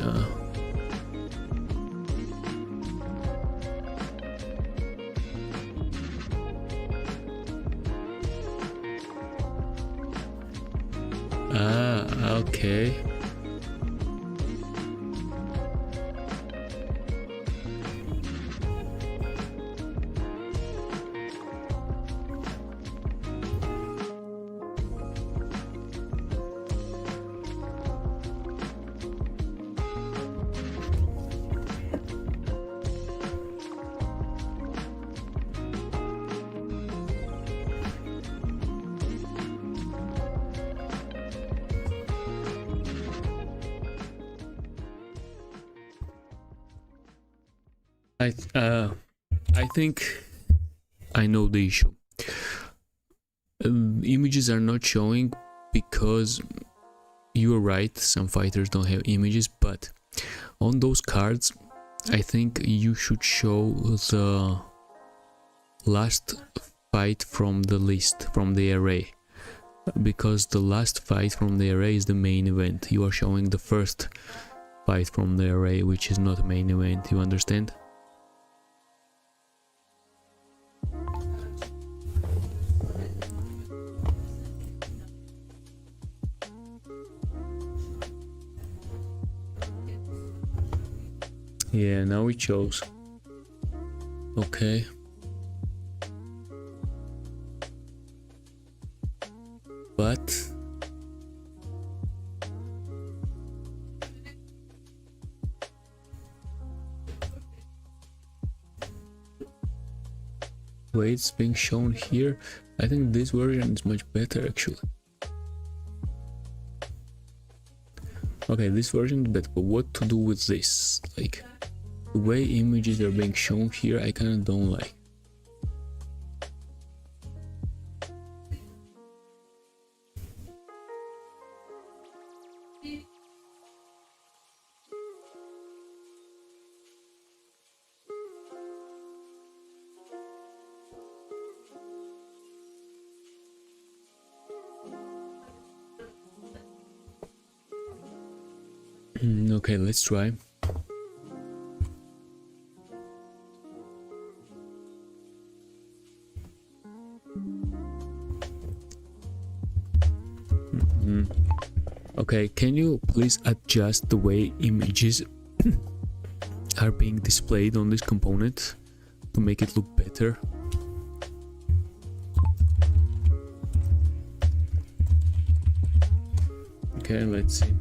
Okay. I think I know the issue. Images are not showing because you are right, some fighters don't have images, but on those cards I think you should show the last fight from the list, from the array, because the last fight from the array is the main event. You are showing the first fight from the array, which is not a main event, you understand? Yeah, now it shows. Okay. But wait, it's being shown here. I think this version is much better actually. Okay, this version is better, but what to do with this? Like, the way images are being shown here, I kinda don't like. Okay, let's try. Okay, can you please adjust the way images are being displayed on this component to make it look better? Okay, let's see.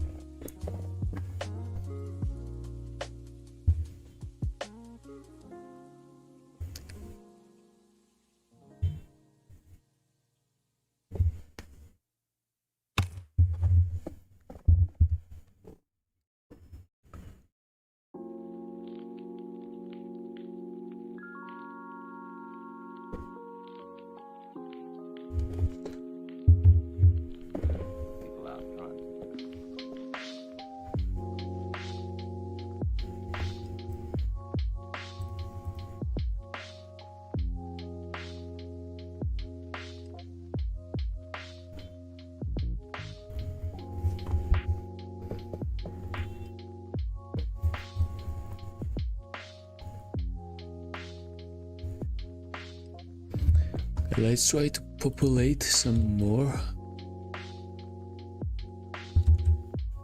Let's try to populate some more.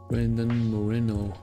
Brandon Moreno.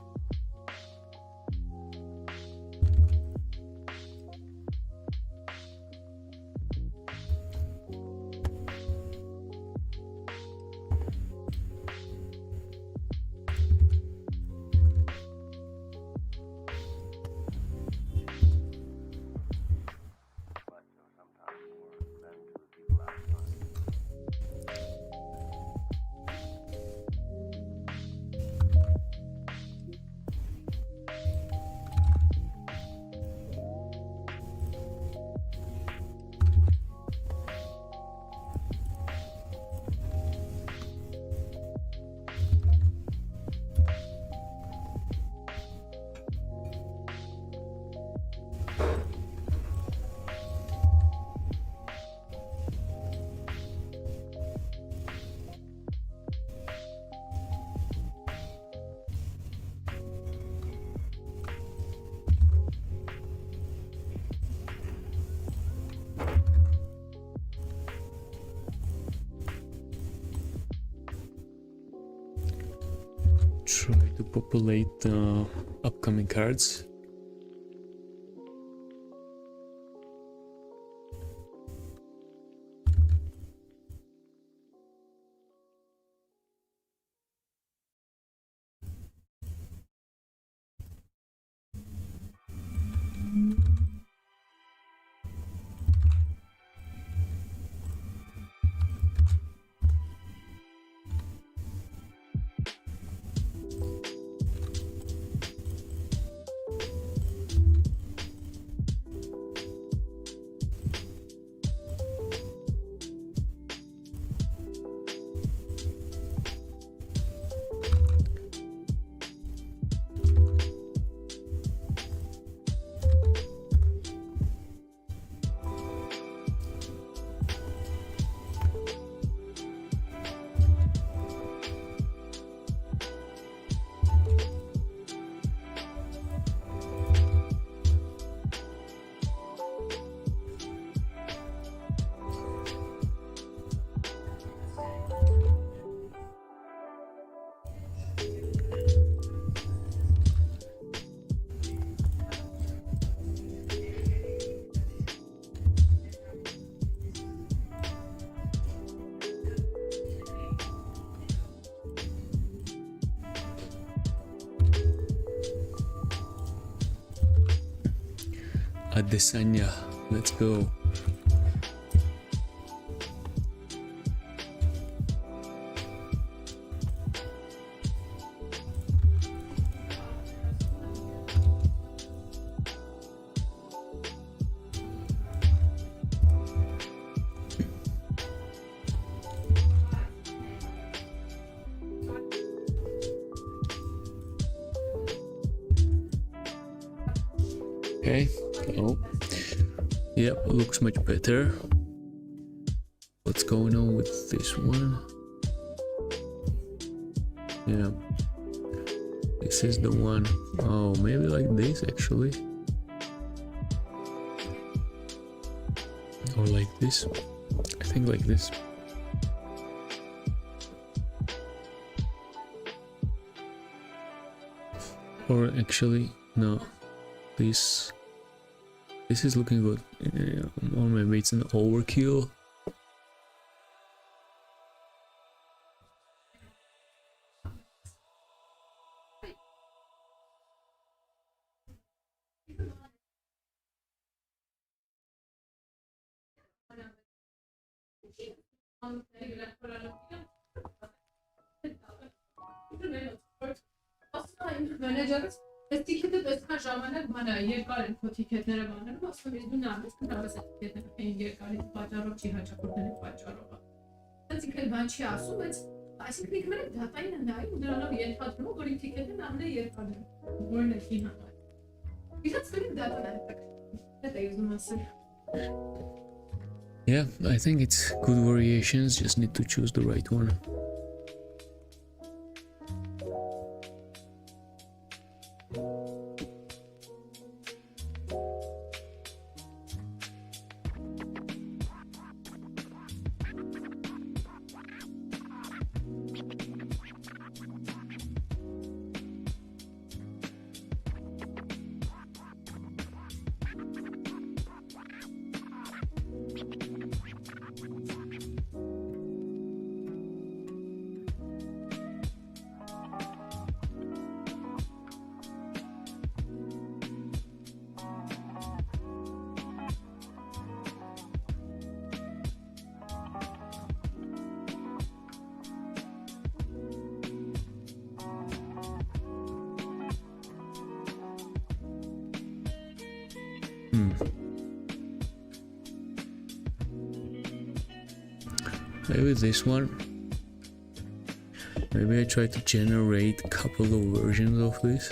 populate upcoming cards. Adesanya, let's go. Okay, oh, yep, looks much better. What's going on with this one? Yeah, this is the one. Oh, maybe like this actually, or like this. I think like this. Or actually, no. This is looking good, or maybe it's an overkill. Menajerimiz etiketi այսքան ժամանակ մանա երկար են քո տիկետները բաներում, ասում ես դու նամես կնավես էտիկետները, այն երկարի պատճառով չի հաճախորդների պատճառով։ Բայց ինքն բան չի ասում, բայց այսինքն ինքն էլ դատային է նայում ու դրանով ենթադրում, որ ինքն տիկետն ավելի երկար է, որն է քին համար։ Իսկ դու դատան է դա ուզում ասել։ Yeah, I think it's good variations, just need to choose the right one. Maybe this one. Maybe I try to generate a couple of versions of this.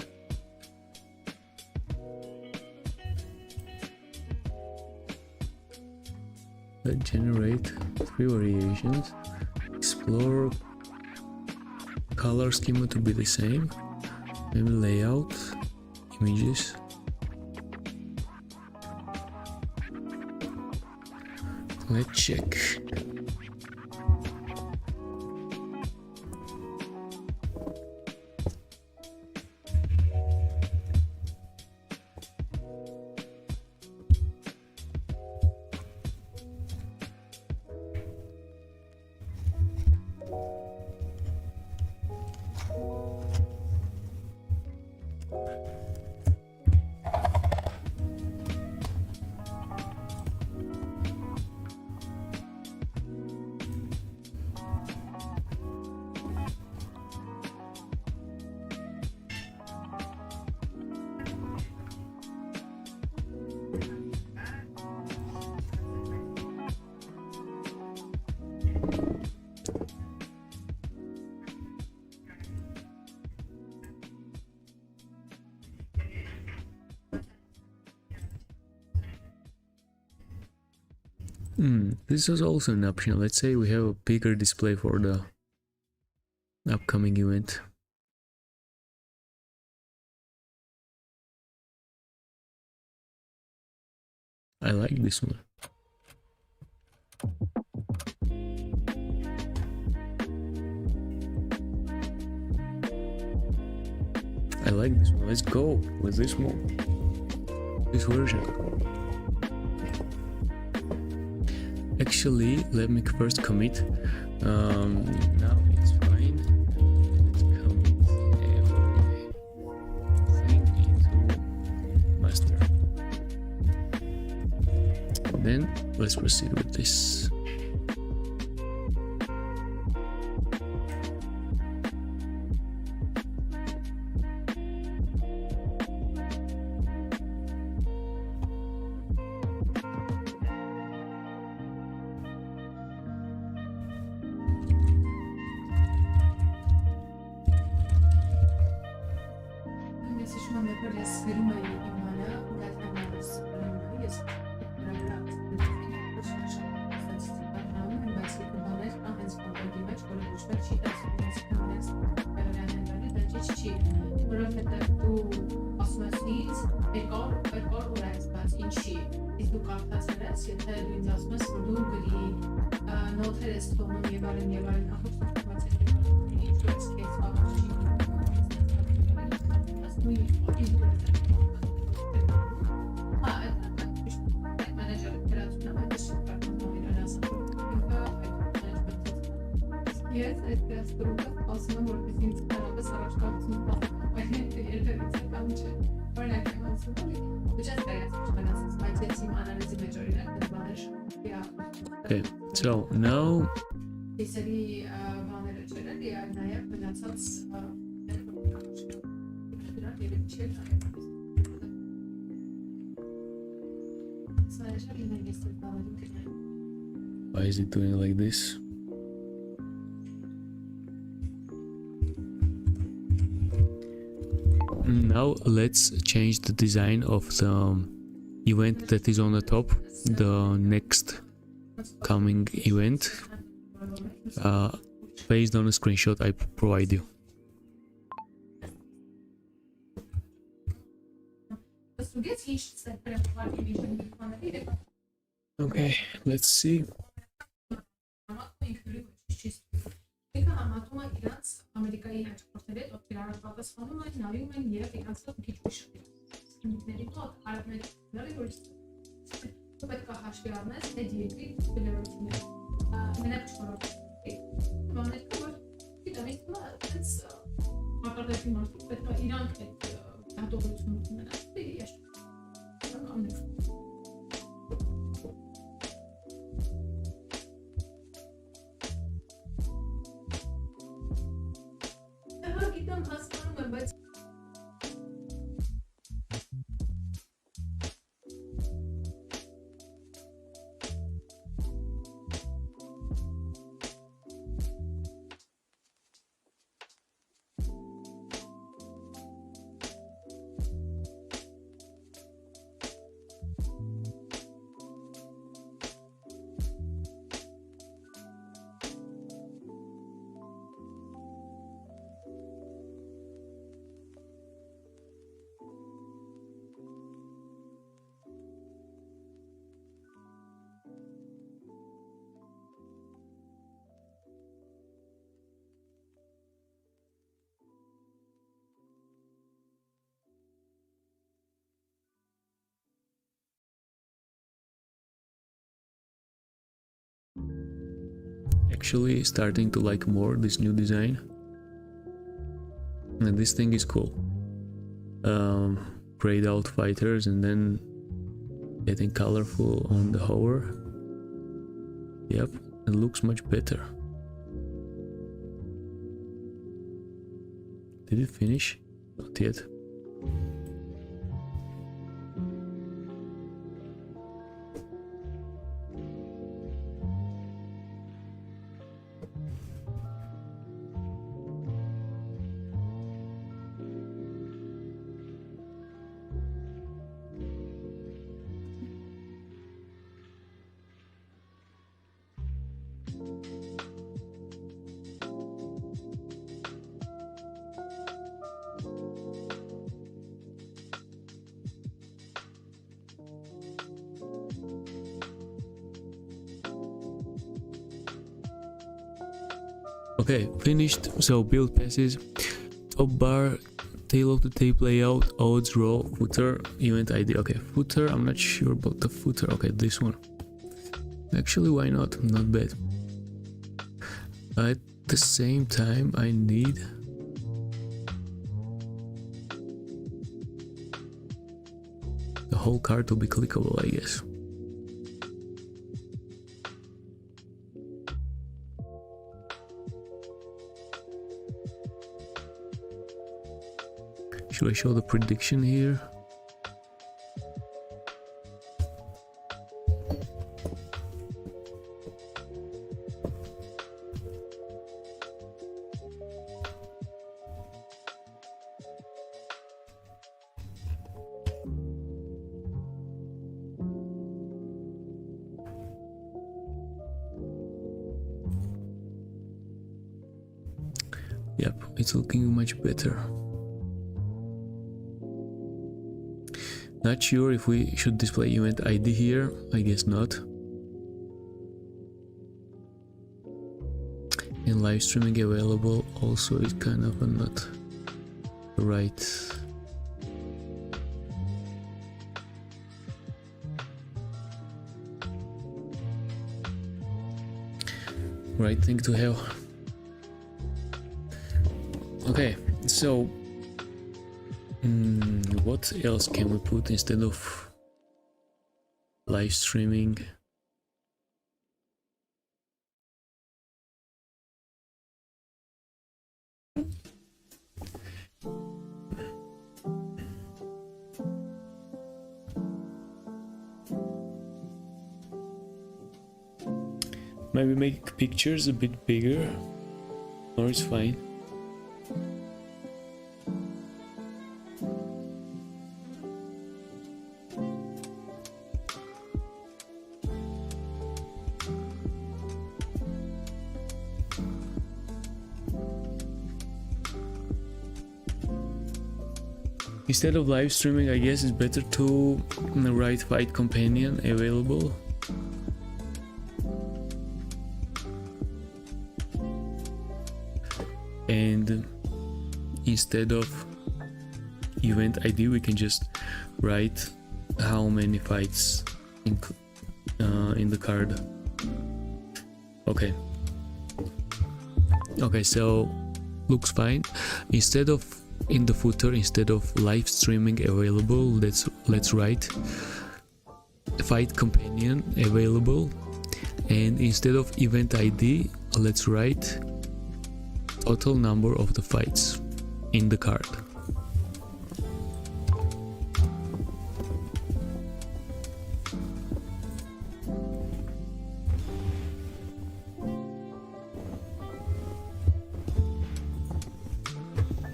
Let's generate 3 variations. Explore color schema to be the same. Maybe layout, images. Let's check. This is also an option. Let's say we have a bigger display for the upcoming event. I like this one. I like this one. Let's go with this one. This version. Actually, let me first commit. Now it's fine. Let's commit everything into master. Then let's proceed with this. Okay, so now why is it doing like this? Now let's change the design of the event that is on the top, the next coming event, based on a screenshot I provide you. Okay, let's see. Actually starting to like more this new design, and this thing is cool. Grayed out fighters and then getting colorful on the hover. Yep, it looks much better. Did it finish? Not yet. Okay, finished. So build passes, top bar, tail of the tape layout, odds, raw, footer, event ID. Okay, footer, I'm not sure about the footer. Okay, this one. Actually, why not? Not bad. At the same time, I need the whole card to be clickable, I guess. Should I show the prediction here? Yep, it's looking much better. Not sure if we should display event ID here. I guess not. And live streaming available also is kind of not right. Right thing to have. Okay, so what else can we put instead of live streaming? Maybe make pictures a bit bigger, or it's fine. Instead of live streaming, I guess it's better to write fight companion available. And instead of event ID, we can just write how many fights in the card. Okay. Okay, so looks fine. Instead of in the footer, instead of live streaming available, let's write fight companion available, and instead of event ID, let's write total number of the fights in the card.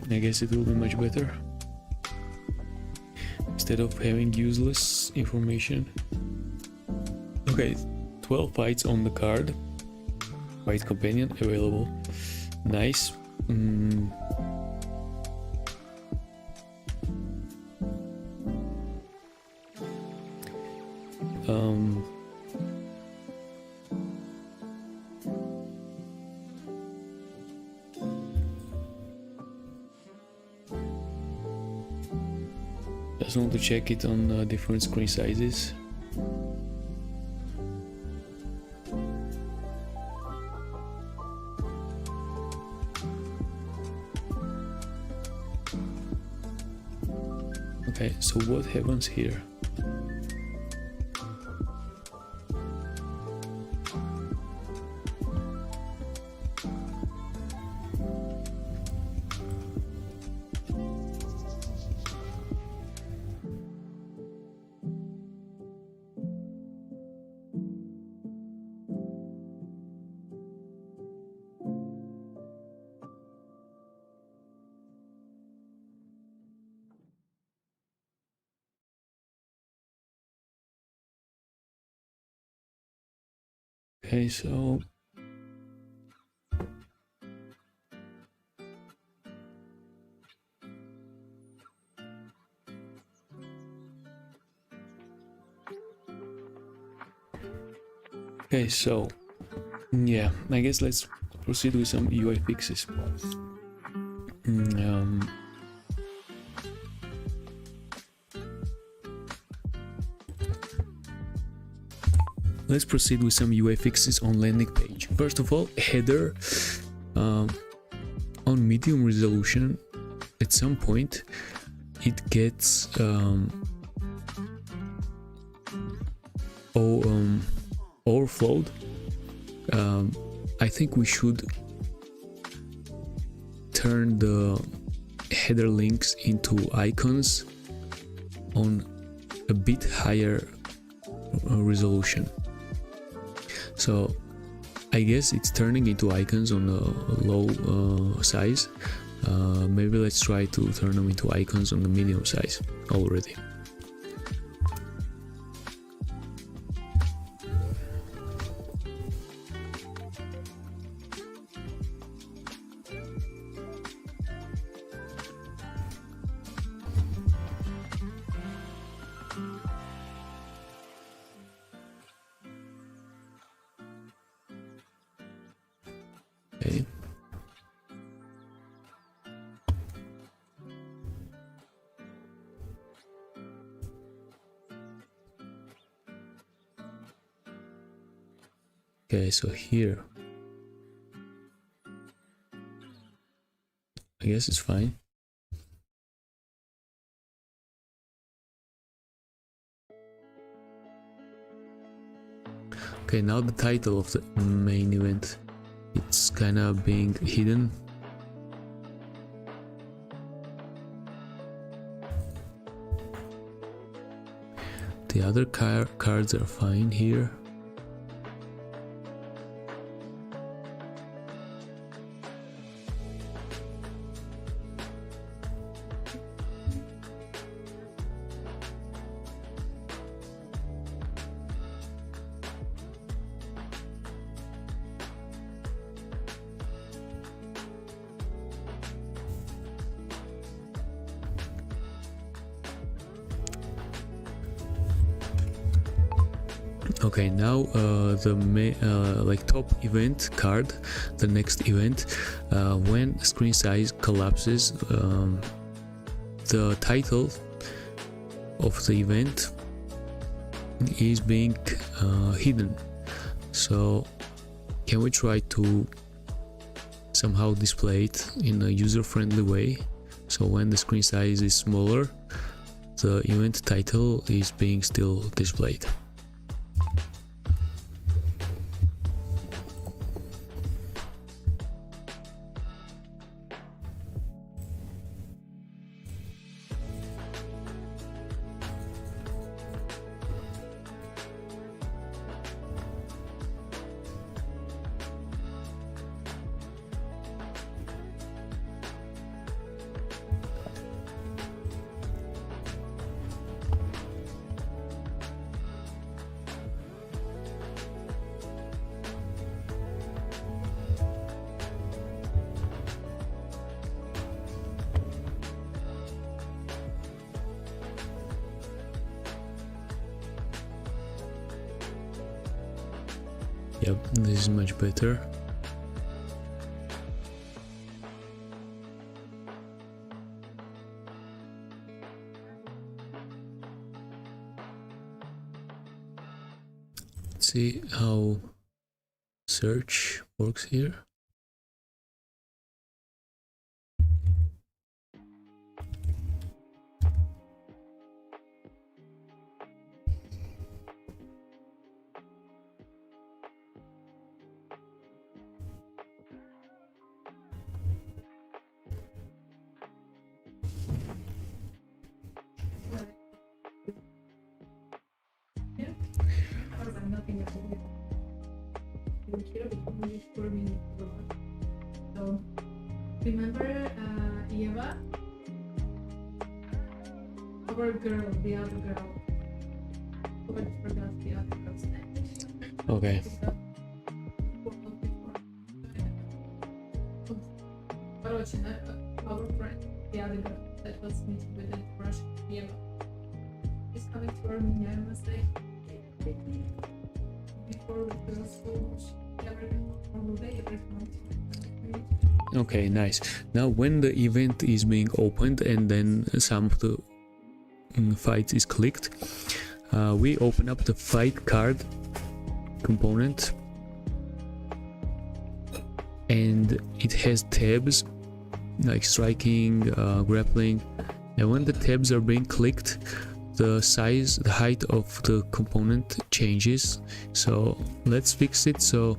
I guess it will be much better instead of having useless information. Okay, 12 fights on the card, fight companion available. Nice. Just want to check it on different screen sizes. Okay, so what happens here? Okay, so Okay, so yeah, I guess let's proceed with some UI fixes. Let's proceed with some UI fixes on landing page. First of all, header on medium resolution. At some point, it gets overflowed. I think we should turn the header links into icons on a bit higher resolution. So I guess it's turning into icons on a low size. Maybe let's try to turn them into icons on the medium size already. Okay. Okay, so here, I guess it's fine. Okay, now the title of the main event, it's kind of being hidden. The other cards are fine here. Okay, now the top event card, the next event, when screen size collapses, the title of the event is being hidden. So can we try to somehow display it in a user-friendly way? So when the screen size is smaller, the event title is being still displayed. Yep, this is much better. Let's see how search works here. So remember Eva, our girl, the other girl. I forgot the other girl's name. Okay. Our friend, the other girl that was meeting with the Russian Eva, is coming to Armenia. I must say, before with the schools, Okay, nice. Now when the event is being opened and then some of the fights is clicked, we open up the fight card component, and it has tabs like striking, grappling, and when the tabs are being clicked, the size, the height of the component changes. So let's fix it so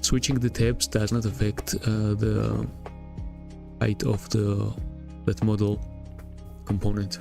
switching the tabs does not affect the height of that model component.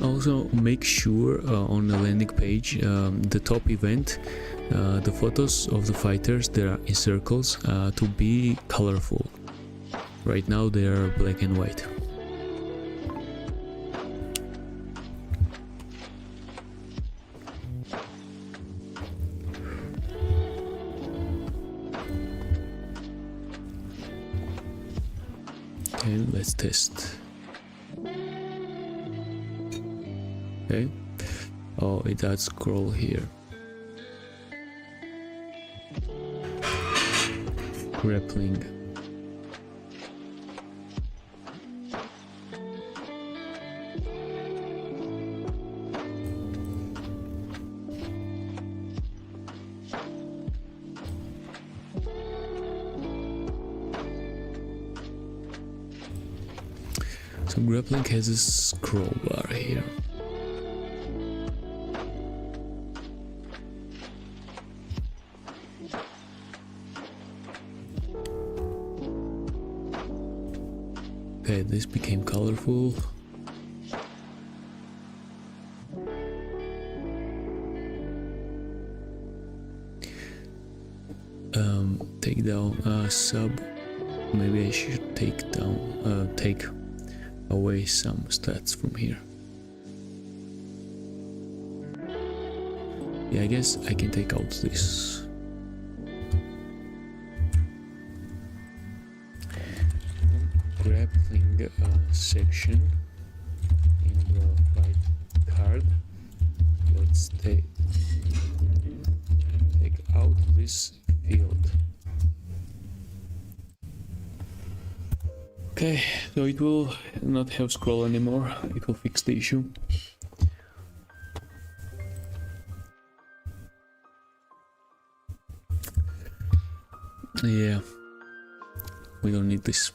Also make sure on the landing page, the top event, the photos of the fighters that are in circles to be colorful. Right now they are black and white. Okay, let's test. Okay. Oh, it does scroll here. Grappling. So grappling has a scroll bar here. Okay, this became colorful. Take down sub. Maybe I should take away some stats from here. Yeah, I guess I can take out this. Grappling section in the fight card. Let's take out this field. Okay, so it will not have scroll anymore. It will fix the issue. Yeah, we don't need this.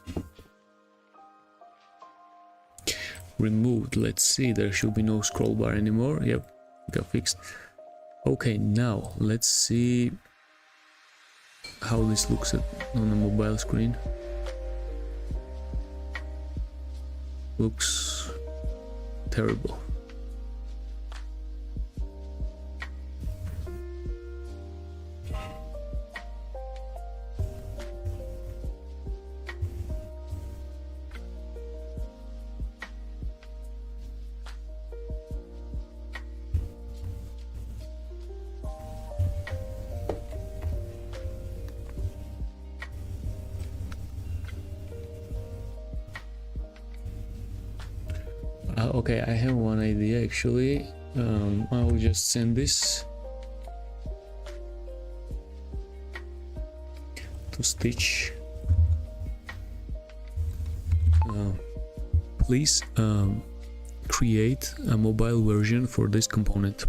Removed. Let's see, there should be no scroll bar anymore. Yep, got fixed. Okay, now let's see how this looks on a mobile screen. Looks terrible. Okay, I have one idea actually. I will just send this to Stitch. Please create a mobile version for this component.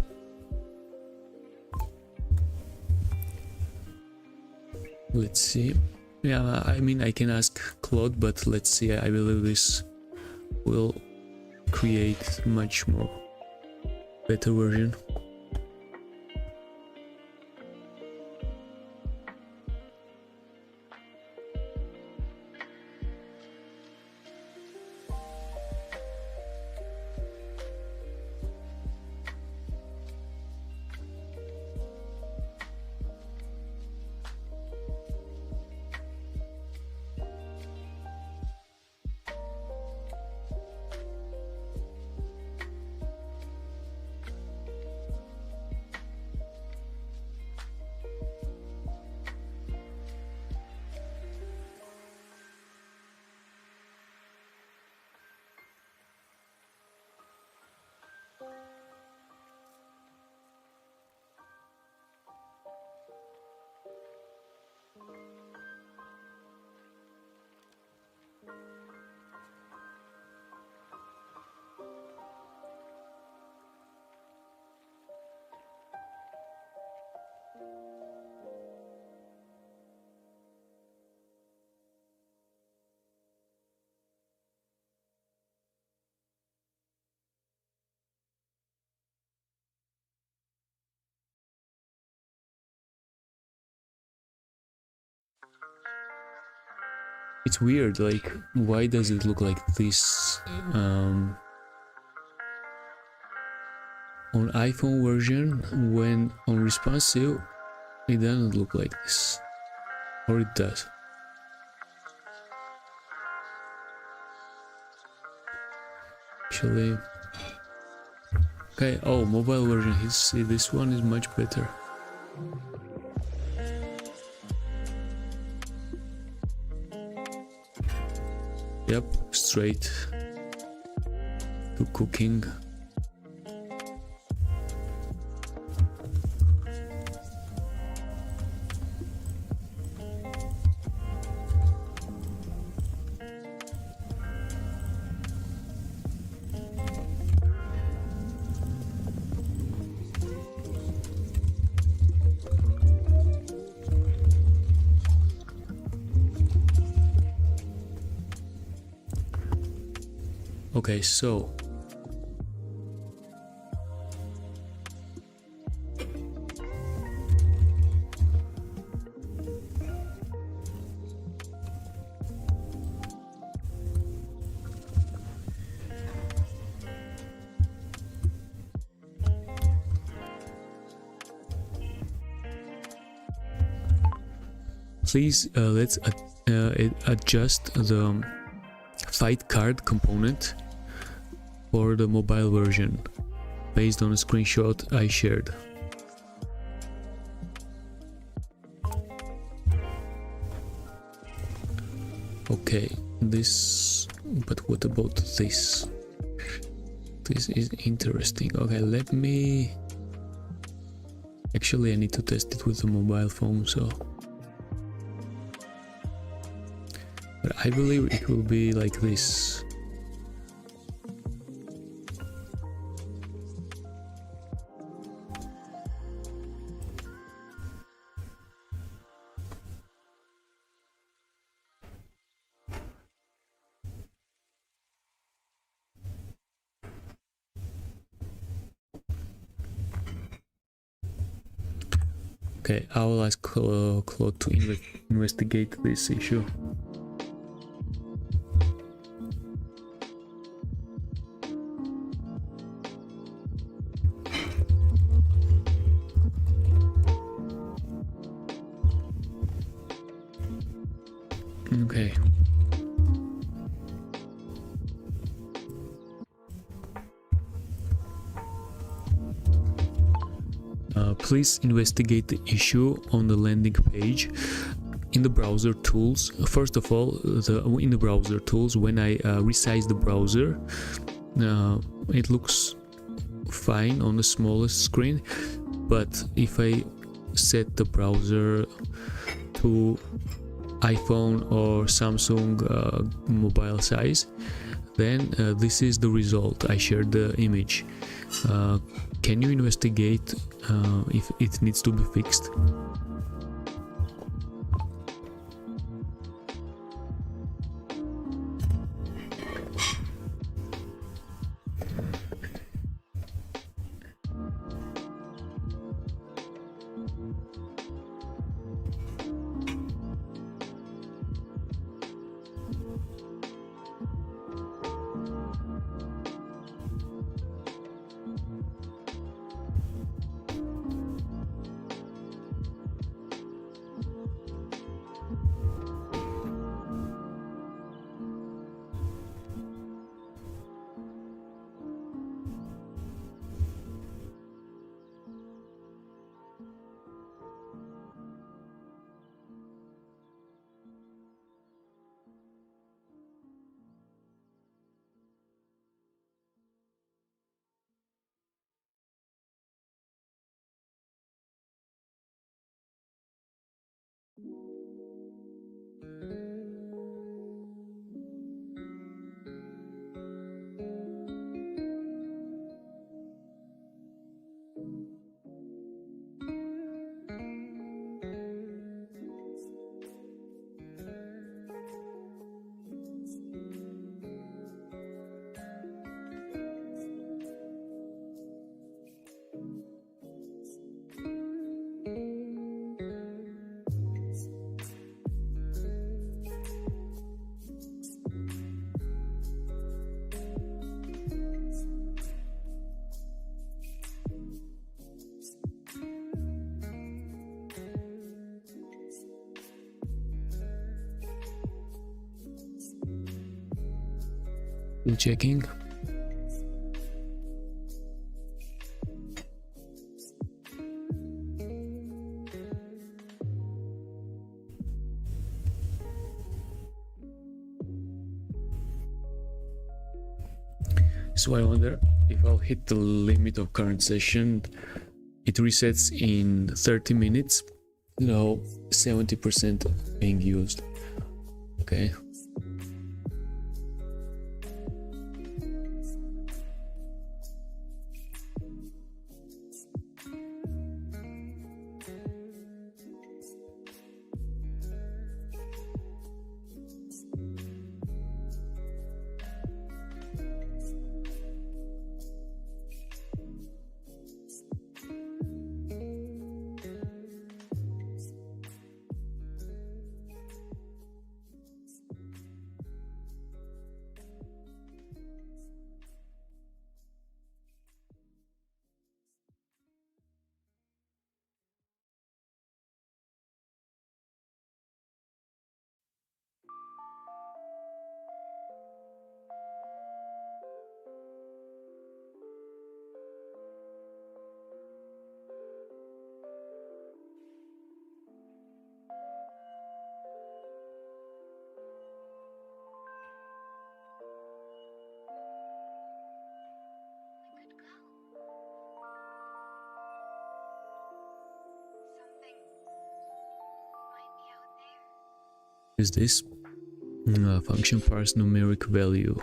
Let's see. Yeah, I mean, I can ask Claude, but let's see. I believe this will create much more better version. It's weird, like, why does it look like this? On iPhone version, when on responsive, it doesn't look like this. Or it does. Actually... Okay, oh, mobile version, see, this one is much better. Yep, straight to cooking. Okay, so please let's adjust the fight card component for the mobile version based on a screenshot I shared. Okay, this, but what about this? This is interesting. Okay, let me... Actually, I need to test it with the mobile phone, so... But I believe it will be like this. Okay, I will ask Claude to investigate this issue. Okay. Please investigate the issue on the landing page in the browser tools. First of all, in the browser tools, when I resize the browser, it looks fine on the smallest screen, but if I set the browser to iPhone or Samsung mobile size, then this is the result. I shared the image. Can you investigate if it needs to be fixed? Still checking. So I wonder if I'll hit the limit of current session. It resets in 30 minutes. No, 70% being used. Okay. Is this function parse numeric value?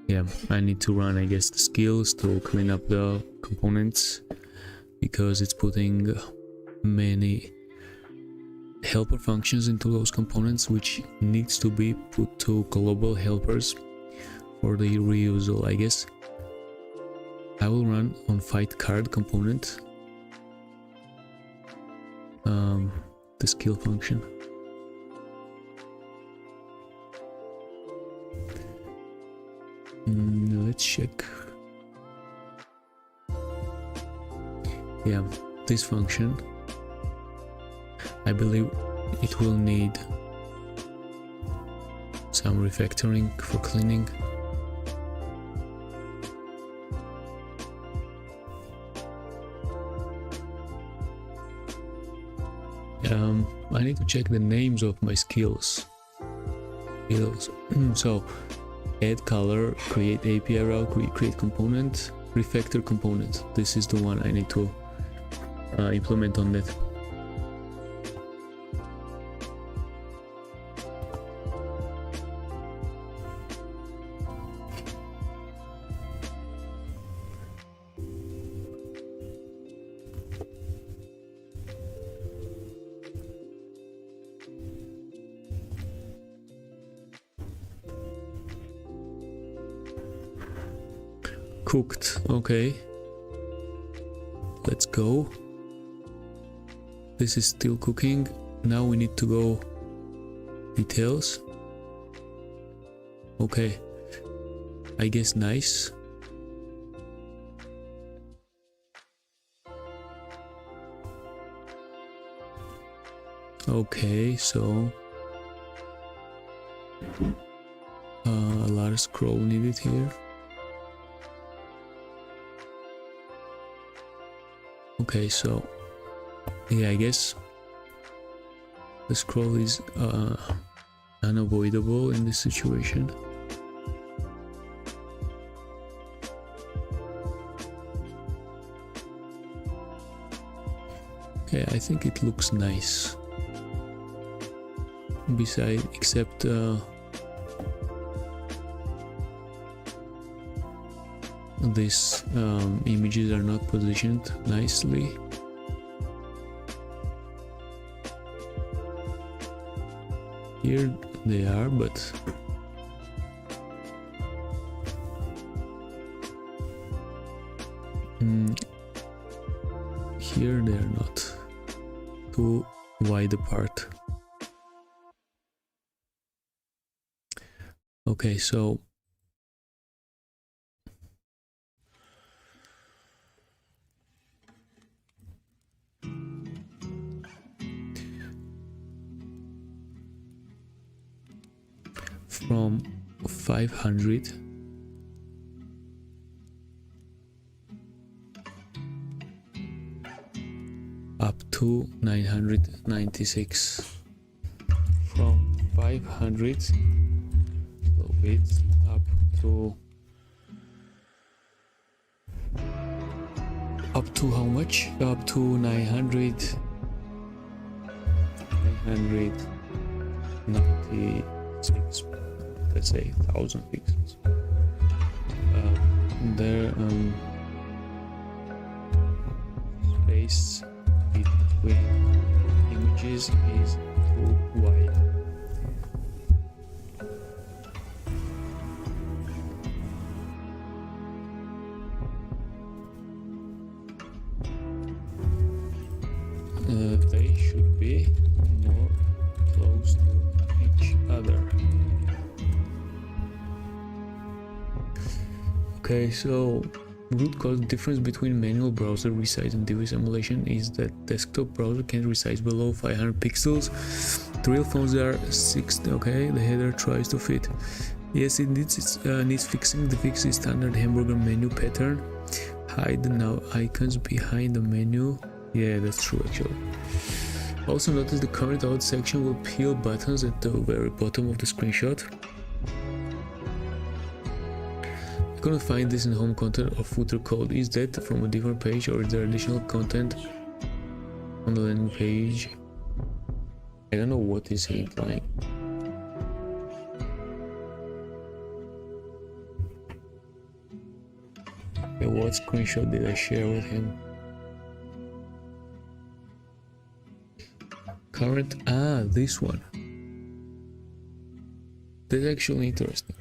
Yeah, I need to run, I guess, the skills to clean up the components, because it's putting many helper functions into those components, which needs to be put to global helpers for the reusal, I guess. I will run on fight card component the skill function. Let's check. Yeah, this function, I believe it will need some refactoring for cleaning. I need to check the names of my skills. So add color, create API route, create component, refactor component. This is the one I need to implement on that. Cooked. Okay, let's go. This is still cooking. Now we need to go details. Okay, I guess nice. Okay, so a lot of scroll needed here. Okay, so yeah, I guess the scroll is unavoidable in this situation. Okay, I think it looks nice. Besides, except these images are not positioned nicely. Here they are, but here they are not, too wide apart. Okay, so from 500 up to 996. From 500 width up to how much? Up to 996, let's say 1000 pixels. There space between images is too wide. They should be more close to each other. Okay, so root cause difference between manual browser resize and device emulation is that desktop browser can resize below 500 pixels. Real phones are 60. Okay, the header tries to fit. Yes, it needs fixing. The fix is standard hamburger menu pattern. Hide now icons behind the menu. Yeah, that's true actually. Also notice the current out section will peel buttons at the very bottom of the screenshot. I couldn't find this in home content or footer code. Is that from a different page or is there additional content on the landing page? I don't know what is he implying. Okay, what screenshot did I share with him? Current, this one. That's actually interesting.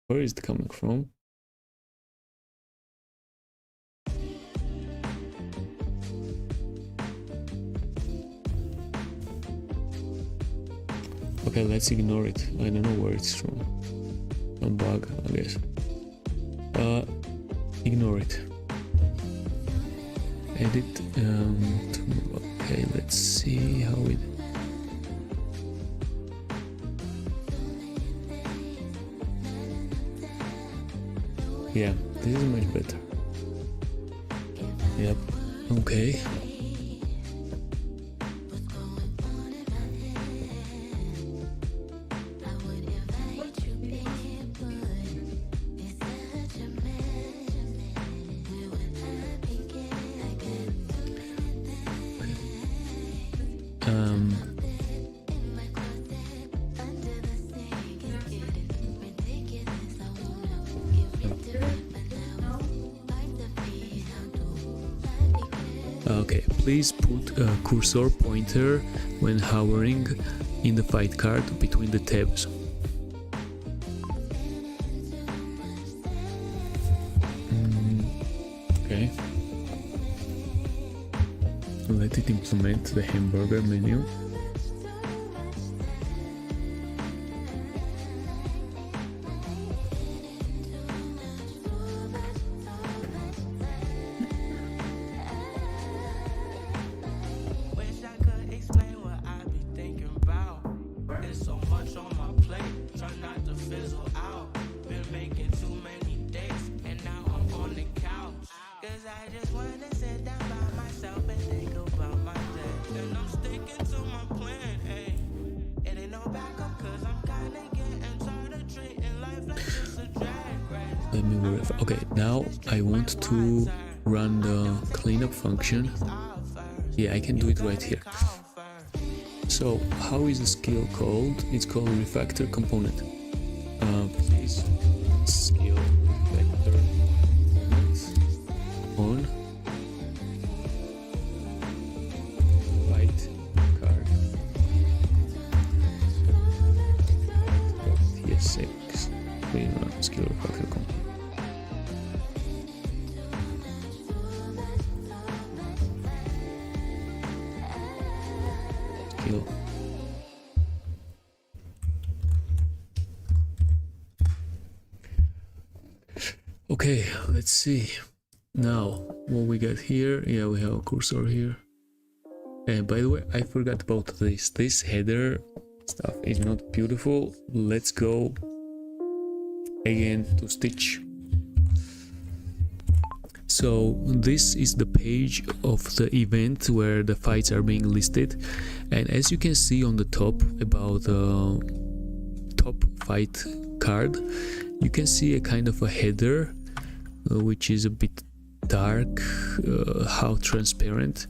Where is it coming from? Okay, let's ignore it. I don't know where it's from. Some bug, I guess. Ignore it. Edit. Okay, let's see how it. Yeah, this is much better. Yep, Okay. Okay, please put a cursor pointer when hovering in the fight card between the tabs. Okay. Let it implement the hamburger menu. Let me verify. Okay, now I want to run the cleanup function. Yeah, I can do it right here. So how is the skill called? It's called refactor component. Please skill refactor on fight card. TS6. We run skill refactor component. Skill. Okay, let's see. Now, what we got here? Yeah, we have a cursor here. And by the way, I forgot about this. This header stuff is not beautiful. Let's go again to Stitch. So this is the page of the event where the fights are being listed, and as you can see on the top about the top fight card, you can see a kind of a header which is a bit dark, how transparent.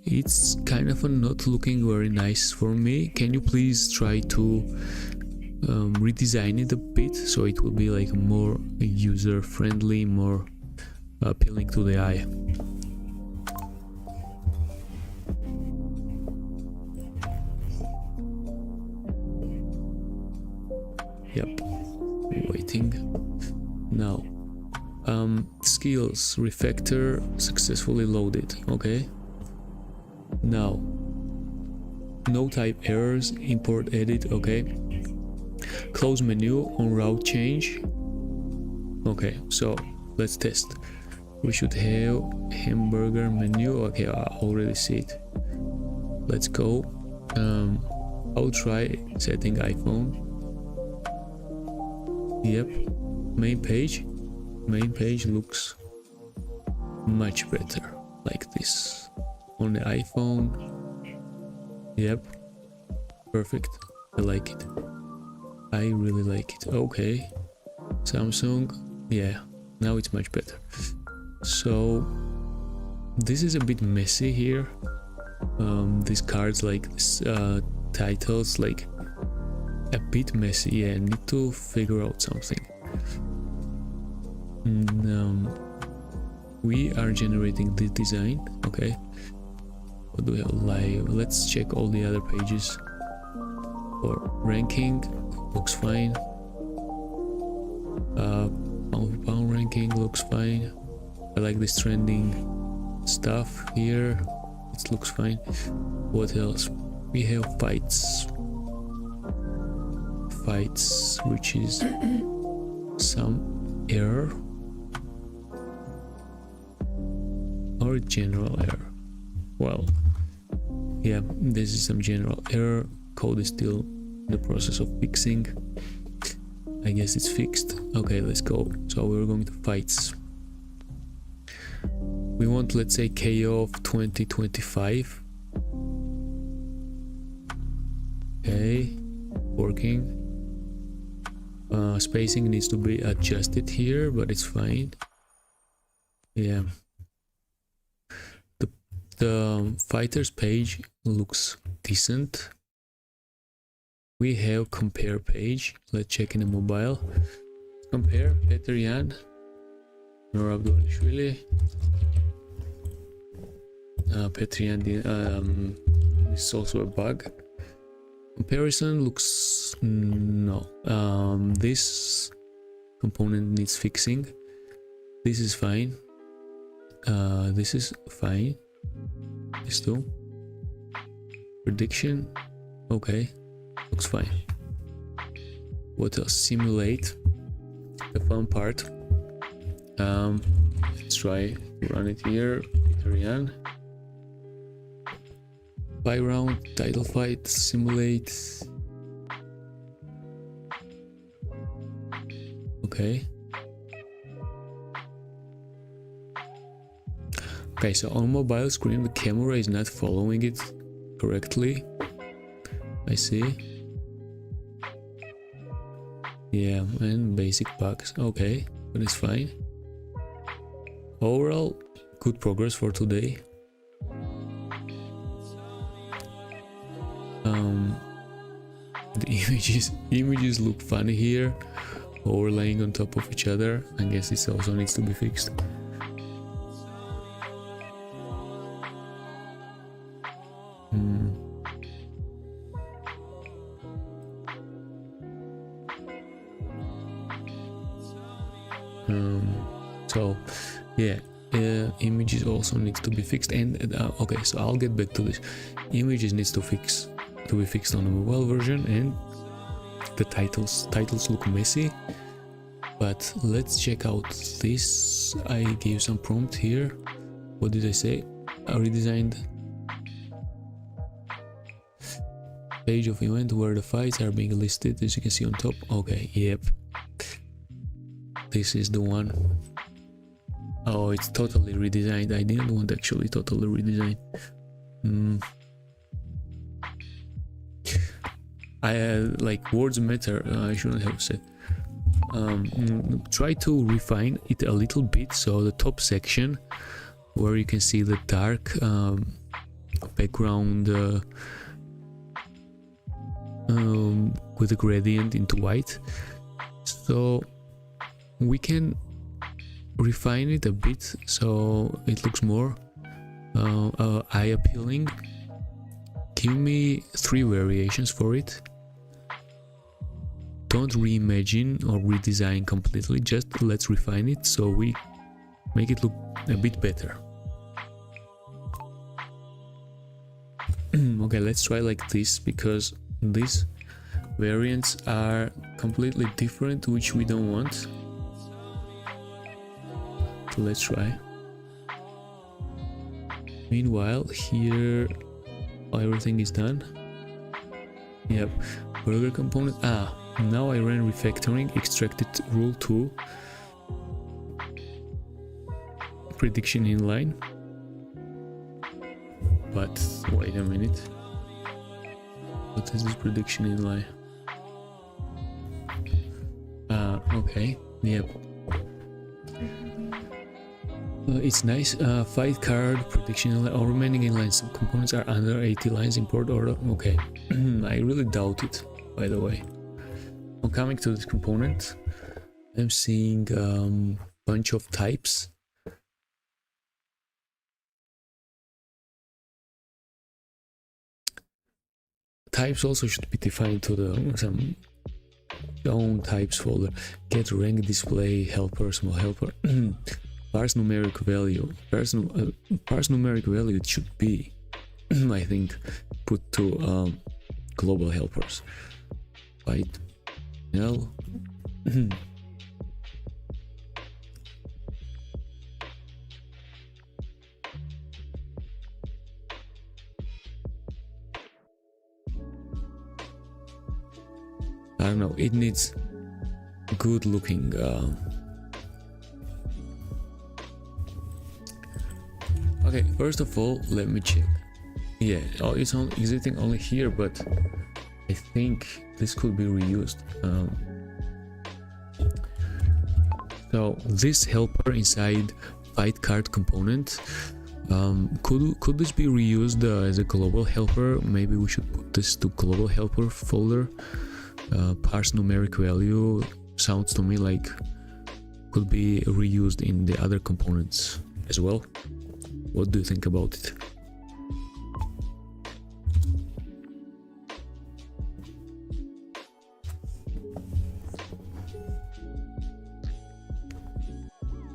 It's kind of not looking very nice for me. Can you please try to redesign it a bit so it will be like more user friendly, more appealing to the eye? Yep, waiting. Now, skills refactor successfully loaded. Okay. Now, no type errors, import edit. Okay. Close menu on route change. Okay, so let's test. We should have hamburger menu. Okay, I already see it. Let's go. I'll try setting iPhone. Yep, main page looks much better like this on the iPhone. Yep, perfect. I like it. I really like it. Okay, Samsung. Yeah, now it's much better. So this is a bit messy here. These cards, like this, titles, like a bit messy. Yeah, I need to figure out something. We are generating the design. Okay, what do we have live? Let's check all the other pages. For ranking, looks fine. Pound for pound ranking looks fine. I like this trending stuff here. It looks fine. What else? We have fights, which is some error or general error. Well, yeah, this is some general error. Code is still in the process of fixing. I guess it's fixed. Okay, let's go. So we're going to fights. We want, let's say, KO of 2025. Okay, working. Spacing needs to be adjusted here, but it's fine. Yeah. The fighters page looks decent. We have compare page. Let's check in the mobile. Compare Petr Yan, Nor Abdulashvili. Petr Yan, this is also a bug. Comparison looks no. This component needs fixing. This is fine. This is fine. This too. Prediction, okay, looks fine. What else? Simulate, the fun part. Let's try to run it here. Petr Yan. 5-round title fight, simulate. Okay. Okay, so on mobile screen the camera is not following it correctly. I see. Yeah, and basic bugs. Okay, but it's fine. Overall, good progress for today. The images look funny here, overlaying on top of each other. I guess this also needs to be fixed. So yeah, images also needs to be fixed, and okay, so I'll get back to this. Images needs to be fixed on the mobile version, and the titles look messy. But let's check out this. I gave some prompt here. What did I say? I redesigned page of event where the fights are being listed, as you can see on top. Okay, yep, this is the one. Oh, it's totally redesigned. I didn't want actually totally redesign. Like words matter. I shouldn't have said. Try to refine it a little bit. So the top section where you can see the dark background with a gradient into white. So we can refine it a bit so it looks more eye appealing. Give me 3 variations for it. Don't reimagine or redesign completely, just let's refine it so we make it look a bit better. Okay, let's try like this, because these variants are completely different, which we don't want. So let's try. Meanwhile, here everything is done. Yep, burger component. Now I ran refactoring, extracted rule 2, prediction inline. But wait a minute, what is this prediction inline? Okay, yep. It's nice. Fight card prediction inline. All remaining inline subcomponents are under 80 lines import order. Okay, I really doubt it, by the way. I'm coming to this component. I'm seeing bunch of types. Types also should be defined to the some own types folder. Get rank display helper, small helper. Parse numeric value. Parse numeric value, it should be I think put to global helpers. Byte L. I don't know, it needs good looking Okay, first of all, let me check. Yeah, it's on exiting only here, but I think this could be reused. So this helper inside fight card component, could this be reused as a global helper? Maybe we should put this to global helper folder. Parse numeric value sounds to me like could be reused in the other components as well. What do you think about it?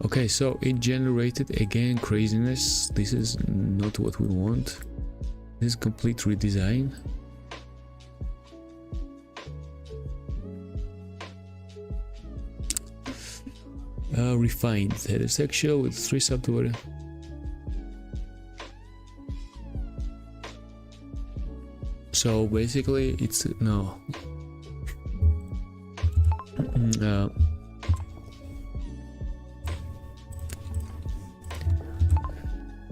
Okay, so it generated again craziness. This is not what we want. This is complete redesign. Refined heterosexual with 3 subdivisions. So basically it's no.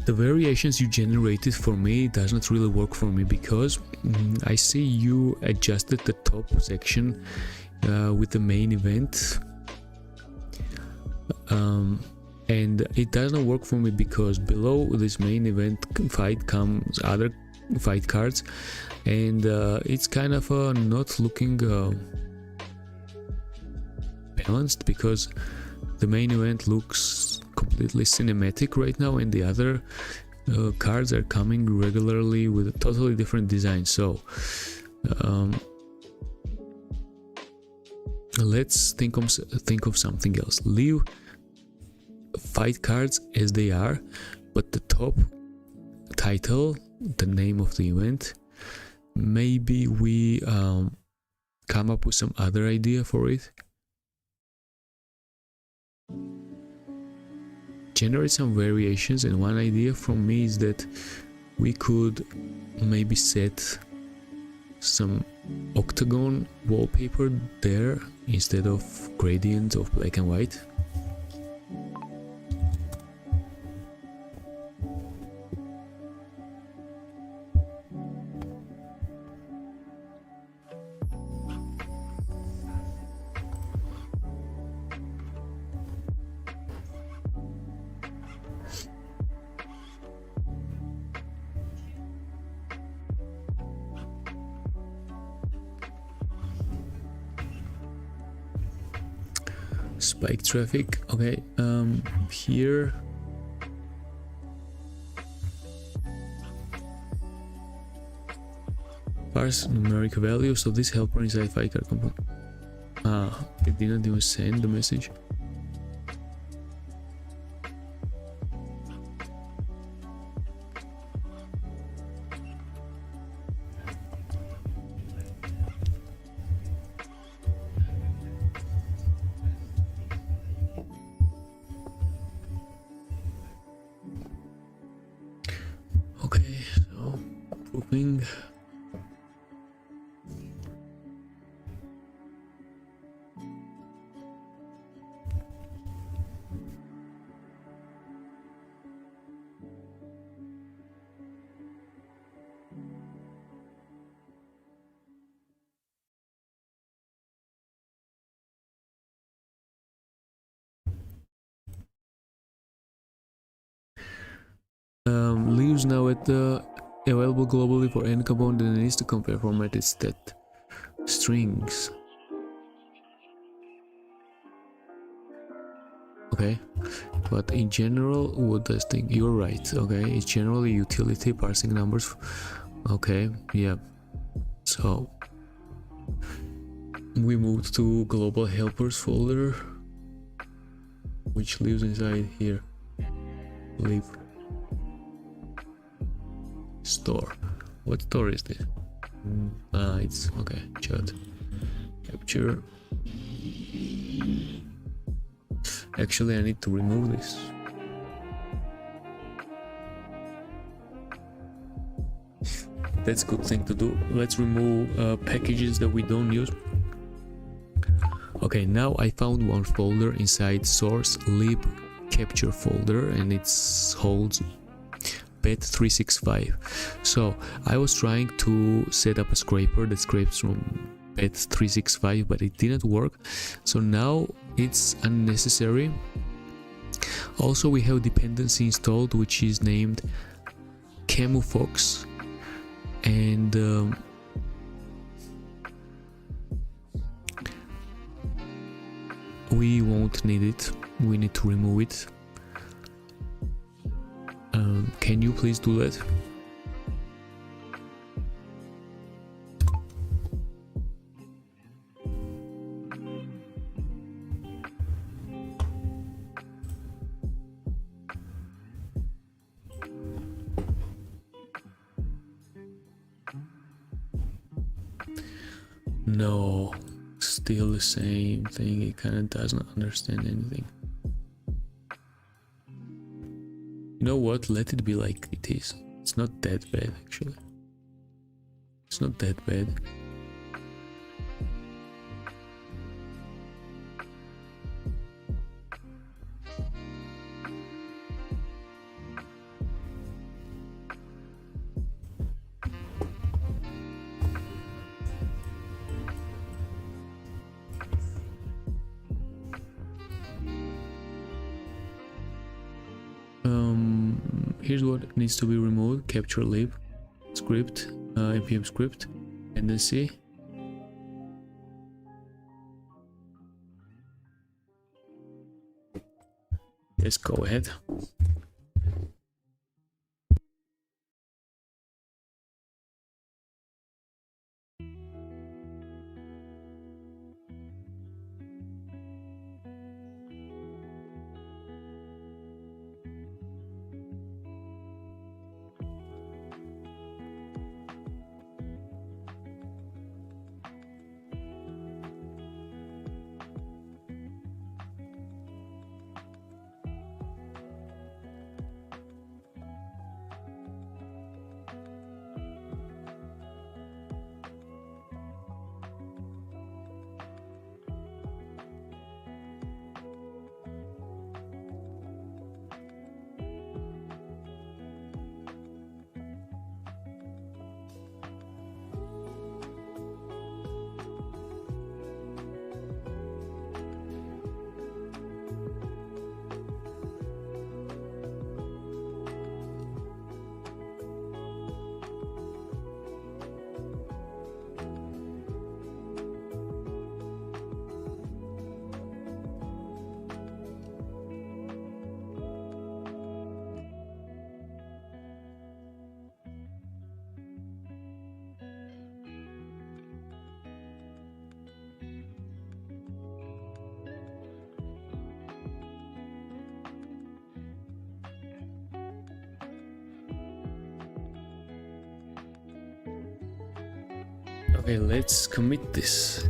The variations you generated for me does not really work for me, because I see you adjusted the top section with the main event, and it doesn't work for me because below this main event fight comes other fight cards, and it's kind of not looking balanced, because the main event looks completely cinematic right now, and the other cards are coming regularly with a totally different design. So let's think of something else. Leave fight cards as they are, but the top title, the name of the event, maybe we come up with some other idea for it. Generate some variations, and one idea from me is that we could maybe set some octagon wallpaper there instead of gradient of black and white. Spike traffic. Okay, here parse numeric value. So this helper inside fight card component. It didn't even send the message. Okay, so proving. Leaves now at the available globally for any component that needs to compare formatted stat strings. Okay, but in general, what does think? You're right. Okay, it's generally utility parsing numbers. Okay, yeah. So we moved to global helpers folder, which lives inside here. Leave. Store. What store is this? It's okay. Chat. Capture. Actually, I need to remove this. That's a good thing to do. Let's remove packages that we don't use. Okay, now I found one folder inside source lib capture folder, and it holds Bet365. So I was trying to set up a scraper that scrapes from Bet365, but it didn't work, so now it's unnecessary. Also, we have dependency installed which is named Camufox, and we won't need it. We need to remove it. Can you please do that? No, still the same thing. It kind of doesn't understand anything. You know what? Let it be like it is. It's not that bad, actually. It's not that bad. Here's what needs to be removed: capture lib, script, npm script, dependency. Let's go ahead. Okay, let's commit this.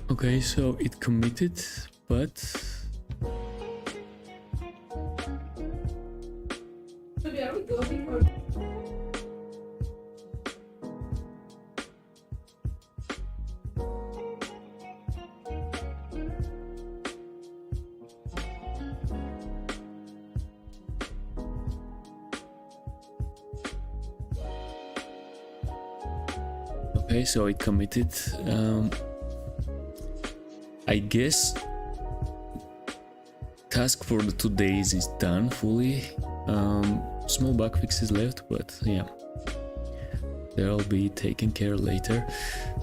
Okay, so it committed, but So we are going for Okay, so I committed. I guess task for the 2 days is done fully. Small bug fixes left, but yeah, they'll be taken care later.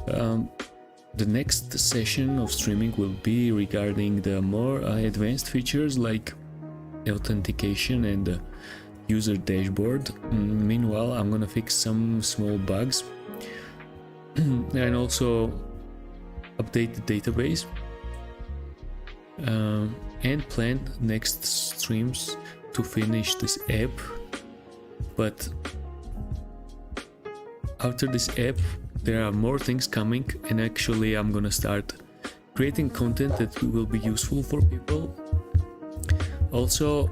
The next session of streaming will be regarding the more advanced features like authentication and the user dashboard. Meanwhile, I'm gonna fix some small bugs and also update the database and plan next streams to finish this app. But after this app there are more things coming, and actually I'm gonna start creating content that will be useful for people. Also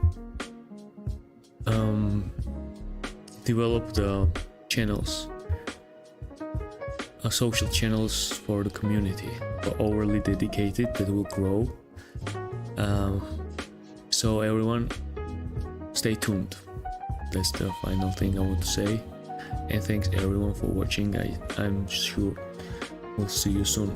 develop the channels, social channels for the community, overly dedicated, that will grow. So everyone, stay tuned. That's the final thing I want to say. And thanks everyone for watching. I'm sure we'll see you soon.